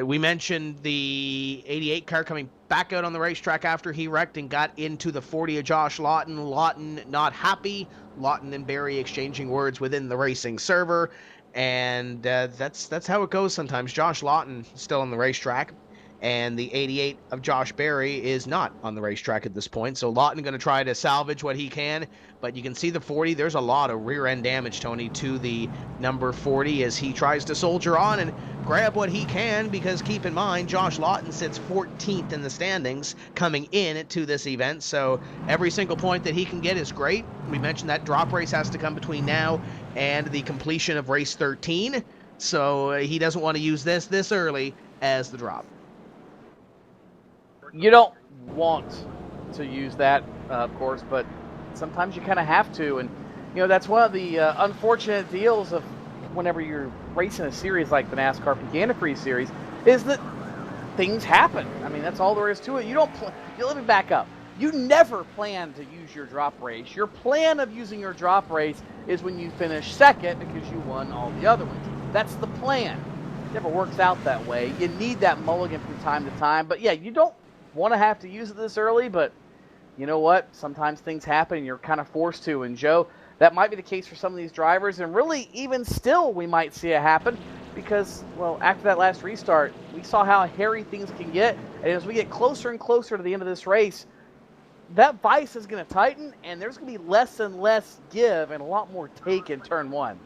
We mentioned the 88 car coming back out on the racetrack after he wrecked and got into the 40 of Josh Lawton. Lawton not happy. Lawton and Berry exchanging words within the racing server. And that's how it goes sometimes. Josh Lawton still on the racetrack. and the 88 of Josh Berry is not on the racetrack at this point. So Lawton going to try to salvage what he can, but you can see the 40. There's a lot of rear end damage, Tony, to the number 40 as he tries to soldier on and grab what he can, because keep in mind, Josh Lawton sits 14th in the standings coming in to this event. So every single point that he can get is great. We mentioned that drop race has to come between now and the completion of race 13. So he doesn't want to use this early as the drop. You don't want to use that, of course, but sometimes you kind of have to. And, you know, that's one of the unfortunate deals of whenever you're racing a series like the NASCAR Peak Antifreeze series, is that things happen. I mean, that's all there is to it. You don't let me back up. You never plan to use your drop race. Your plan of using your drop race is when you finish second because you won all the other ones. That's the plan. It never works out that way. You need that mulligan from time to time. But, yeah, you don't want to have to use it this early, but you know what? Sometimes things happen and you're kind of forced to. And, Joe, that might be the case for some of these drivers, and really even still we might see it happen because, well, after that last restart, we saw how hairy things can get. And as we get closer and closer to the end of this race, that vise is going to tighten, and there's going to be less and less give and a lot more take in turn one.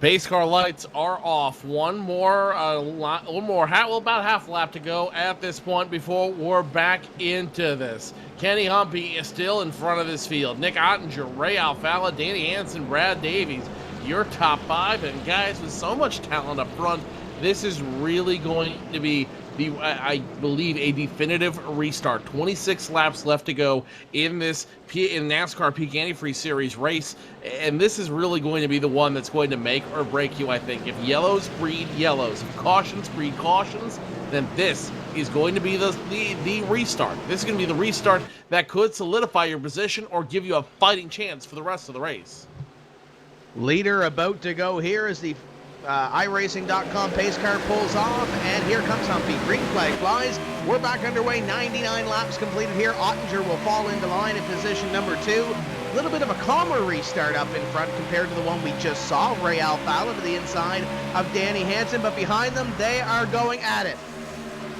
Pace car lights are off. One more, about half lap to go at this point before we're back into this. Kenny Humpy is still in front of this field. Nick Ottinger, Ray Alfalla, Danny Hansen, Brad Davies, your top five. And guys, with so much talent up front, this is really going to be I believe, a definitive restart. 26 laps left to go in this NASCAR Peak Antifreeze Series race, and this is really going to be the one that's going to make or break you, I think. If yellows breed yellows, if cautions breed cautions, then this is going to be the restart. This is going to be the restart that could solidify your position or give you a fighting chance for the rest of the race. Leader about to go here as the iRacing.com pace car pulls off, and here comes Humpy. Green flag flies. We're back underway. 99 laps completed here. Ottinger will fall into line in position number 2. A little bit of a calmer restart up in front compared to the one we just saw. Ray Alfalla to the inside of Danny Hansen, but behind them, they are going at it.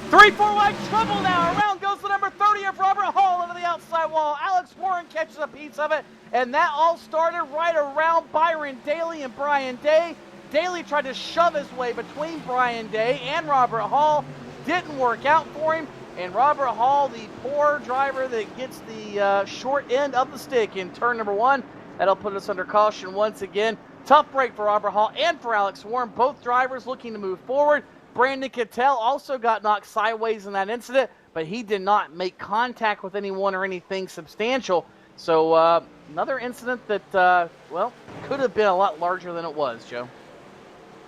3-4 wide trouble now. Around goes the number 30 of Robert Hall into the outside wall. Alex Warren catches a piece of it, and that all started right around Byron Daly and Brian Day. Daly tried to shove his way between Brian Day and Robert Hall. Didn't work out for him. And Robert Hall, the poor driver that gets the short end of the stick in turn number 1. That'll put us under caution once again. Tough break for Robert Hall and for Alex Warren. Both drivers looking to move forward. Brandon Cattell also got knocked sideways in that incident, but he did not make contact with anyone or anything substantial. So another incident that, well, could have been a lot larger than it was, Joe.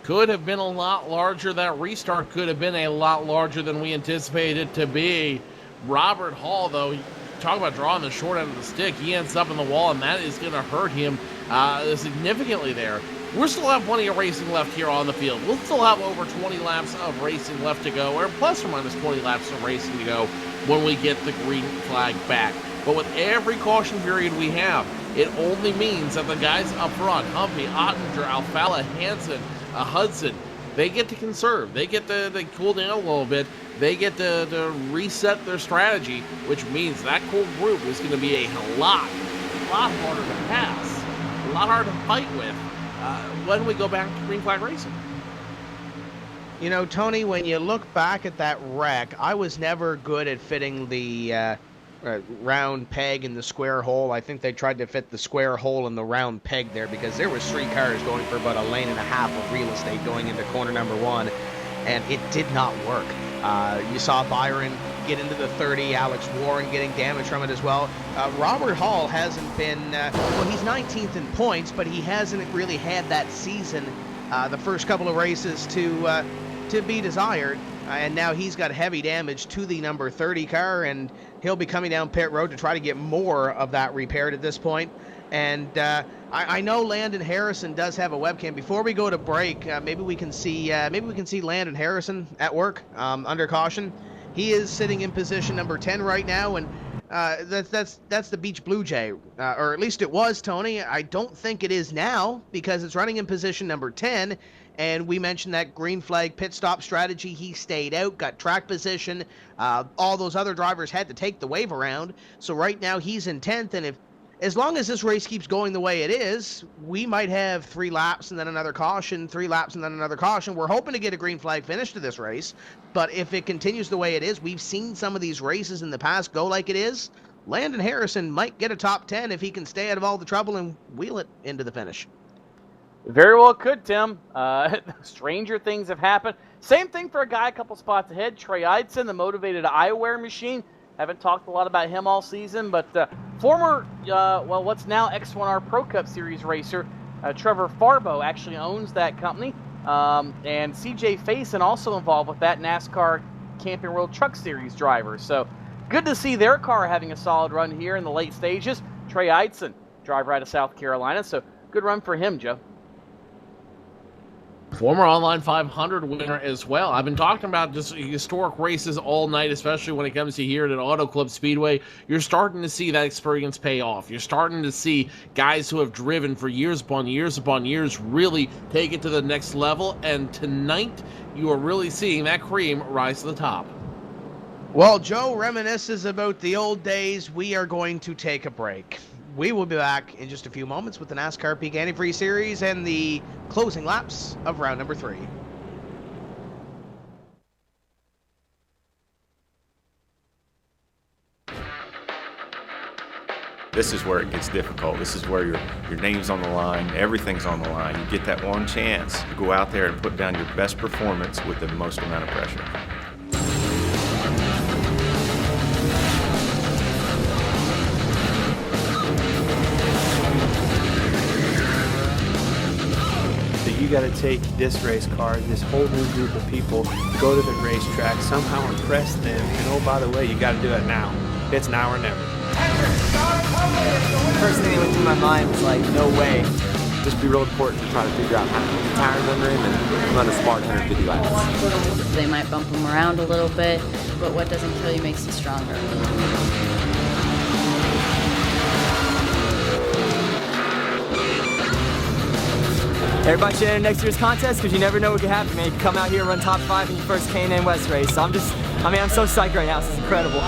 Could have been a lot larger. That restart could have been a lot larger than we anticipated it to be. Robert Hall, though, talk about drawing the short end of the stick. He ends up in the wall, and that is going to hurt him significantly there. We'll still have plenty of racing left here on the field. We'll still have over 20 laps of racing left to go, or plus or minus 20 laps of racing to go when we get the green flag back. But with every caution period we have, it only means that the guys up front, Humpy, Ottinger, Alfalla, Hansen, Hudson, they get to conserve. They get to cool down a little bit. They get to reset their strategy, which means that whole group is going to be a lot harder to pass, a lot harder to fight with when we go back to green flag racing. You know, Tony, when you look back at that wreck, I was never good at fitting the round peg in the square hole. I think they tried to fit the square hole in the round peg there because there was 3 cars going for about a lane and a half of real estate going into corner number 1, and it did not work. You saw Byron get into the 30, Alex Warren getting damage from it as well. Robert Hall hasn't been, well, he's 19th in points, but he hasn't really had that season, the first couple of races to be desired. And now he's got heavy damage to the number 30 car, and he'll be coming down pit road to try to get more of that repaired at this point. And I know Landon Harrison does have a webcam. Before we go to break, maybe we can see Landon Harrison at work under caution. He is sitting in position number 10 right now, and That's the Beach Blue Jay, or at least it was, Tony. I don't think it is now because it's running in position number 10. And we mentioned that green flag pit stop strategy. He stayed out, got track position. All those other drivers had to take the wave around. So right now he's in 10th. And as long as this race keeps going the way it is, we might have 3 laps and then another caution, 3 laps and then another caution. We're hoping to get a green flag finish to this race. But if it continues the way it is, we've seen some of these races in the past go like it is. Landon Harrison might get a top 10 if he can stay out of all the trouble and wheel it into the finish. Very well could, Tim. Stranger things have happened. Same thing for a guy a couple spots ahead, Trey Eidson, the motivated eyewear machine. Haven't talked a lot about him all season, but former, what's now X1R Pro Cup Series racer, Trevor Farbo actually owns that company. And CJ Faison also involved with that NASCAR Camping World Truck Series driver. So good to see their car having a solid run here in the late stages. Trey Eidson, driver out of South Carolina. So good run for him, Joe. Former Online 500 winner as well. I've been talking about just historic races all night, especially when it comes to here at Auto Club Speedway. You're starting to see that experience pay off. You're starting to see guys who have driven for years upon years upon years really take it to the next level. And tonight, you are really seeing that cream rise to the top. Well, Joe reminisces about the old days. We are going to take a break. We will be back in just a few moments with the NASCAR Peak Antifreeze Series and the closing laps of round number 3. This is where it gets difficult. This is where your name's on the line, everything's on the line. You get that one chance to go out there and put down your best performance with the most amount of pressure. You got to take this race car, this whole new group of people, go to the racetrack, somehow impress them, and oh, by the way, you got to do it now. It's now or never. First thing that went through my mind was like, no way. Just be real important to try to figure out how to keep the tires under him and run a smart 150 laps. They might bump him around a little bit, but what doesn't kill you makes you stronger. Everybody should enter next year's contest because you never know what could happen, man. You can come out here and run top 5 in your first K&N West race. So I'm so psyched right now. This is incredible.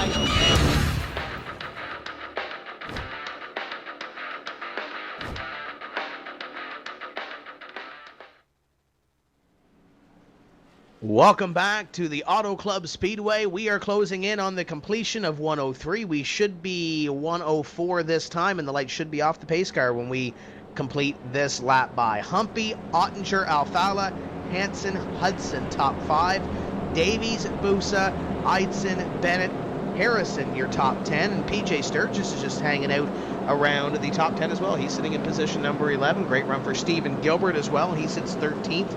Welcome back to the Auto Club Speedway. We are closing in on the completion of 103. We should be 104 this time, and the light should be off the pace car when we complete this lap by. Humpy, Ottinger, Alfala, Hansen, Hudson, top 5. Davies, Busa, Eidson, Bennett, Harrison, your top 10. And PJ Sturgis is just hanging out around the top 10 as well. He's sitting in position number 11. Great run for Stephen Gilbert as well. He sits 13th.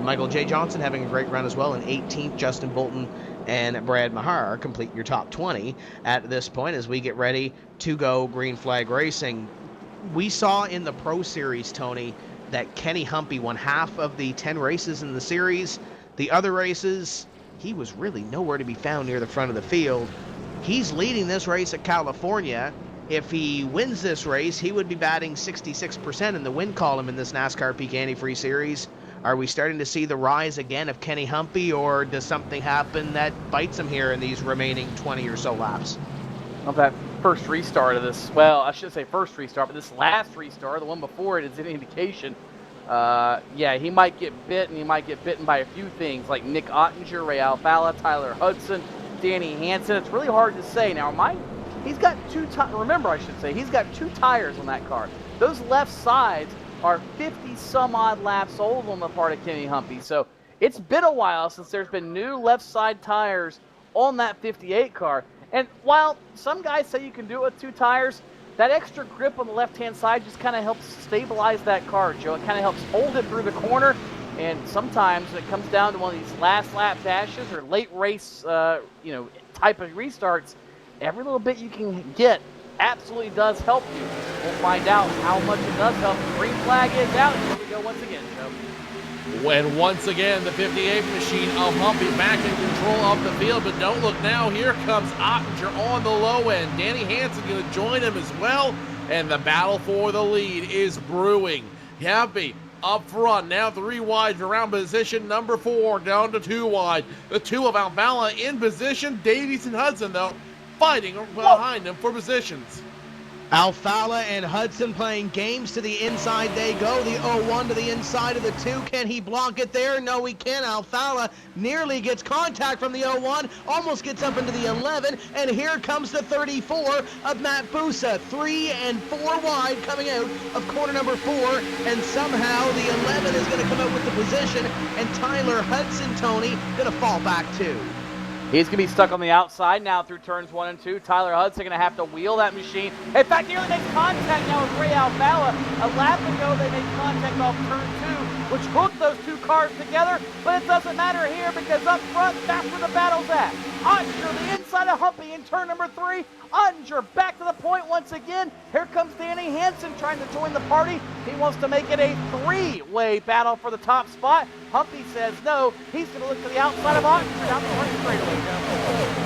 Michael J. Johnson having a great run as well in 18th. Justin Bolton and Brad Mahar complete your top 20 at this point as we get ready to go green flag racing. We saw in the Pro Series, Tony, that Kenny Humpy won half of the 10 races in the series. The other races, he was really nowhere to be found near the front of the field. He's leading this race at California. If he wins this race, he would be batting 66% in the win column in this NASCAR Peak Antifreeze Series. Are we starting to see the rise again of Kenny Humpy, or does something happen that bites him here in these remaining 20 or so laps? Well, that first restart of this, well, I should say first restart, but this last restart, the one before it, is an indication. Yeah, he might get bit, and he might get bitten by a few things, like Nick Ottinger, Ray Alfala, Tyler Hudson, Danny Hansen. It's really hard to say. Now, he's got he's got 2 tires on that car. Those left sides are 50-some-odd laps old on the part of Kenny Humpy. So it's been a while since there's been new left side tires on that 58 car. And while some guys say you can do it with 2 tires, that extra grip on the left-hand side just kind of helps stabilize that car, Joe. It kind of helps hold it through the corner. And sometimes when it comes down to one of these last lap dashes or late race, type of restarts, every little bit you can get absolutely does help you. We'll find out how much it does help. The green flag is out. Here we go once again, Joe. When once again the 58 machine of Humpy back in control of the field, but don't look now. Here comes Ottinger on the low end. Danny Hansen going to join him as well, and the battle for the lead is brewing. Humpy up front, now 3 wide around position number 4, down to 2 wide. The 2 of Alvala in position. Davies and Hudson, though, fighting behind them for positions. Alfala and Hudson playing games to the inside they go. The 0-1 to the inside of the 2. Can he block it there? No, he can't. Alfala nearly gets contact from the 0-1, almost gets up into the 11, and here comes the 34 of Matt Busa. 3 and 4 wide coming out of corner number 4, and somehow the 11 is going to come out with the position, and Tyler Hudson, Tony, going to fall back too. He's going to be stuck on the outside now through turns 1 and 2. Tyler Hudson going to have to wheel that machine. In fact, nearly makes contact now with Ray Alfala. A lap ago, they made contact off turn 2, which hooked those 2 cars together. But it doesn't matter here because up front, that's where the battle's at. Ottinger, the inside of Humpy in turn number 3. Ottinger back to the point once again. Here comes Danny Hansen trying to join the party. He wants to make it a 3-way battle for the top spot. Humpy says no. He's going to look to the outside of Ottinger down the front straightaway.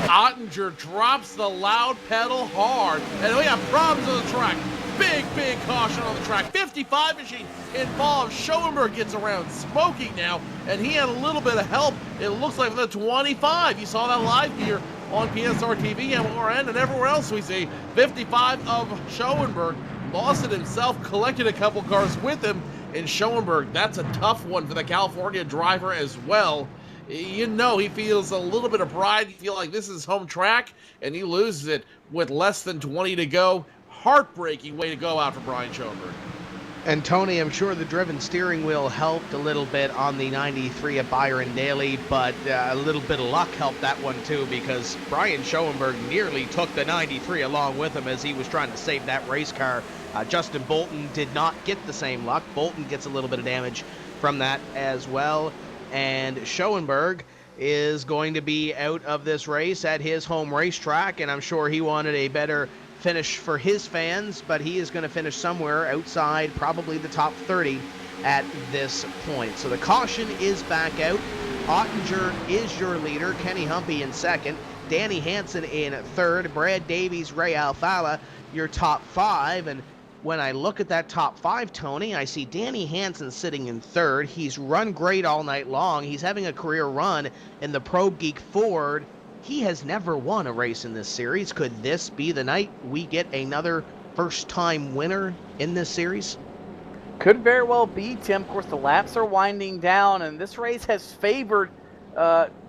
Ottinger drops the loud pedal hard, and we have problems on the track. Big caution on the track. 55 machine involved. Schoenberg gets around smoking now, and he had a little bit of help. It looks like the 25. You saw that live here on PSR TV, MRN, and everywhere else we see. 55 of Schoenberg lost it himself, collected a couple cars with him, and Schoenberg, that's a tough one for the California driver as well. You know he feels a little bit of pride. You feel like this is home track, and he loses it with less than 20 to go. Heartbreaking way to go out for Brian Schoenberg. And Tony, I'm sure the driven steering wheel helped a little bit on the 93 of Byron Daly, but a little bit of luck helped that one too, because Brian Schoenberg nearly took the 93 along with him as he was trying to save that race car. Justin Bolton did not get the same luck. Bolton gets a little bit of damage from that as well. And Schoenberg is going to be out of this race at his home racetrack, and I'm sure he wanted a better finish for his fans, but he is going to finish somewhere outside probably the top 30 at this point. So the caution is back out. Ottinger is your leader, Kenny Humpy in second, Danny Hansen in third, Brad Davies, Ray Alfala, your top 5. And when I look at that top 5, Tony, I see Danny Hansen sitting in third. He's run great all night long. He's having a career run in the Pro Geek Ford. He has never won a race in this series. Could this be the night we get another first-time winner in this series? Could very well be, Tim. Of course, the laps are winding down, and this race has favored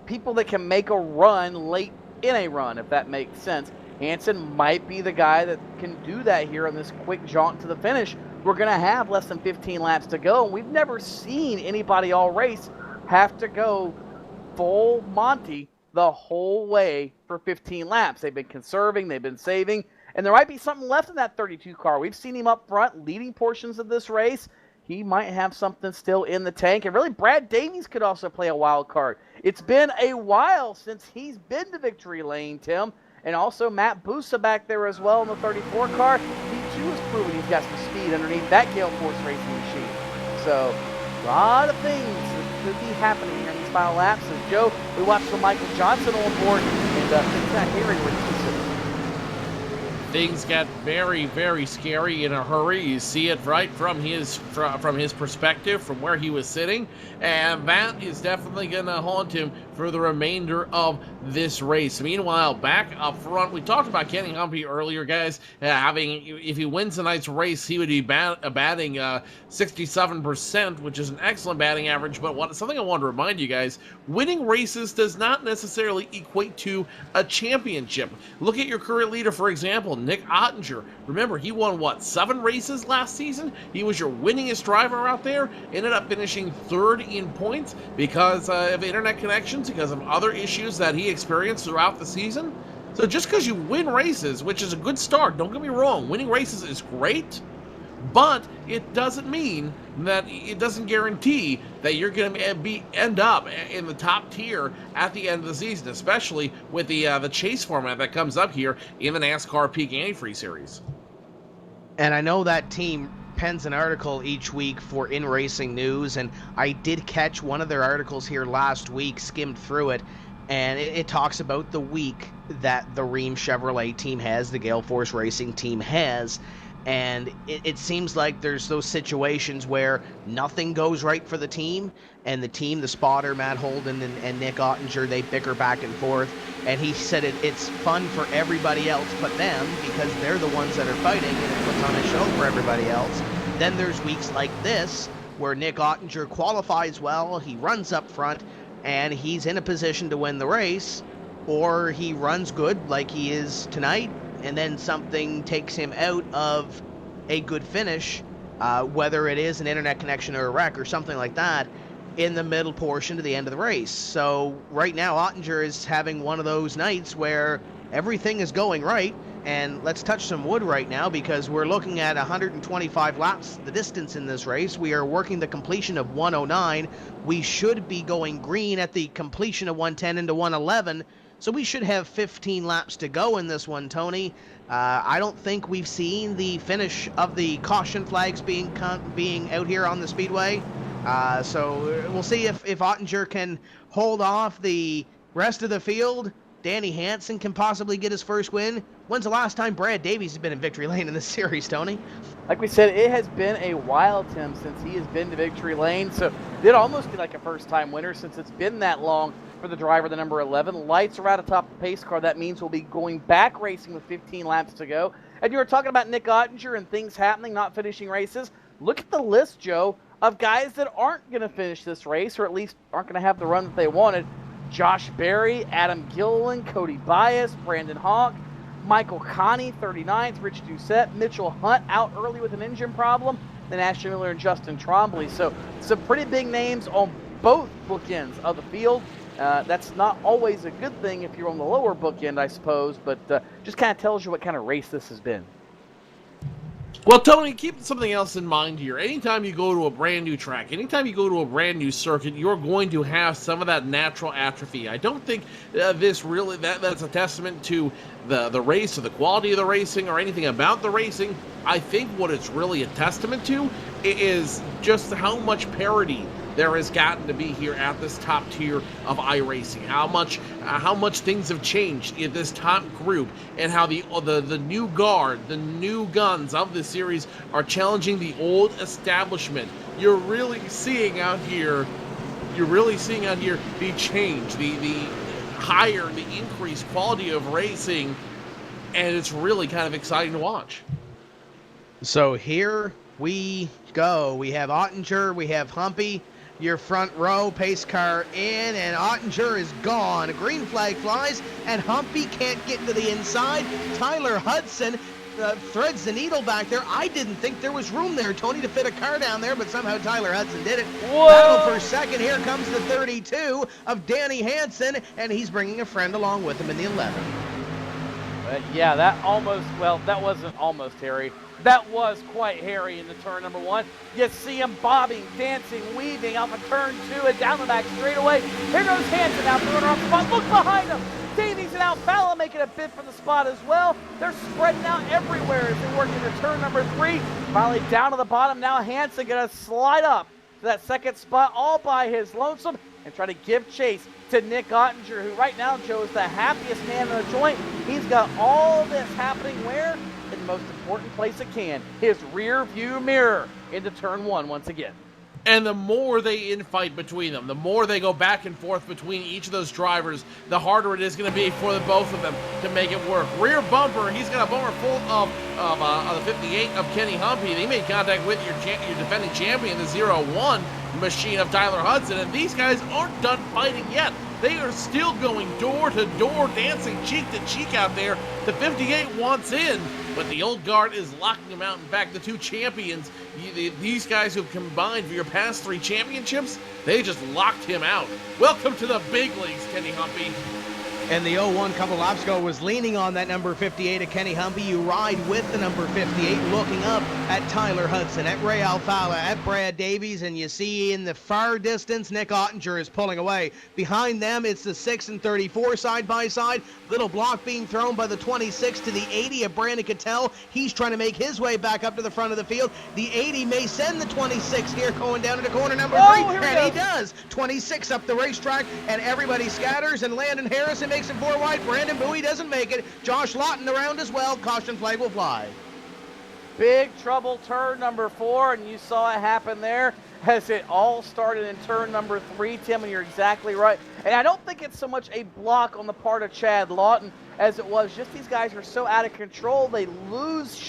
people that can make a run late in a run, if that makes sense. Hansen might be the guy that can do that here on this quick jaunt to the finish. We're going to have less than 15 laps to go, and we've never seen anybody all race have to go full Monty the whole way for 15 laps. They've been conserving, they've been saving, and there might be something left in that 32 car. We've seen him up front leading portions of this race. He might have something still in the tank, and really Brad Davies could also play a wild card. It's been a while since he's been to victory lane, Tim, and also Matt Busa back there as well in the 34 car. He too has proven he's got some speed underneath that Gale Force racing machine. So a lot of things that could be happening here in these final laps. As Joe, we watched the Michael Johnson on board, and things not hearing what he considered. Things got very scary in a hurry. You see it right from his perspective, from where he was sitting, and that is definitely going to haunt him for the remainder of this race. Meanwhile, back up front, we talked about Kenny Humpy earlier, guys. If he wins tonight's race, he would be batting 67%, which is an excellent batting average. But something I want to remind you guys: winning races does not necessarily equate to a championship. Look at your current leader, for example, Nick Ottinger. Remember, he won, 7 races last season? He was your winningest driver out there. Ended up finishing 3rd in points because of internet connections, because of other issues that he experienced throughout the season. So just because you win races, which is a good start, don't get me wrong, winning races is great, but it doesn't mean that it doesn't guarantee that you're going to end up in the top tier at the end of the season, especially with the chase format that comes up here in the NASCAR Peak Antifreeze Series. And I know that team pens an article each week for In Racing News, and I did catch one of their articles here last week, skimmed through it, and it talks about the week that the Rheem Chevrolet team has, the Gale Force Racing team has, and it seems like there's those situations where nothing goes right for the team, and the team, the spotter, Matt Holden and Nick Ottinger, they bicker back and forth, and he said it's fun for everybody else but them, because they're the ones that are fighting, and it puts on a show for everybody else. Then there's weeks like this, where Nick Ottinger qualifies well, he runs up front, and he's in a position to win the race, or he runs good like he is tonight, and then something takes him out of a good finish, whether it is an internet connection or a wreck or something like that, in the middle portion to the end of the race. So right now, Ottinger is having one of those nights where everything is going right, and let's touch some wood right now, because we're looking at 125 laps, the distance in this race. We are working the completion of 109. We should be going green at the completion of 110 into 111. So we should have 15 laps to go in this one, Tony. I don't think we've seen the finish of the caution flags being out here on the speedway. So we'll see if Ottinger can hold off the rest of the field. Danny Hansen can possibly get his first win. When's the last time Brad Davies has been in victory lane in this series, Tony? Like we said, it has been a while, Tim, since he has been to victory lane. So it'd almost be like a first-time winner since it's been that long for the driver, the number 11. Lights are out atop the pace car. That means we'll be going back racing with 15 laps to go. And you were talking about Nick Ottinger and things happening, not finishing races. Look at the list, Joe, of guys that aren't going to finish this race, or at least aren't going to have the run that they wanted. Josh Berry, Adam Gilliland, Cody Bias, Brandon Hawk, Michael Connie, 39th, Rich Doucette, Mitchell Hunt out early with an engine problem, then Ashton Miller and Justin Trombley. So some pretty big names on both bookends of the field. That's not always a good thing if you're on the lower bookend, I suppose, but just kind of tells you what kind of race this has been. Well, Tony, keep something else in mind here. Anytime you go to a brand new track, anytime you go to a brand new circuit, you're going to have some of that natural atrophy. I don't think that's a testament to the race or the quality of the racing or anything about the racing. I think what it's really a testament to is just how much parity there has gotten to be here at this top tier of iRacing. How much things have changed in this top group, and how the new guard, the new guns of this series are challenging the old establishment. You're really seeing out here the change, the higher, the increased quality of racing, and it's really kind of exciting to watch. So here we go. We have Ottinger, we have Humpy. Your front row, pace car in, and Ottinger is gone. A green flag flies, and Humpy can't get to the inside. Tyler Hudson threads the needle back there. I didn't think there was room there, Tony, to fit a car down there, but somehow Tyler Hudson did it. Whoa! Battle for second. Here comes the 32 of Danny Hansen, and he's bringing a friend along with him in the 11. Yeah, that wasn't almost Harry. That was quite hairy in the turn number 1. You see him bobbing, dancing, weaving off of turn 2 and down the back straightaway. Here goes Hansen out, throwing her off the spot. Look behind him. Davies and Alfalla making a bid for the spot as well. They're spreading out everywhere as they work into turn number 3. Finally down to the bottom. Now Hansen going to slide up to that second spot all by his lonesome and try to give chase to Nick Ottinger, who right now, Joe, is the happiest man in the joint. He's got all this happening where? In the most important place it can, his rear view mirror into turn 1 once again. And the more they infight between them, the more they go back and forth between each of those drivers, the harder it is going to be for the both of them to make it work. Rear bumper, he's got a bumper full of the 58 of Kenny Humpy. They made contact with your defending champion, the 0-1 machine of Tyler Hudson, and these guys aren't done fighting yet. They are still going door to door, dancing cheek to cheek out there. The 58 wants in, but the old guard is locking them out. In fact, the two champions, these guys who've combined for your past 3 championships, they just locked him out. Welcome to the big leagues, Kenny Humpy. And the 0-1 couple laps ago was leaning on that number 58 of Kenny Humpy. You ride with the number 58, looking up at Tyler Hudson, at Ray Alfala, at Brad Davies, and you see in the far distance, Nick Ottinger is pulling away. Behind them, it's the 6 and 34 side by side. Little block being thrown by the 26 to the 80 of Brandon Cattell. He's trying to make his way back up to the front of the field. The 80 may send the 26 here going down into corner number 3, and he does. 26 up the racetrack, and everybody scatters, and Landon Harrison makes it 4 wide. Brandon Bowie doesn't make it. Josh Lawton around as well. Caution flag will fly. Big trouble turn number 4, and you saw it happen there as it all started in turn number 3, Tim, and you're exactly right. And I don't think it's so much a block on the part of Chad Lawton as it was just these guys are so out of control, they lose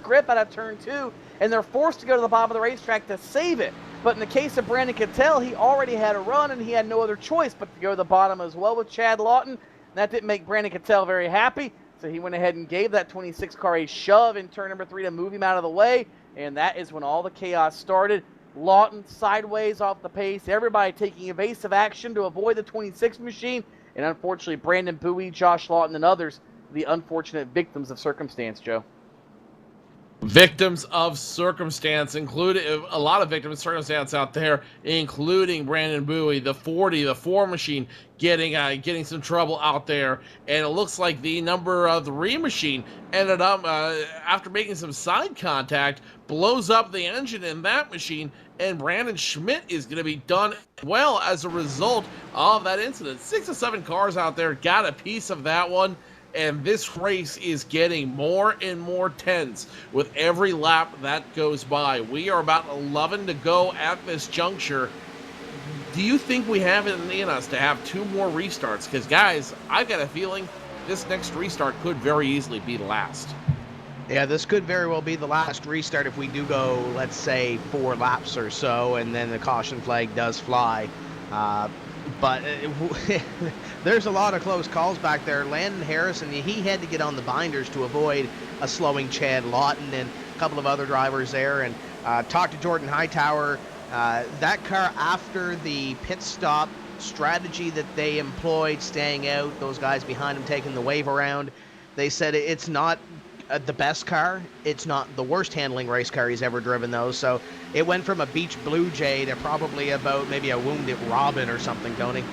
grip out of turn 2, and they're forced to go to the bottom of the racetrack to save it. But in the case of Brandon Cattell, he already had a run, and he had no other choice but to go to the bottom as well with Chad Lawton. That didn't make Brandon Cattell very happy. So he went ahead and gave that 26 car a shove in turn number 3 to move him out of the way, and that is when all the chaos started. Lawton sideways off the pace, everybody taking evasive action to avoid the 26 machine, and unfortunately Brandon Bowie, Josh Lawton, and others, the unfortunate victims of circumstance, Joe. Victims of circumstance, including a lot of victims of circumstance out there, including Brandon Bowie, the 40, the 4 machine, getting some trouble out there, and it looks like the number 3 machine ended up after making some side contact, blows up the engine in that machine, and Brandon Schmidt is going to be done well as a result of that incident. 6 or 7 cars out there got a piece of that one. And this race is getting more and more tense with every lap that goes by. We are about 11 to go at this juncture. Do you think we have it in us to have 2 more restarts? Because, guys, I've got a feeling this next restart could very easily be the last. Yeah, this could very well be the last restart if we do go, let's say, 4 laps or so, and then the caution flag does fly. But there's a lot of close calls back there. Landon Harrison, he had to get on the binders to avoid a slowing Chad Lawton and a couple of other drivers there. And talked to Jordan Hightower. That car, after the pit stop strategy that they employed, staying out, those guys behind him taking the wave around, they said it's not the best car. It's not the worst handling race car he's ever driven, though. So it went from a Beach Blue Jay to probably about maybe a Wounded Robin or something, Tony.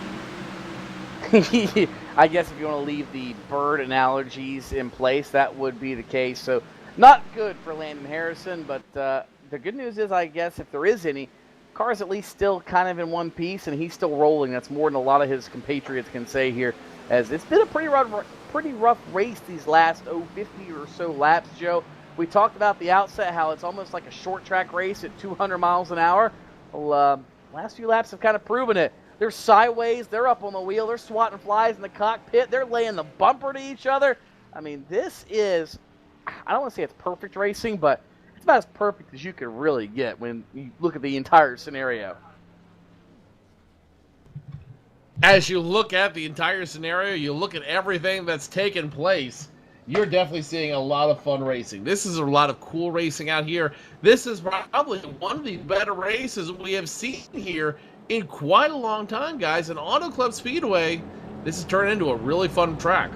I guess if you want to leave the bird analogies in place, that would be the case. So not good for Landon Harrison, but the good news is, I guess, if there is any, car's at least still kind of in one piece, and he's still rolling. That's more than a lot of his compatriots can say here, as it's been a pretty rough race these last 50 or so laps, Joe. We talked about the outset how it's almost like a short track race at 200 miles an hour. Well, last few laps have kind of proven it. They're sideways, they're up on the wheel, they're swatting flies in the cockpit, they're laying the bumper to each other. I mean, this is, I don't want to say it's perfect racing, but it's about as perfect as you could really get when you look at the entire scenario. As you look at the entire scenario, you look at everything that's taken place, you're definitely seeing a lot of fun racing. This is a lot of cool racing out here. This is probably one of the better races we have seen here in quite a long time, guys. And Auto Club Speedway, this has turned into a really fun track.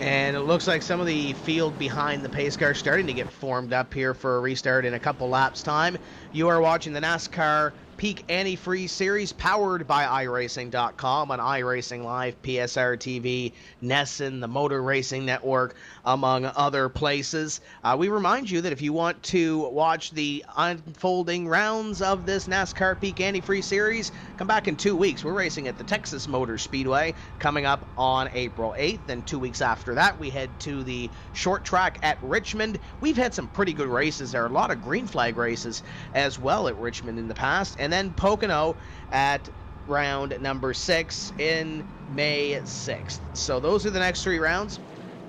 And it looks like some of the field behind the pace car starting to get formed up here for a restart in a couple laps' time. You are watching the NASCAR Peak Antifreeze Series, powered by iRacing.com on iRacing Live, PSR TV, Nesson, the Motor Racing Network, among other places. We remind you that if you want to watch the unfolding rounds of this NASCAR Peak Antifreeze Series, come back in 2 weeks. We're racing at the Texas Motor Speedway coming up on April 8th. Then 2 weeks after that, we head to the short track at Richmond. We've had some pretty good races there, a lot of green flag races as well at Richmond in the past. And then Pocono at round number 6 in May 6th. So those are the next 3 rounds.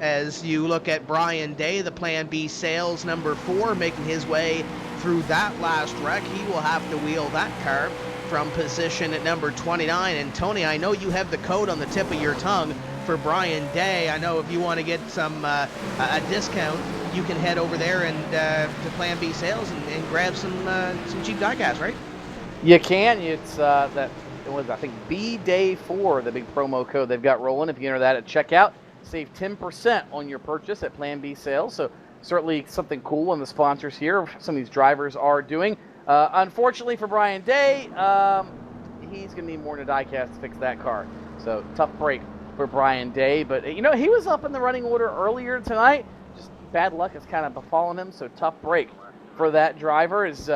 As you look at Brian Day, the Plan B Sales number 4, making his way through that last wreck. He will have to wheel that car from position at number 29. And Tony, I know you have the code on the tip of your tongue for Brian Day. I know if you want to get some a discount, you can head over there and to Plan B Sales and grab some cheap diecast, right? You can. It's that it was, I think, B Day 4, the big promo code they've got rolling. If you enter that at checkout, save 10% on your purchase at Plan B Sales. So certainly something cool when the sponsors here, some of these drivers are doing. Unfortunately for Brian Day, he's going to need more than a diecast to fix that car. So tough break for Brian Day. But, he was up in the running order earlier tonight. Just bad luck has kind of befallen him, so tough break for that driver. Is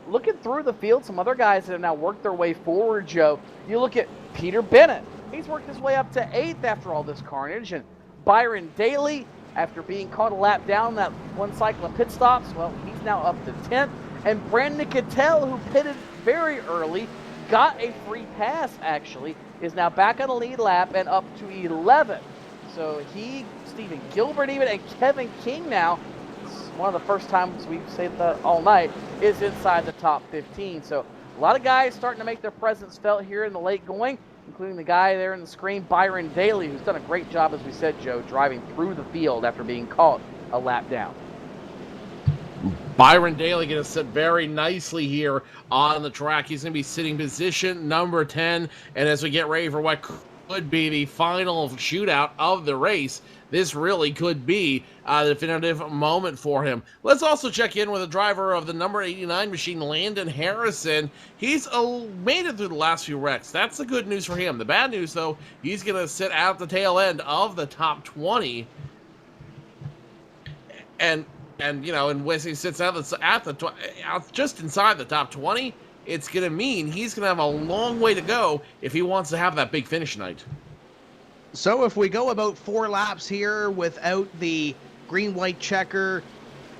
looking through the field, some other guys that have now worked their way forward, Joe. You look at Peter Bennett. He's worked his way up to 8th after all this carnage. And Byron Daly, after being caught a lap down that one cycle of pit stops, well, he's now up to 10th. And Brandon Cattell, who pitted very early, got a free pass, actually, is now back on the lead lap and up to 11th. So Stephen Gilbert even, and Kevin King now, one of the first times we've said that all night, is inside the top 15. So a lot of guys starting to make their presence felt here in the late going, including the guy there in the screen, Byron Daly, who's done a great job, as we said, Joe, driving through the field after being caught a lap down. Byron Daly going to sit very nicely here on the track. He's going to be sitting position number 10. And as we get ready for what could be the final shootout of the race, this really could be a definitive moment for him. Let's also check in with the driver of the number 89 machine, Landon Harrison. He's made it through the last few wrecks. That's the good news for him. The bad news, though, he's going to sit at the tail end of the top 20. And when he sits just inside the top 20, it's going to mean he's going to have a long way to go if he wants to have that big finish night. So if we go about 4 laps here without the green-white checker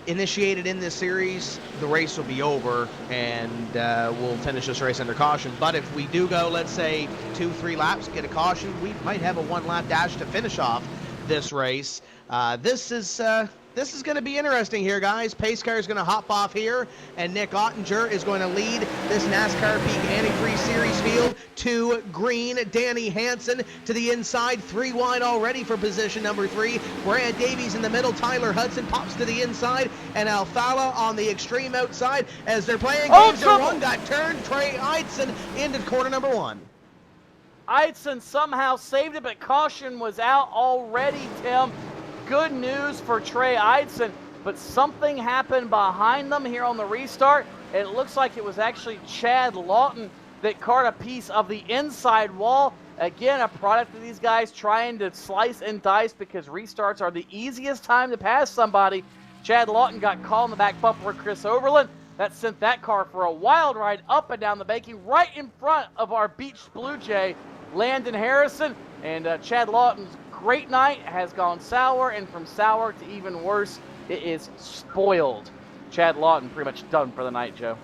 initiated in this series, the race will be over, and we'll finish this race under caution. But if we do go, let's say, 2-3 laps, get a caution, we might have a 1-lap dash to finish off this race. This is going to be interesting here, guys. Pace car is going to hop off here, and Nick Ottinger is going to lead this NASCAR Peak Antifreeze Series field to green. Danny Hansen to the inside, 3 wide already for position number 3. Brad Davies in the middle. Tyler Hudson pops to the inside, and Alfala on the extreme outside as they're playing games. One got turned. Trey Eidson into corner number 1. Eidson somehow saved it, but caution was out already, Tim. Good news for Trey Eidson, but something happened behind them here on the restart. It looks like it was actually Chad Lawton that caught a piece of the inside wall. Again, a product of these guys trying to slice and dice because restarts are the easiest time to pass somebody. Chad Lawton got caught in the back bumper of Chris Overland. That sent that car for a wild ride up and down the banking right in front of our beached Blue Jay, Landon Harrison. And Chad Lawton's great night has gone sour, and from sour to even worse, it is spoiled. Chad Lawton pretty much done for the night, Joe.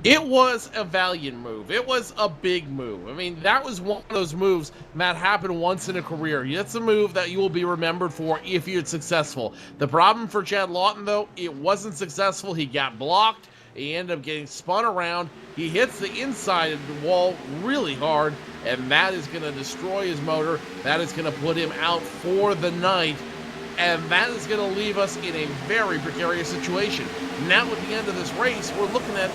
It was a valiant move. It was a big move. I mean, that was one of those moves that happened once in a career. It's a move that you will be remembered for if you're successful. The problem for Chad Lawton, though, it wasn't successful. He got blocked. He ended up getting spun around. He hits the inside of the wall really hard, and that is going to destroy his motor. That is going to put him out for the night, and that is going to leave us in a very precarious situation. Now at the end of this race, we're looking at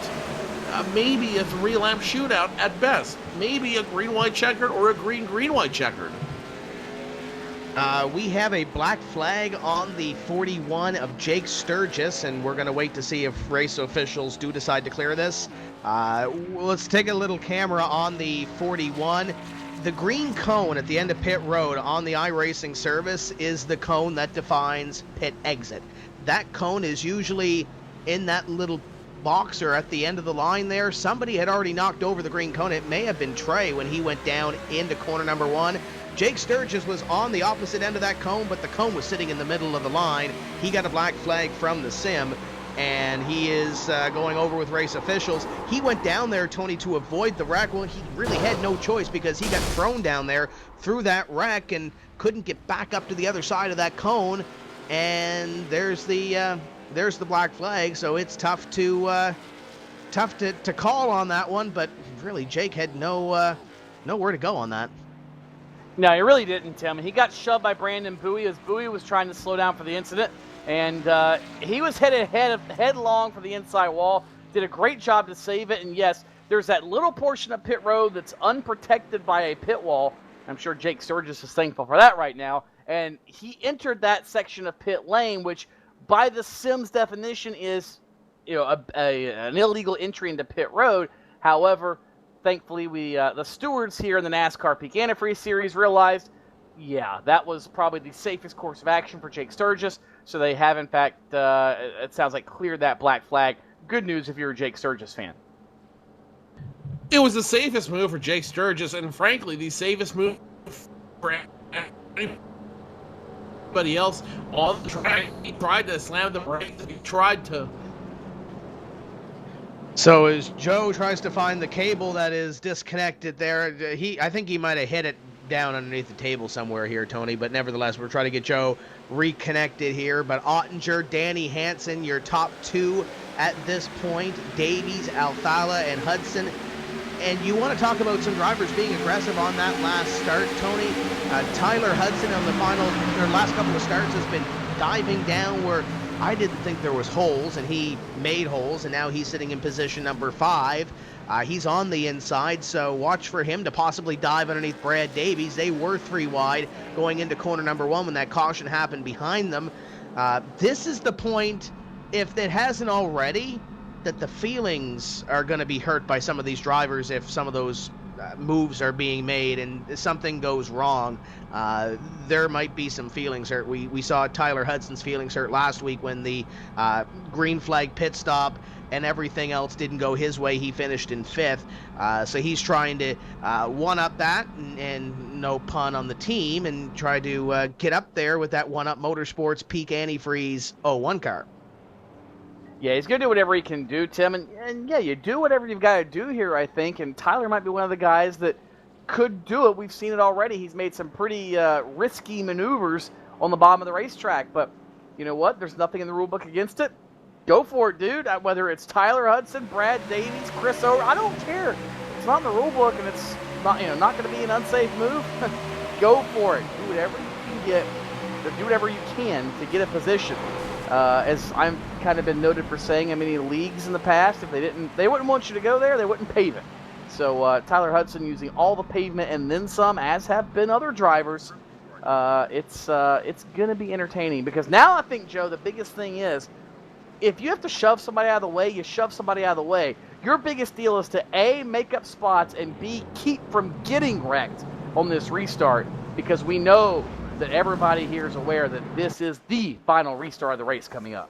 maybe a 3-lap shootout at best. Maybe a green-white checkered or a green-white checkered. We have a black flag on the 41 of Jake Sturgis, and we're going to wait to see if race officials do decide to clear this. Let's take a little camera on the 41. The green cone at the end of pit road on the iRacing service is the cone that defines pit exit. That cone is usually in that little box or at the end of the line there. Somebody had already knocked over the green cone. It may have been Trey when he went down into corner number 1. Jake Sturgis was on the opposite end of that cone, but the cone was sitting in the middle of the line. He got a black flag from the sim, and he is going over with race officials. He went down there, Tony, to avoid the wreck. Well, he really had no choice because he got thrown down there through that wreck and couldn't get back up to the other side of that cone. And there's the black flag. So it's tough to call on that one. But really, Jake had nowhere to go on that. No, he really didn't, Tim. He got shoved by Brandon Bowie as Bowie was trying to slow down for the incident. And he was headed headlong for the inside wall. Did a great job to save it. And yes, there's that little portion of pit road that's unprotected by a pit wall. I'm sure Jake Sturgis is thankful for that right now. And he entered that section of pit lane, which by the Sims definition is, an illegal entry into pit road. However, thankfully, the stewards here in the NASCAR Peak Antifreeze Series realized, yeah, that was probably the safest course of action for Jake Sturgis. So they have, in fact, it sounds like, cleared that black flag. Good news if you're a Jake Sturgis fan. It was the safest move for Jake Sturgis, and frankly, the safest move for anybody else on the track. He tried to slam the brakes. He tried to. So as Joe tries to find the cable that is disconnected there, I think he might have hit it down underneath the table somewhere here, Tony, but nevertheless, we're trying to get Joe reconnected here. But Ottinger, Danny Hansen, your top two at this point, Davies, Alfala, and Hudson. And you want to talk about some drivers being aggressive on that last start, Tony. Tyler Hudson on the last couple of starts has been diving down where I didn't think there was holes, and he made holes, and now he's sitting in position number 5. He's on the inside, so watch for him to possibly dive underneath Brad Davies. They were 3 wide going into corner number 1 when that caution happened behind them. This is the point, if it hasn't already, that the feelings are going to be hurt by some of these drivers if some of those moves are being made and something goes wrong. There might be some feelings hurt. We saw Tyler Hudson's feelings hurt last week when the green flag pit stop and everything else didn't go his way. He finished in 5th. So he's trying to one-up that, and no pun on the team, and try to get up there with that one-up Motorsports Peak Antifreeze 01 car. Yeah, he's going to do whatever he can do, Tim. And yeah, you do whatever you've got to do here, I think. And Tyler might be one of the guys that could do it. We've seen it already. He's made some pretty risky maneuvers on the bottom of the racetrack. But you know what? There's nothing in the rule book against it. Go for it, dude. Whether it's Tyler Hudson, Brad Davies, Chris Over, I don't care. It's not in the rule book, and it's not going to be an unsafe move. Go for it. Do whatever you can get. Do whatever you can to get a position. As I've kind of been noted for saying in many leagues in the past, if they wouldn't want you to go there, they wouldn't pave it. So Tyler Hudson using all the pavement and then some, as have been other drivers. It's going to be entertaining, because now I think, Joe, the biggest thing is, if you have to shove somebody out of the way, you shove somebody out of the way. Your biggest deal is to A, make up spots, and B, keep from getting wrecked on this restart, because we know that everybody here is aware that this is the final restart of the race coming up.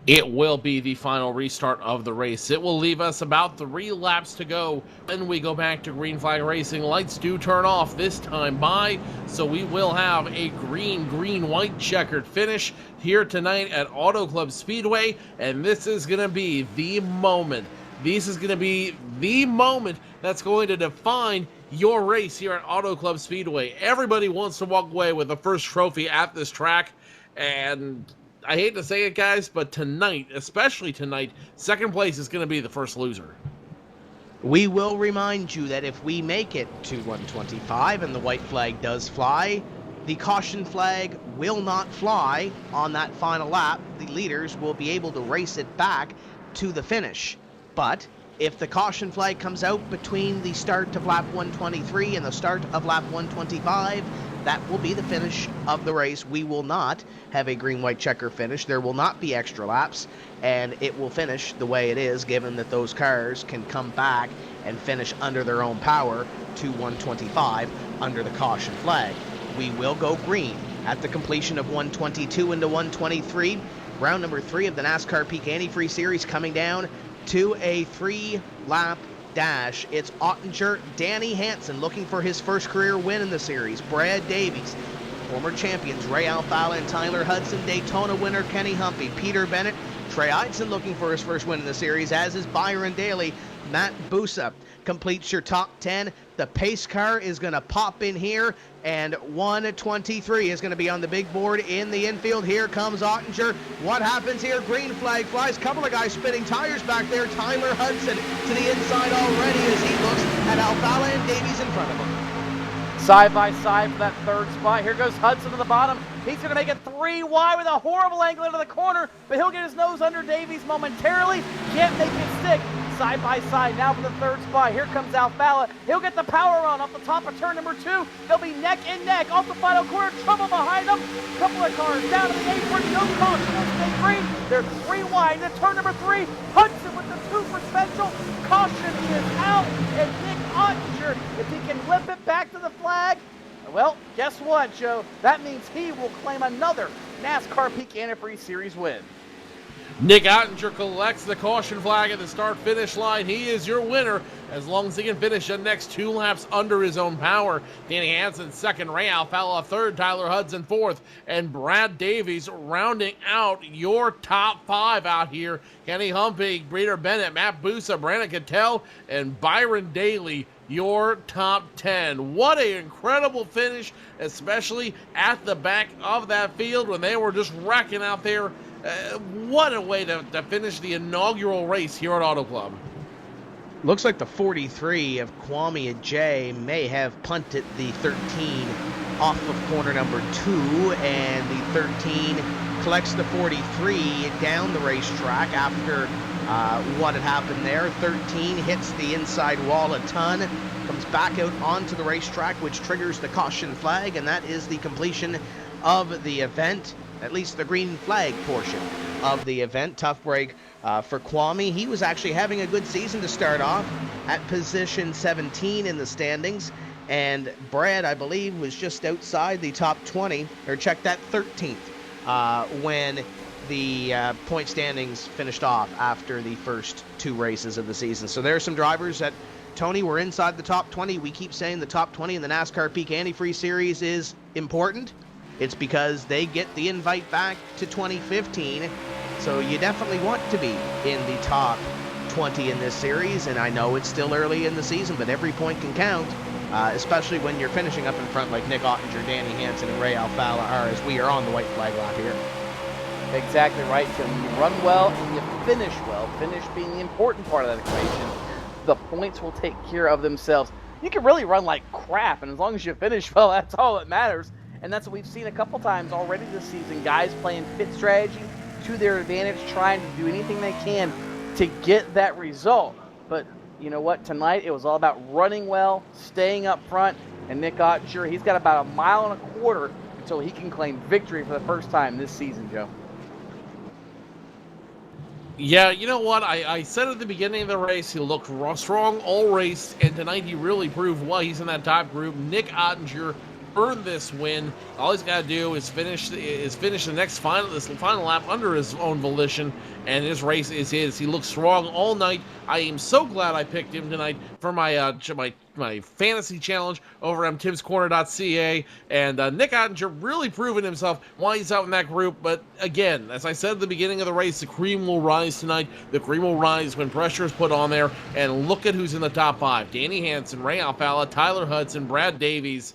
It will be the final restart of the race. It will leave us about 3 laps to go. Then we go back to green flag racing. Lights do turn off this time by, so we will have a green-white checkered finish here tonight at Auto Club Speedway, and this is going to be the moment. This is going to be the moment that's going to define your race here at Auto Club Speedway. Everybody wants to walk away with the first trophy at this track, and I hate to say it, guys, but tonight, especially tonight, second place is going to be the first loser. We will remind you that if we make it to 125 and the white flag does fly, the caution flag will not fly on that final lap. The leaders will be able to race it back to the finish. But if the caution flag comes out between the start of lap 123 and the start of lap 125, that will be the finish of the race. We will not have a green-white checker finish. There will not be extra laps, and it will finish the way it is, given that those cars can come back and finish under their own power to 125 under the caution flag. We will go green at the completion of 122 into 123. Round number 3 of the NASCAR Peak Antifreeze Series coming down to a 3-lap dash. It's Ottinger, Danny Hansen looking for his first career win in the series. Brad Davies, former champions Ray Alfala and Tyler Hudson, Daytona winner Kenny Humpy, Peter Bennett, Trey Eidson looking for his first win in the series, as is Byron Daly. Matt Busa completes your top 10. The pace car is going to pop in here, and 123 is going to be on the big board in the infield. Here comes Ottinger. What happens here? Green flag flies. Couple of guys spinning tires back there. Tyler Hudson to the inside already as he looks at Alfala and Davies in front of him. Side by side for that third spot. Here goes Hudson to the bottom. He's going to make it 3 wide with a horrible angle into the corner, but he'll get his nose under Davies momentarily. Can't make it stick. Side by side now for the third spot. Here comes Alfala. He'll get the power run off the top of turn number 2. They'll be neck and neck off the final corner. Trouble behind them. Couple of cars down to the apron. No caution. Stay green. They're 3 wide into turn number 3. Hudson with the 2 for special. Caution is out. And Nick Ottinger, if he can whip it back to the flag, well, guess what, Joe? That means he will claim another NASCAR Peak Antifreeze Series win. Nick Ottinger collects the caution flag at the start-finish line. He is your winner as long as he can finish the next 2 laps under his own power. Danny Hansen second, Ray Alfala third, Tyler Hudson fourth, and Brad Davies rounding out your top 5 out here. Kenny Humpy, Breeder Bennett, Matt Busa, Brandon Cattell, and Byron Daly, your top 10. What an incredible finish, especially at the back of that field when they were just wrecking out there. What a way to finish the inaugural race here at Auto Club. Looks like the 43 of Kwame Ajay may have punted the 13 off of corner number 2, and the 13 collects the 43 down the racetrack after what had happened there. 13 hits the inside wall a ton, comes back out onto the racetrack, which triggers the caution flag, and that is the completion of the event. At least the green flag portion of the event. Tough break for Kwame. He was actually having a good season to start off at position 17 in the standings. And Brad, I believe, was just outside the top 20, or check that, 13th, when the point standings finished off after the first 2 races of the season. So there are some drivers that, Tony, were inside the top 20. We keep saying the top 20 in the NASCAR Peak Antifreeze Series is important. It's because they get the invite back to 2015, so you definitely want to be in the top 20 in this series, and I know it's still early in the season, but every point can count, especially when you're finishing up in front like Nick Ottinger, Danny Hansen, and Ray Alfala are, as we are on the white flag lap here. Exactly right, Tim. You run well and you finish well, finish being the important part of that equation. The points will take care of themselves. You can really run like crap, and as long as you finish well, that's all that matters. And that's what we've seen a couple times already this season. Guys playing pit strategy to their advantage, trying to do anything they can to get that result. But you know what? Tonight it was all about running well, staying up front. And Nick Ottinger, he's got about 1.25 miles until he can claim victory for the first time this season, Joe. Yeah, you know what? I said at the beginning of the race, he looked strong all race, and tonight he really proved why he's in that top group. Nick Ottinger earned this win. All he's got to do is finish the next final lap under his own volition, and this race is his. He looked strong all night. I am so glad I picked him tonight for my my fantasy challenge over on timscorner.ca, and Nick Ottinger really proving himself why he's out in that group. But again, as I said at the beginning of the race, the cream will rise tonight. The cream will rise when pressure is put on there, and look at who's in the top 5. Danny Hansen, Ray Alfala, Tyler Hudson, Brad Davies.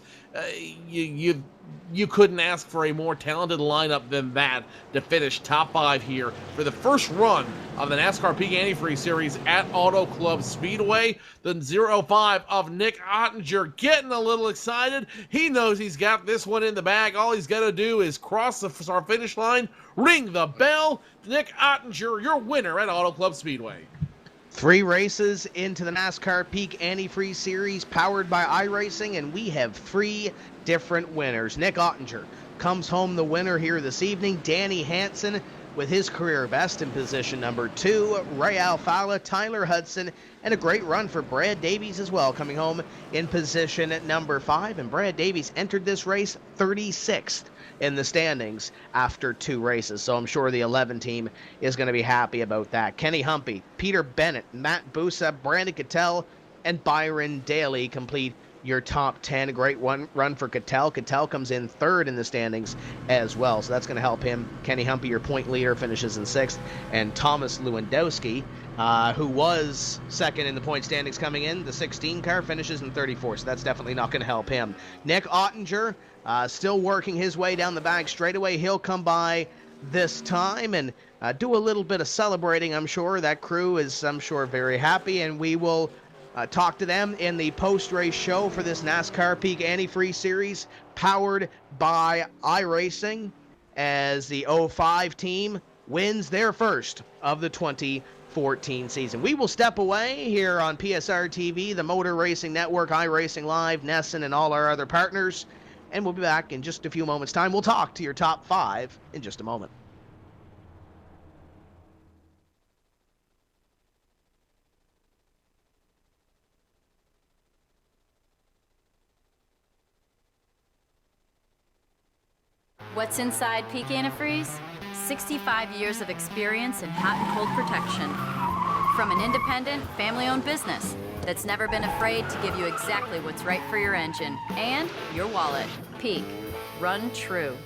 You couldn't ask for a more talented lineup than that to finish top 5 here for the first run of the NASCAR Peak Antifreeze Series at Auto Club Speedway. The 05 of Nick Ottinger getting a little excited. He knows he's got this one in the bag. All he's got to do is cross our finish line, ring the bell. Nick Ottinger, your winner at Auto Club Speedway. 3 races into the NASCAR Peak Antifreeze Series powered by iRacing, and we have 3 different winners. Nick Ottinger comes home the winner here this evening. Danny Hansen with his career best in position number 2. Ray Alfala, Tyler Hudson, and a great run for Brad Davies as well, coming home in position at number 5. And Brad Davies entered this race 36th in the standings after 2 races. So I'm sure the 11 team is going to be happy about that. Kenny Humpy, Peter Bennett, Matt Busa, Brandon Cattell, and Byron Daly complete your top 10. A great run for Cattell. Cattell comes in 3rd in the standings as well, so that's going to help him. Kenny Humpy, your point leader, finishes in 6th. And Thomas Lewandowski, who was 2nd in the point standings coming in, the 16 car, finishes in 34th, so that's definitely not going to help him. Nick Ottinger, still working his way down the back straightaway. He'll come by this time and do a little bit of celebrating, I'm sure. That crew is, I'm sure, very happy, and we will talk to them in the post-race show for this NASCAR Peak Antifreeze Series powered by iRacing, as the 05 team wins their first of the 20 2014 season. We will step away here on PSR TV, the Motor Racing Network, iRacing Live, Nesson, and all our other partners. And we'll be back in just a few moments' time. We'll talk to your top 5 in just a moment. What's inside Peak Antifreeze? 65 years of experience in hot and cold protection. From an independent, family-owned business that's never been afraid to give you exactly what's right for your engine and your wallet. Peak. Run true.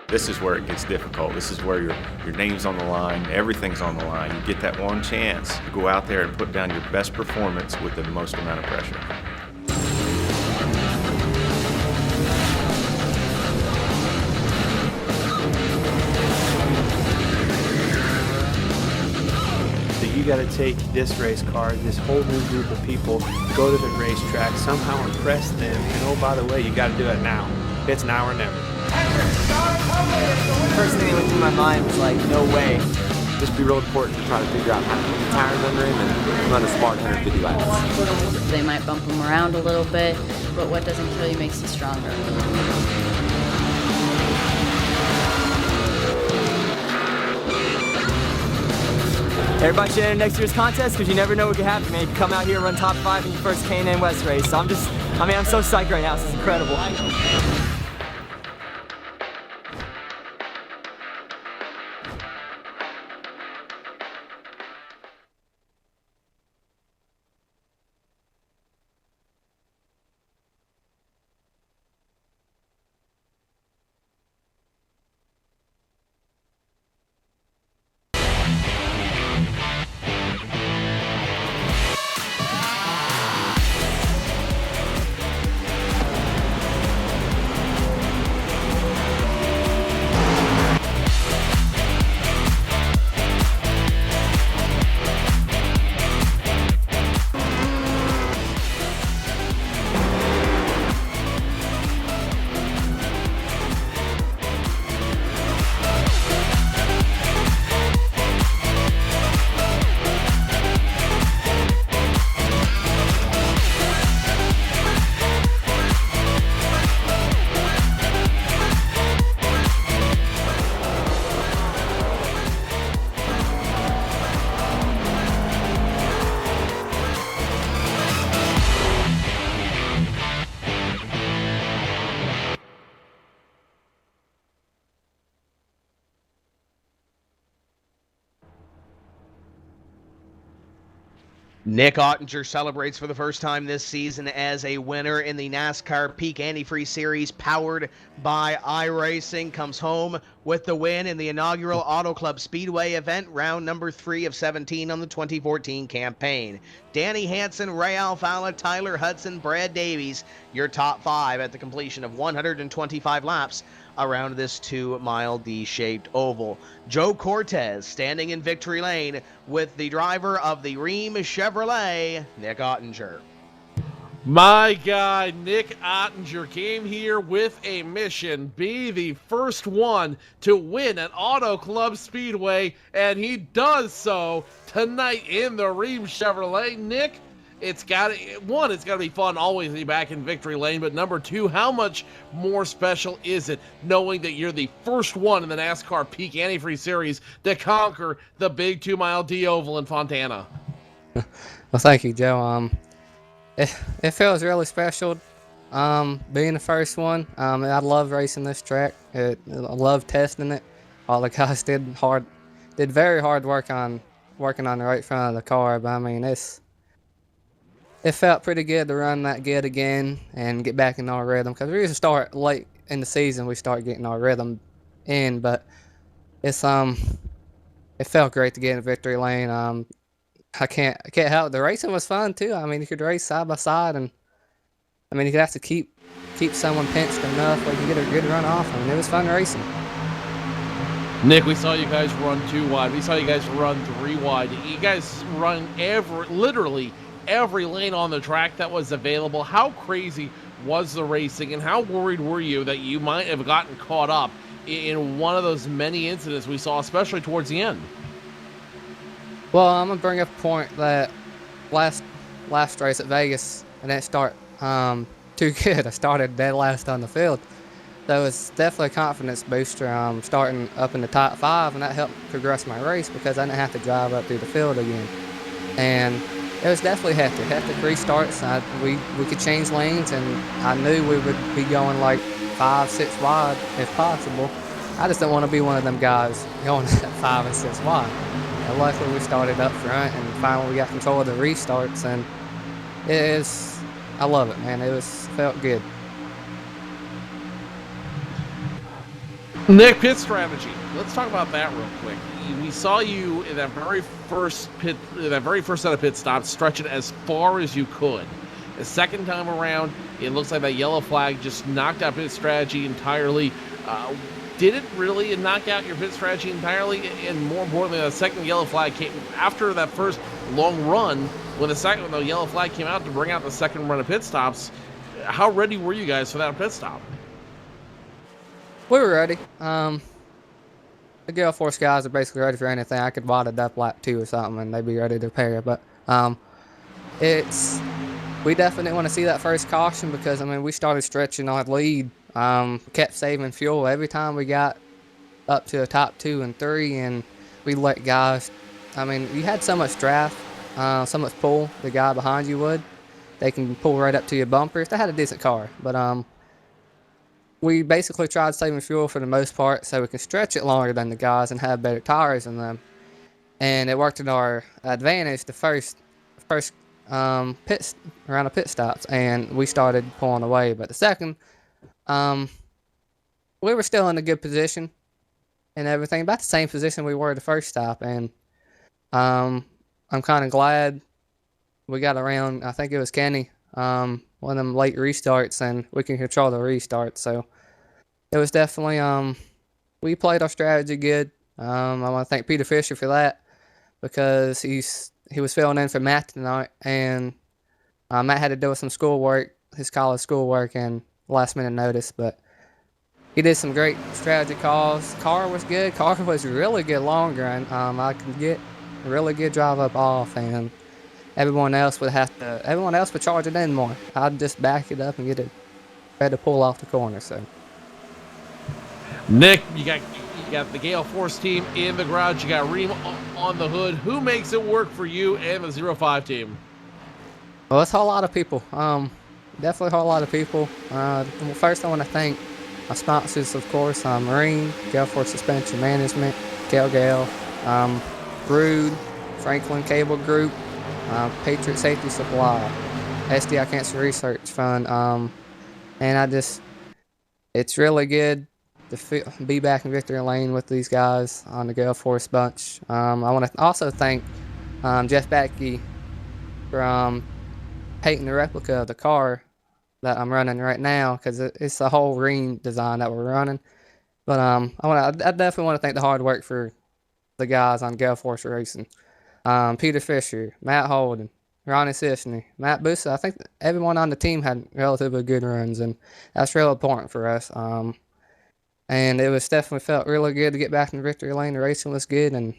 This is where it gets difficult. This is where your name's on the line, everything's on the line. You get that one chance to go out there and put down your best performance with the most amount of pressure. So you got to take this race car, this whole new group of people, go to the racetrack, somehow impress them, and oh, by the way, you got to do it now. It's now or never. First thing that went through my mind was like, no way. Just be real important to try to figure out how to keep the tires under him and run a smart 150 laps. They might bump them around a little bit, but what doesn't kill you makes you stronger. Everybody should enter next year's contest because you never know what could happen, man. You can come out here and run top 5 in your first K&N West race. So I'm so psyched right now. This is incredible. Nick Ottinger celebrates for the first time this season as a winner in the NASCAR Peak Antifreeze Series powered by iRacing. Comes home with the win in the inaugural Auto Club Speedway event, round number 3 of 17 on the 2014 campaign. Danny Hansen, Ray Alfala, Tyler Hudson, Brad Davies, your top 5 at the completion of 125 laps around this 2-mile D-shaped oval. Joe Cortez standing in victory lane with the driver of the Ream Chevrolet, Nick Ottinger. My guy, Nick Ottinger, came here with a mission, be the first one to win at Auto Club Speedway, and he does so tonight in the Ream Chevrolet. Nick, it's got to be fun always to be back in victory lane, but number 2, how much more special is it knowing that you're the first one in the NASCAR Peak Antifreeze Series to conquer the big 2-mile D-Oval in Fontana? Well, thank you, Joe. It feels really special being the first one. I love racing this track. I love testing it. All the guys did very hard work on working on the right front of the car, but I mean, it felt pretty good to run that good again and get back in our rhythm, because we usually start late in the season, we start getting our rhythm in, but it felt great to get in victory lane. I can't help it. The racing was fun too. I mean, you could race side by side, and I mean, you could have to keep someone pinched enough where you can get a good run off. I mean, it was fun racing. Nick, we saw you guys run 2 wide. We saw you guys run 3 wide. You guys run literally every lane on the track that was available. How crazy was the racing, and how worried were you that you might have gotten caught up in one of those many incidents we saw, especially towards the end? Well, I'm gonna bring up a point that last race at Vegas, I didn't start too good. I started dead last on the field, so it's definitely a confidence booster. Starting up in the top 5, and that helped progress my race because I didn't have to drive up through the field again. And it was definitely hectic restarts. We could change lanes, and I knew we would be going like 5, 6 wide if possible. I just don't want to be one of them guys going 5 and 6 wide. And luckily we started up front, and finally we got control of the restarts, and I love it, man. Felt good. Nick, pit strategy. Let's talk about that real quick. We saw you in that very first set of pit stops, stretch it as far as you could. The second time around, it looks like that yellow flag just knocked out pit strategy entirely. Did it really knock out your pit strategy entirely? And more importantly, the second yellow flag came after that first long run. When the yellow flag came out to bring out the second run of pit stops, how ready were you guys for that pit stop? We were ready. The Gale Force guys are basically ready for anything. I could wad it up lap 2 or something, and they'd be ready to pair. But we definitely want to see that first caution because, I mean, we started stretching our lead, kept saving fuel every time we got up to the top 2 and 3, and we let guys, I mean, you had so much draft, so much pull, the guy behind you would. They can pull right up to your bumpers. They had a decent car, but we basically tried saving fuel for the most part so we can stretch it longer than the guys and have better tires than them. And it worked in our advantage the first round of pit stops, and we started pulling away. But the second, we were still in a good position and everything, about the same position we were the first stop. And I'm kind of glad we got around, I think it was Kenny, one of them late restarts, and we can control the restart. So it was definitely, we played our strategy good. I want to thank Peter Fisher for that because he was filling in for Matt tonight, and Matt had to do some schoolwork, his college schoolwork, and last minute notice, but he did some great strategy calls. Car was good. Car was really good long run. I could get a really good drive up off, and everyone else would charge it in more. I'd just back it up and get it ready to pull off the corner. So, Nick, you got the Gale Force team in the garage. You got Reem on the hood. Who makes it work for you and the 05 team? Well, it's a whole lot of people. Definitely a whole lot of people. First, I want to thank my sponsors, of course, Marine, Gale Force Suspension Management, Gale, Brood, Franklin Cable Group, Patriot Safety Supply, SDI Cancer Research Fund, and it's really good to be back in victory lane with these guys on the Gale Force bunch. I want to also thank Jeff Batkey for painting the replica of the car that I'm running right now, because it's a whole ring design that we're running. But I definitely want to thank the hard work for the guys on Gale Force Racing. Peter Fisher, Matt Holden, Ronnie Sisney, Matt Busa. I think everyone on the team had relatively good runs, and that's real important for us. And it was definitely felt really good to get back in the victory lane. The racing was good, and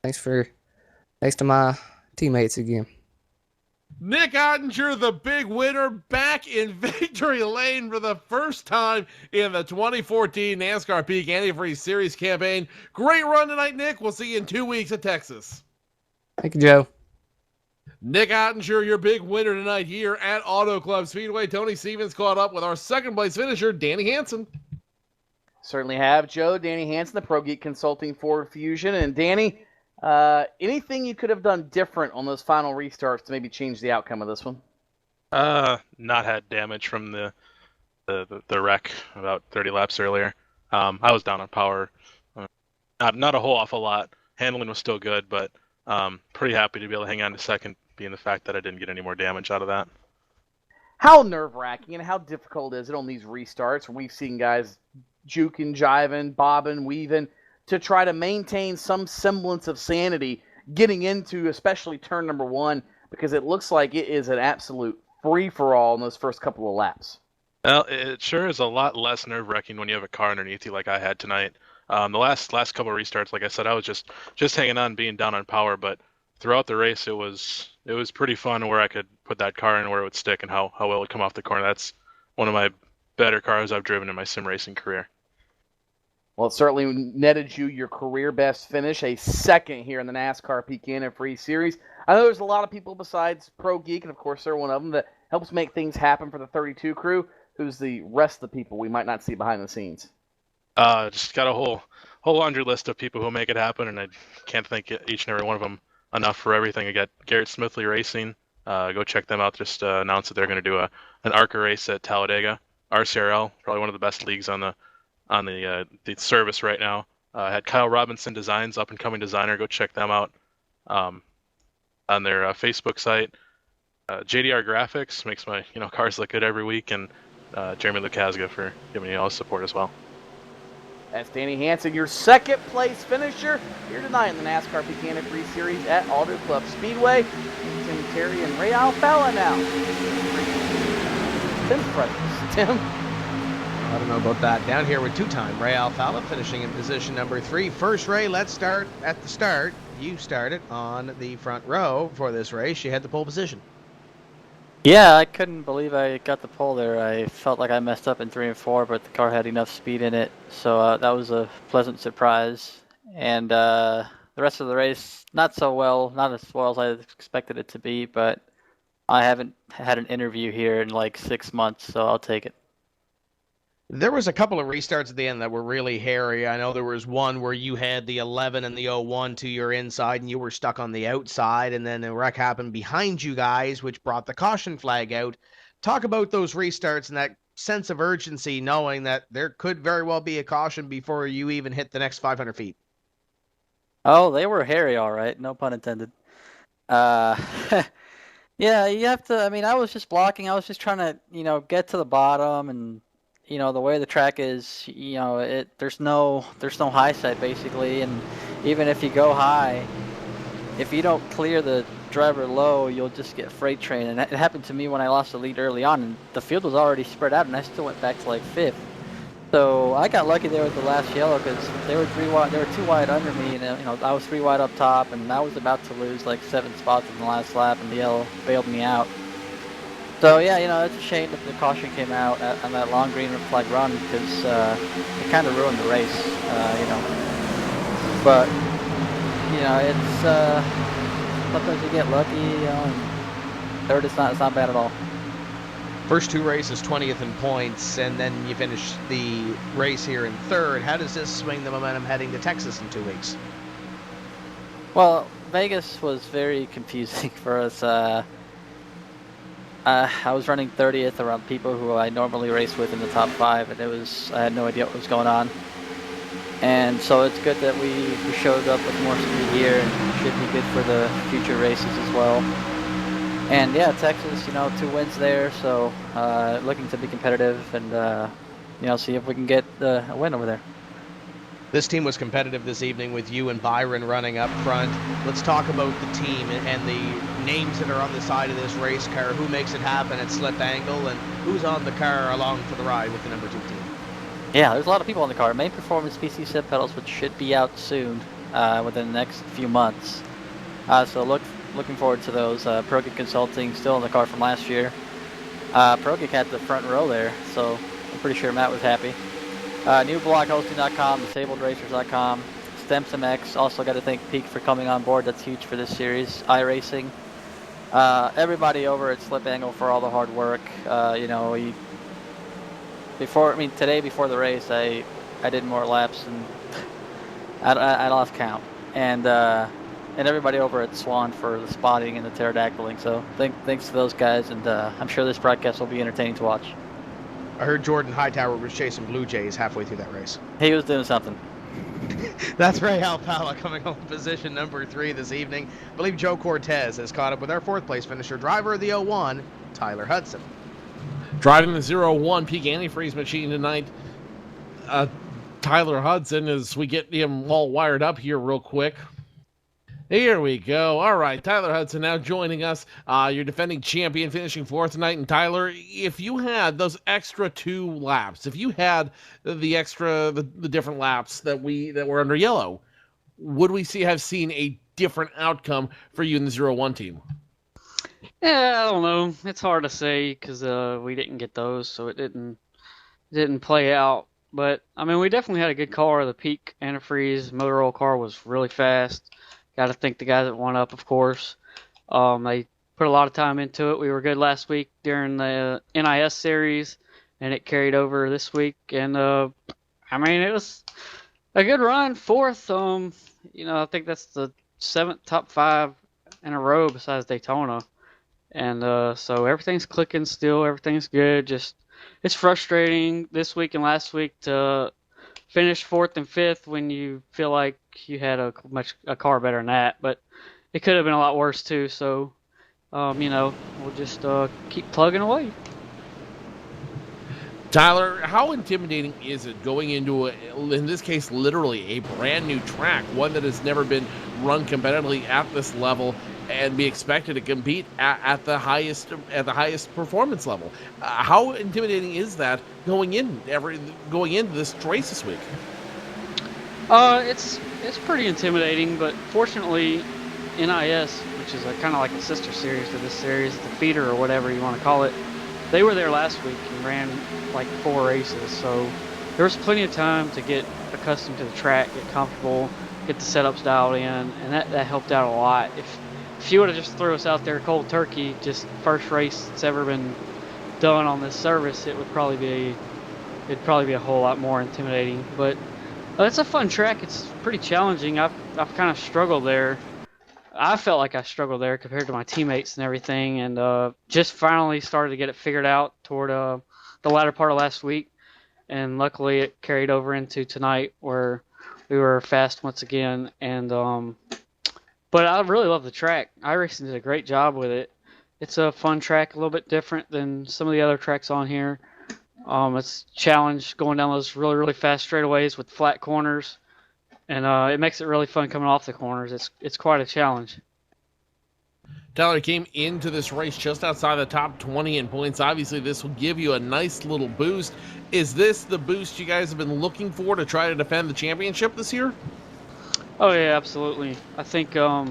thanks to my teammates again. Nick Ottinger, the big winner, back in victory lane for the first time in the 2014 NASCAR Peak Antifreeze Series campaign. Great run tonight, Nick. We'll see you in 2 weeks at Texas. Thank you, Joe. Nick Ottinger, your big winner tonight here at Auto Club Speedway. Tony Stevens caught up with our second-place finisher, Danny Hansen. Certainly have, Joe. Danny Hansen, the Pro Geek Consulting Ford Fusion. And Danny, anything you could have done different on those final restarts to maybe change the outcome of this one? Not had damage from the wreck about 30 laps earlier. I was down on power. Not a whole awful lot. Handling was still good, but pretty happy to be able to hang on to second, being the fact that I didn't get any more damage out of that. How nerve-wracking and how difficult is it on these restarts? We've seen guys juking, jiving, bobbing, weaving to try to maintain some semblance of sanity getting into especially turn number 1. because it looks like it is an absolute free-for-all in those first couple of laps. Well, it sure is a lot less nerve-wracking when you have a car underneath you like I had tonight. The last couple of restarts, like I said, I was just hanging on, being down on power. But throughout the race, it was pretty fun where I could put that car in where it would stick and how well it would come off the corner. That's one of my better cars I've driven in my sim racing career. Well, it certainly netted you your career best finish, a second here in the NASCAR Peak Antifreeze Series. I know there's a lot of people besides Pro Geek, and of course they're one of them, that helps make things happen for the 32 crew. Who's the rest of the people we might not see behind the scenes? Just got a whole laundry list of people who make it happen, and I can't thank each and every one of them enough for everything. I got Garrett Smithley Racing. Go check them out. Just announced that they're going to do an ARCA race at Talladega. RCRL, probably one of the best leagues on the service right now. Had Kyle Robinson Designs, up and coming designer. Go check them out on their Facebook site. JDR Graphics makes my cars look good every week, and Jeremy Lukasga for giving me all his support as well. That's Danny Hansen, your second place finisher here tonight in the NASCAR Peak Antifreeze Series at Auto Club Speedway. Tim Terry and Ray Alfalla now. Tim's presence. Tim? I don't know about that. Down here with two-time Ray Alfalla finishing in position number 3. First, Ray, let's start at the start. You started on the front row for this race. You had the pole position. Yeah, I couldn't believe I got the pole there. I felt like I messed up in 3 and 4, but the car had enough speed in it, so that was a pleasant surprise. And the rest of the race, not so well, not as well as I expected it to be, but I haven't had an interview here in like 6 months, so I'll take it. There was a couple of restarts at the end that were really hairy. I know there was one where you had the 11 and the 01 to your inside, and you were stuck on the outside, and then a wreck happened behind you guys, which brought the caution flag out. Talk about those restarts and that sense of urgency, knowing that there could very well be a caution before you even hit the next 500 feet. Oh, they were hairy, all right. No pun intended. Yeah, you have to, I mean, I was just blocking. I was just trying to, get to the bottom, and the way the track is, there's no high side basically, and even if you go high, if you don't clear the driver low, you'll just get freight train. And it happened to me when I lost the lead early on, and the field was already spread out, and I still went back to like 5th. So I got lucky there with the last yellow because they were 2 wide under me, and I was 3 wide up top, and I was about to lose like 7 spots in the last lap, and the yellow bailed me out. So yeah, it's a shame that the caution came out on that long green flag run because it kind of ruined the race, But it's sometimes you get lucky, and third it's not bad at all. First 2 races, 20th in points, and then you finish the race here in 3rd. How does this swing the momentum heading to Texas in 2 weeks? Well, Vegas was very confusing for us. I was running 30th around people who I normally race with in the top 5, and I had no idea what was going on. And so it's good that we showed up with more speed here, and should be good for the future races as well. And yeah, Texas, 2 wins there, so looking to be competitive and see if we can get a win over there. This team was competitive this evening with you and Byron running up front. Let's talk about the team and the names that are on the side of this race car. Who makes it happen at Slip Angle, and who's on the car along for the ride with the number 2 team? Yeah, there's a lot of people on the car. Main Performance PC Slip Pedals, which should be out soon, within the next few months. So looking forward to those. ProGeek Consulting still in the car from last year. ProGeek had the front row there, so I'm pretty sure Matt was happy. NewBlockHosting.com, DisabledRacers.com, StemSimX. Also got to thank Peak for coming on board. That's huge for this series. iRacing. Everybody over at Slip Angle for all the hard work. Today before the race, I did more laps and I lost count. And everybody over at Swan for the spotting and the pterodactyling. So thanks to those guys, and I'm sure this broadcast will be entertaining to watch. I heard Jordan Hightower was chasing Blue Jays halfway through that race. He was doing something. That's Ray Alfalla coming home position number 3 this evening. I believe Joe Cortez has caught up with our 4th place finisher, driver of the 01, Tyler Hudson. Driving the 01 Peak Antifreeze machine tonight, Tyler Hudson, as we get him all wired up here real quick. Here we go. All right, Tyler Hudson now joining us. You're defending champion, finishing fourth tonight. And Tyler, if you had those extra 2 laps, if you had the different laps that were under yellow, would we have seen a different outcome for you in the 0-1 team? Yeah, I don't know. It's hard to say because we didn't get those, so it didn't play out. But I mean, we definitely had a good car. The Peak Antifreeze motor oil car was really fast. Got to thank the guys that won up, of course. They put a lot of time into it. We were good last week during the NIS series, and it carried over this week. And I mean, it was a good run, fourth. I think that's the 7th top 5 in a row besides Daytona. And so everything's clicking still. Everything's good. Just it's frustrating this week and last week to finish 4th and 5th when you feel like you had a car better than that. But it could have been a lot worse too. So we'll just keep plugging away. Tyler, how intimidating is it going into, in this case, literally a brand new track, one that has never been run competitively at this level, and be expected to compete at the highest performance level? How intimidating is that going into this race this week? It's pretty intimidating, but fortunately, NIS, which is kind of like a sister series to this series, the feeder or whatever you want to call it, they were there last week and ran like 4 races, so there was plenty of time to get accustomed to the track, get comfortable, get the setups dialed in, and that helped out a lot. If you would have just threw us out there cold turkey, just first race that's ever been done on this service, it'd probably be a whole lot more intimidating. But it's a fun track. It's pretty challenging. I've kind of struggled there. I felt like I struggled there compared to my teammates and everything, and just finally started to get it figured out toward the latter part of last week, and luckily it carried over into tonight where we were fast once again. And but I really love the track. iRacing did a great job with it. It's a fun track, a little bit different than some of the other tracks on here. It's challenged going down those really, really fast straightaways with flat corners. And it makes it really fun coming off the corners. It's quite a challenge. Tyler came into this race just outside the top 20 in points. Obviously, this will give you a nice little boost. Is this the boost you guys have been looking for to try to defend the championship this year? Oh yeah, absolutely. I think I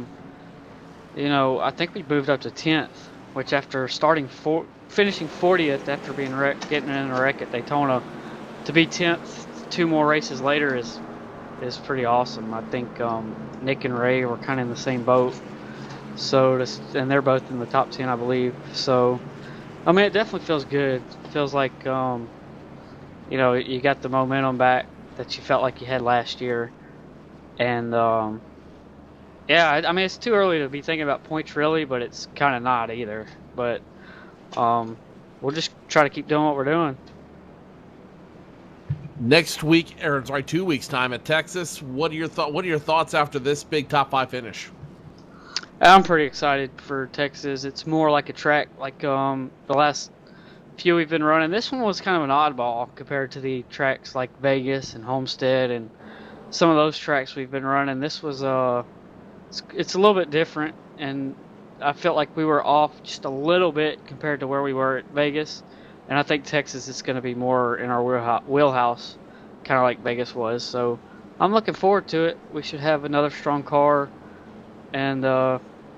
think we moved up to 10th, which after finishing 40th after being getting in a wreck at Daytona, to be 10th 2 more races later is pretty awesome. I think Nick and Ray were kind of in the same boat, and they're both in the top 10, I believe. So, I mean, it definitely feels good. It feels like you got the momentum back that you felt like you had last year, and I mean, it's too early to be thinking about points really, but it's kind of not either. But we'll just try to keep doing what we're doing. Next week, 2 weeks time at Texas. What are your thoughts after this big top 5 finish? I'm pretty excited for Texas. It's more like a track like the last few we've been running. This one was kind of an oddball compared to the tracks like Vegas and Homestead and some of those tracks we've been running. This was it's a little bit different, and I felt like we were off just a little bit compared to where we were at Vegas. And I think Texas is going to be more in our wheelhouse, kind of like Vegas was. So I'm looking forward to it. We should have another strong car and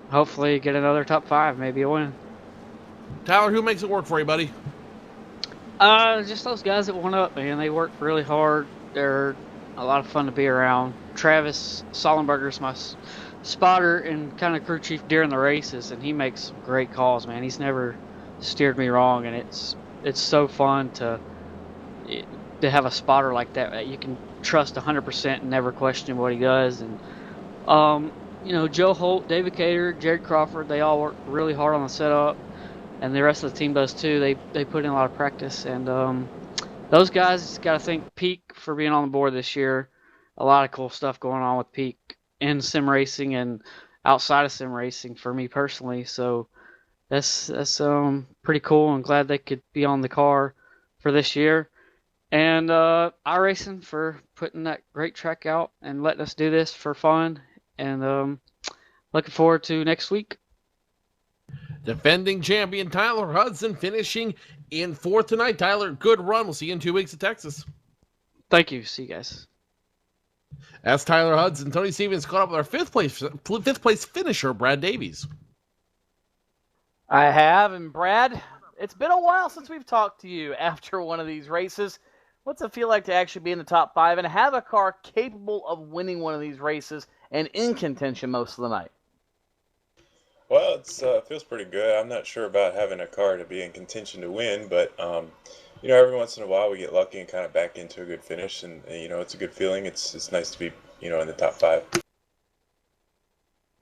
hopefully get another top 5, maybe a win. Tyler, who makes it work for you, buddy? Just those guys that went up, man. They work really hard. They're a lot of fun to be around. Travis Sollenberger's my spotter and kind of crew chief during the races, and he makes some great calls, man. He's never steered me wrong, and it's so fun to have a spotter like that you can trust 100% and never question what he does. And Joe Holt, David Cater, Jared Crawford, they all work really hard on the setup, and the rest of the team does too. They put in a lot of practice, and those guys got to thank Peak for being on the board this year. A lot of cool stuff going on with Peak in sim racing and outside of sim racing for me personally. So that's pretty cool. I'm glad they could be on the car for this year. And iRacing for putting that great track out and letting us do this for fun. And Looking forward to next week. Defending champion Tyler Hudson finishing in 4th tonight. Tyler, good run. We'll see you in 2 weeks at Texas. Thank you. See you guys. That's Tyler Hudson. Tony Stevens caught up with our fifth place finisher, Brad Davies. I have, and Brad, it's been a while since we've talked to you after one of these races. What's it feel like to actually be in the top 5 and have a car capable of winning one of these races and in contention most of the night? Well, it feels pretty good. I'm not sure about having a car to be in contention to win, but every once in a while we get lucky and kind of back into a good finish, and it's a good feeling. It's nice to be in the top 5.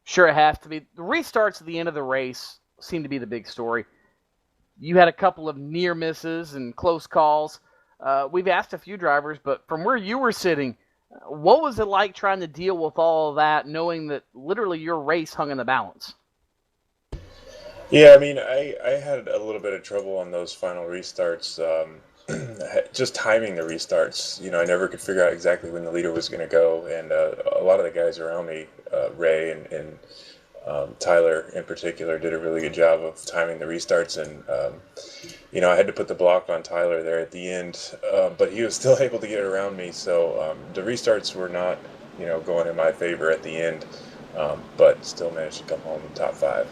Sure, it has to be. The restarts at the end of the race seem to be the big story. You had a couple of near misses and close calls. We've asked a few drivers, but from where you were sitting, what was it like trying to deal with all of that, knowing that literally your race hung in the balance? Yeah, I mean, I had a little bit of trouble on those final restarts, just timing the restarts. I never could figure out exactly when the leader was going to go, and a lot of the guys around me, Ray and Tyler in particular, did a really good job of timing the restarts, and I had to put the block on Tyler there at the end, but he was still able to get it around me, so the restarts were not, going in my favor at the end, but still managed to come home in top 5.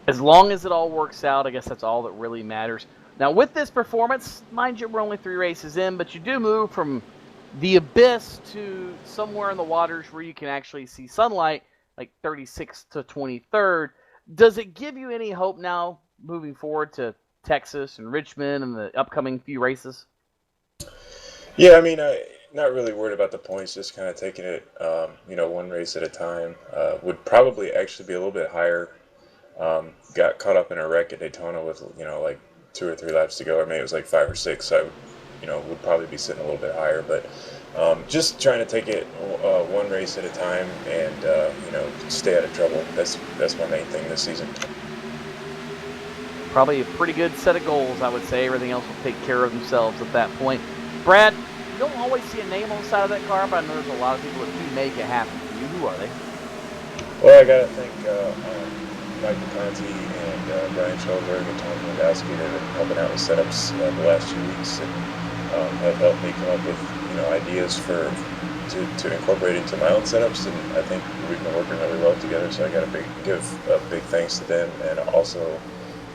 As long as it all works out, I guess that's all that really matters. Now, with this performance, mind you, we're only 3 races in, but you do move from the abyss to somewhere in the waters where you can actually see sunlight, like 36th to 23rd. Does it give you any hope now moving forward to Texas and Richmond and the upcoming few races? Yeah, I mean, not really worried about the points, just kind of taking it, one race at a time. Would probably actually be a little bit higher. Got caught up in a wreck at Daytona with, like 2 or 3 laps to go, or maybe it was like 5 or 6. So I would probably be sitting a little bit higher. But just trying to take it one race at a time and, stay out of trouble. That's my main thing this season. Probably a pretty good set of goals, I would say. Everything else will take care of themselves at that point. Brad, you don't always see a name on the side of that car, but I know there's a lot of people that do make it happen for you. Who are they? Well, I got to thank Mike DeConti and Brian Schoenberg and Tom Lewandowski that have been helping out with setups the last few weeks and have helped me come up with ideas to incorporate into my own setups, and I think we've been working really well together. So I got to give a big thanks to them, and also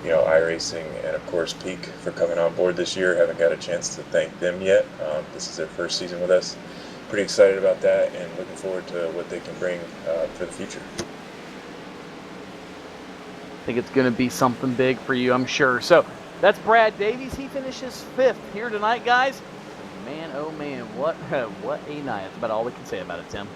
iRacing and of course Peak for coming on board this year. Haven't got a chance to thank them yet. This is their first season with us. Pretty excited about that and looking forward to what they can bring for the future. I think it's going to be something big for you, I'm sure. So that's Brad Davies. He finishes 5th here tonight, guys. Man, oh man, what a night. That's about all we can say about it, Tim.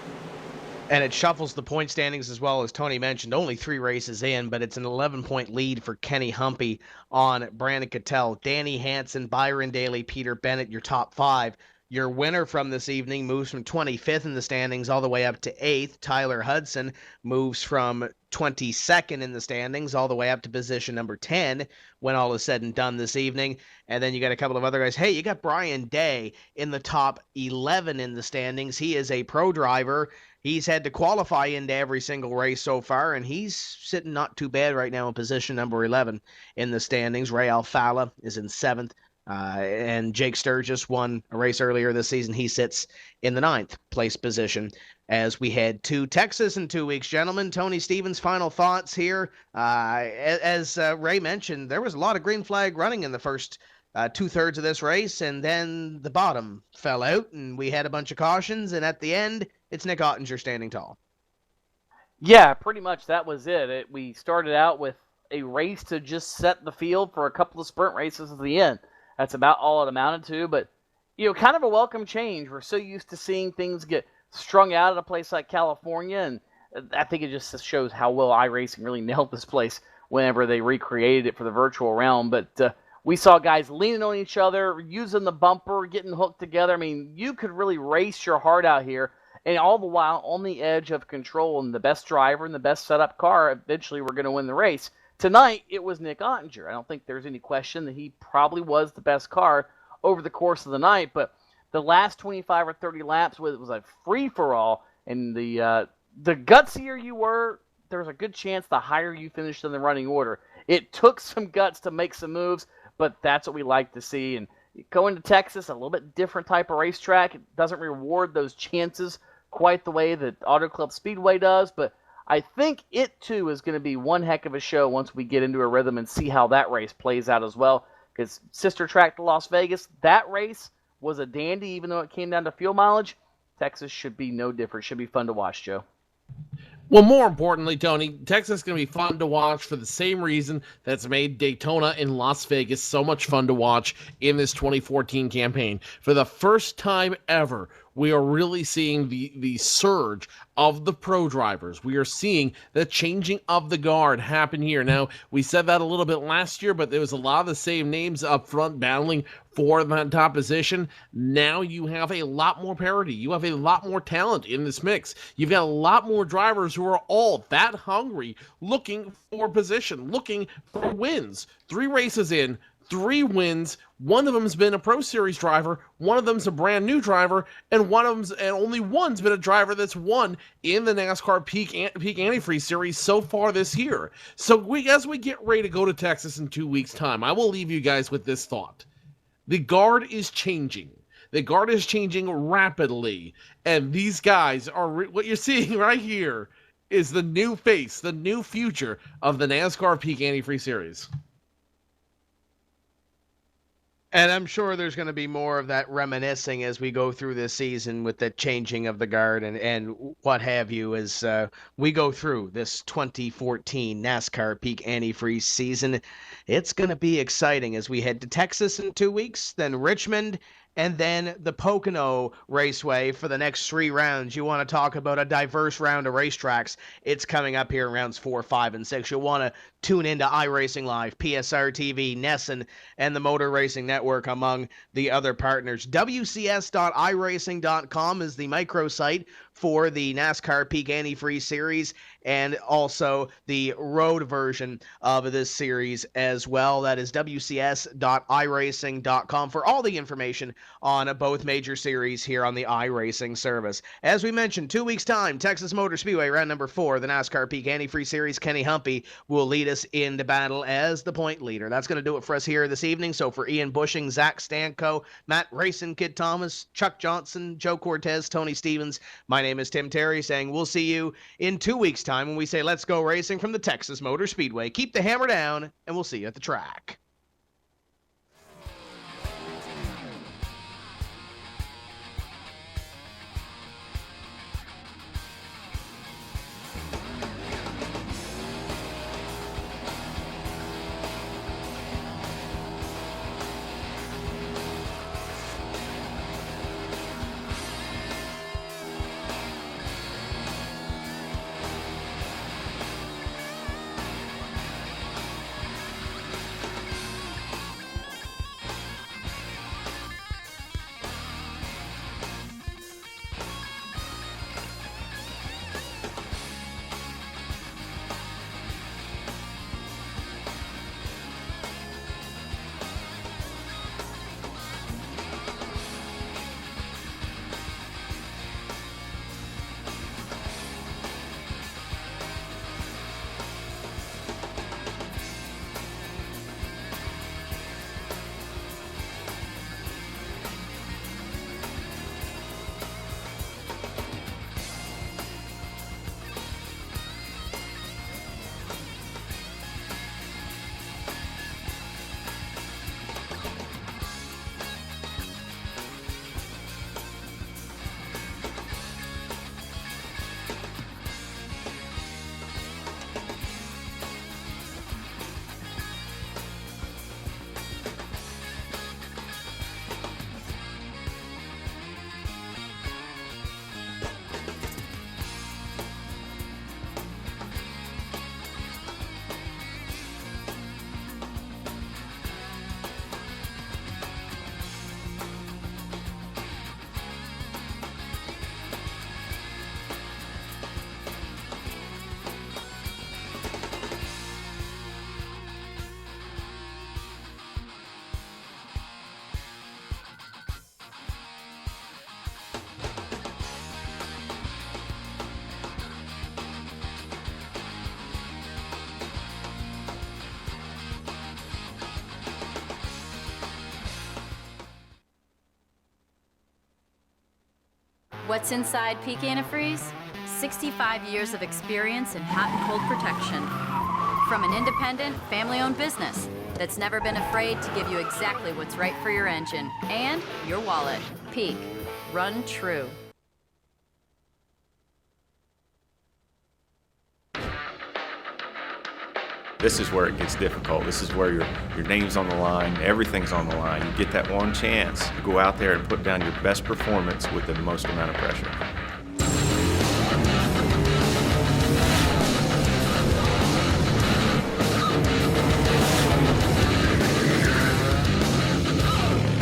And it shuffles the point standings as well, as Tony mentioned. Only 3 races in, but it's an 11-point lead for Kenny Humpy on Brandon Cattell. Danny Hansen, Byron Daly, Peter Bennett, your top 5. Your winner from this evening moves from 25th in the standings all the way up to 8th. Tyler Hudson moves from 22nd in the standings all the way up to position number 10 when all is said and done this evening. And then you got a couple of other guys. Hey, you got Brian Day in the top 11 in the standings. He is a pro driver. He's had to qualify into every single race so far, and he's sitting not too bad right now in position number 11 in the standings. Ray Alfala is in 7th. And Jake Sturgis won a race earlier this season. He sits in the 9th place position as we head to Texas in 2 weeks. Gentlemen, Tony Stevens, final thoughts here. As Ray mentioned, there was a lot of green flag running in the first 2/3 of this race, and then the bottom fell out, and we had a bunch of cautions, and at the end, it's Nick Ottinger standing tall. Yeah, pretty much that was it. We started out with a race to just set the field for a couple of sprint races at the end. That's about all it amounted to, but, kind of a welcome change. We're so used to seeing things get strung out at a place like California, and I think it just shows how well iRacing really nailed this place whenever they recreated it for the virtual realm. But we saw guys leaning on each other, using the bumper, getting hooked together. I mean, you could really race your heart out here, and all the while on the edge of control, and the best driver and the best setup car eventually were going to win the race. Tonight, it was Nick Ottinger. I don't think there's any question that he probably was the best car over the course of the night, but the last 25 or 30 laps, it was a free-for-all, and the the gutsier you were, there's a good chance the higher you finished in the running order. It took some guts to make some moves, but that's what we like to see. And going to Texas, a little bit different type of racetrack. It doesn't reward those chances quite the way that Auto Club Speedway does, but I think it too is going to be one heck of a show once we get into a rhythm and see how that race plays out as well. Because sister track to Las Vegas, that race was a dandy, even though it came down to fuel mileage. Texas should be no different. Should be fun to watch, Joe. Well, more importantly, Tony, Texas is going to be fun to watch for the same reason that's made Daytona and Las Vegas so much fun to watch in this 2014 campaign. For the first time ever, we are really seeing the surge of the pro drivers. We are seeing the changing of the guard happen here. Now, we said that a little bit last year, but there was a lot of the same names up front battling for that top position. Now you have a lot more parity. You have a lot more talent in this mix. You've got a lot more drivers who are all that hungry, looking for position, looking for wins. 3 races in, 3 wins. One of them's been a Pro Series driver, one of them's a brand new driver, and only one's been a driver that's won in the NASCAR Peak Antifreeze Series so far this year. So as we get ready to go to Texas in 2 weeks' time, I will leave you guys with this thought. The guard is changing. The guard is changing rapidly, and these guys are what you're seeing right here is the new face, the new future of the NASCAR Peak Antifreeze Series. And I'm sure there's going to be more of that reminiscing as we go through this season with the changing of the guard and what have you as we go through this 2014 NASCAR Peak Antifreeze season. It's going to be exciting as we head to Texas in 2 weeks, then Richmond, and then the Pocono Raceway for the next 3 rounds. You want to talk about a diverse round of racetracks. It's coming up here in rounds 4, 5, and 6. You'll want to tune into iRacing Live, PSR TV, Nesson, and the Motor Racing Network, among the other partners. WCS.iRacing.com is the microsite for the NASCAR Peak Antifreeze Series and also the road version of this series as well. That is WCS.iRacing.com for all the information on both major series here on the iRacing service. As we mentioned, 2 weeks' time, Texas Motor Speedway, round number 4, the NASCAR Peak Antifreeze Series. Kenny Humpy will lead us into battle as the point leader. That's going to do it for us here this evening. So for Ian Bushing, Zach Stanko, Matt Racing, Kid Thomas, Chuck Johnson, Joe Cortez, Tony Stevens, my name is Tim Terry, saying we'll see you in 2 weeks' time when we say let's go racing from the Texas Motor Speedway. Keep the hammer down, and we'll see you at the track. What's inside Peak Antifreeze? 65 years of experience in hot and cold protection. From an independent, family-owned business that's never been afraid to give you exactly what's right for your engine and your wallet. Peak. Run true. This is where it gets difficult. This is where your name's on the line, everything's on the line. You get that one chance to go out there and put down your best performance with the most amount of pressure.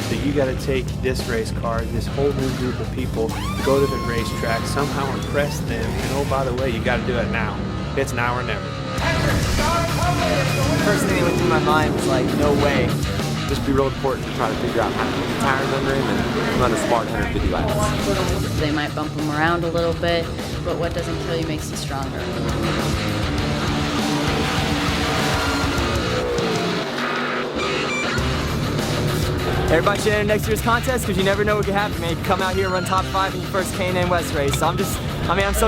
So you got to take this race car, this whole new group of people, go to the racetrack, somehow impress them, and oh, by the way, you got to do it now. It's now or never. First thing that went through my mind was like, no way. Just be real important to try to figure out how to keep the tires under him and run a smart 150 laps. They might bump them around a little bit, but what doesn't kill you makes you stronger. Everybody should enter next year's contest because you never know what could happen, man. You come out here and run top 5 in your first K&N West race. So I'm so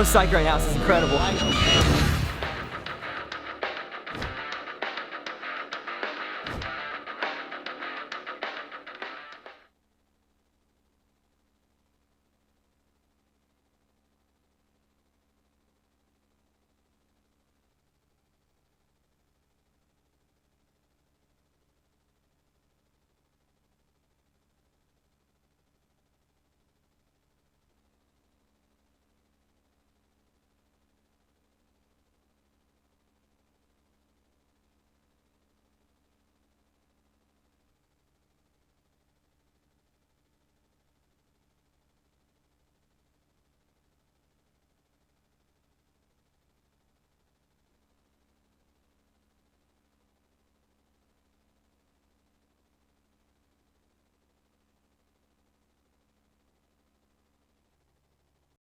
psyched right now. This is incredible.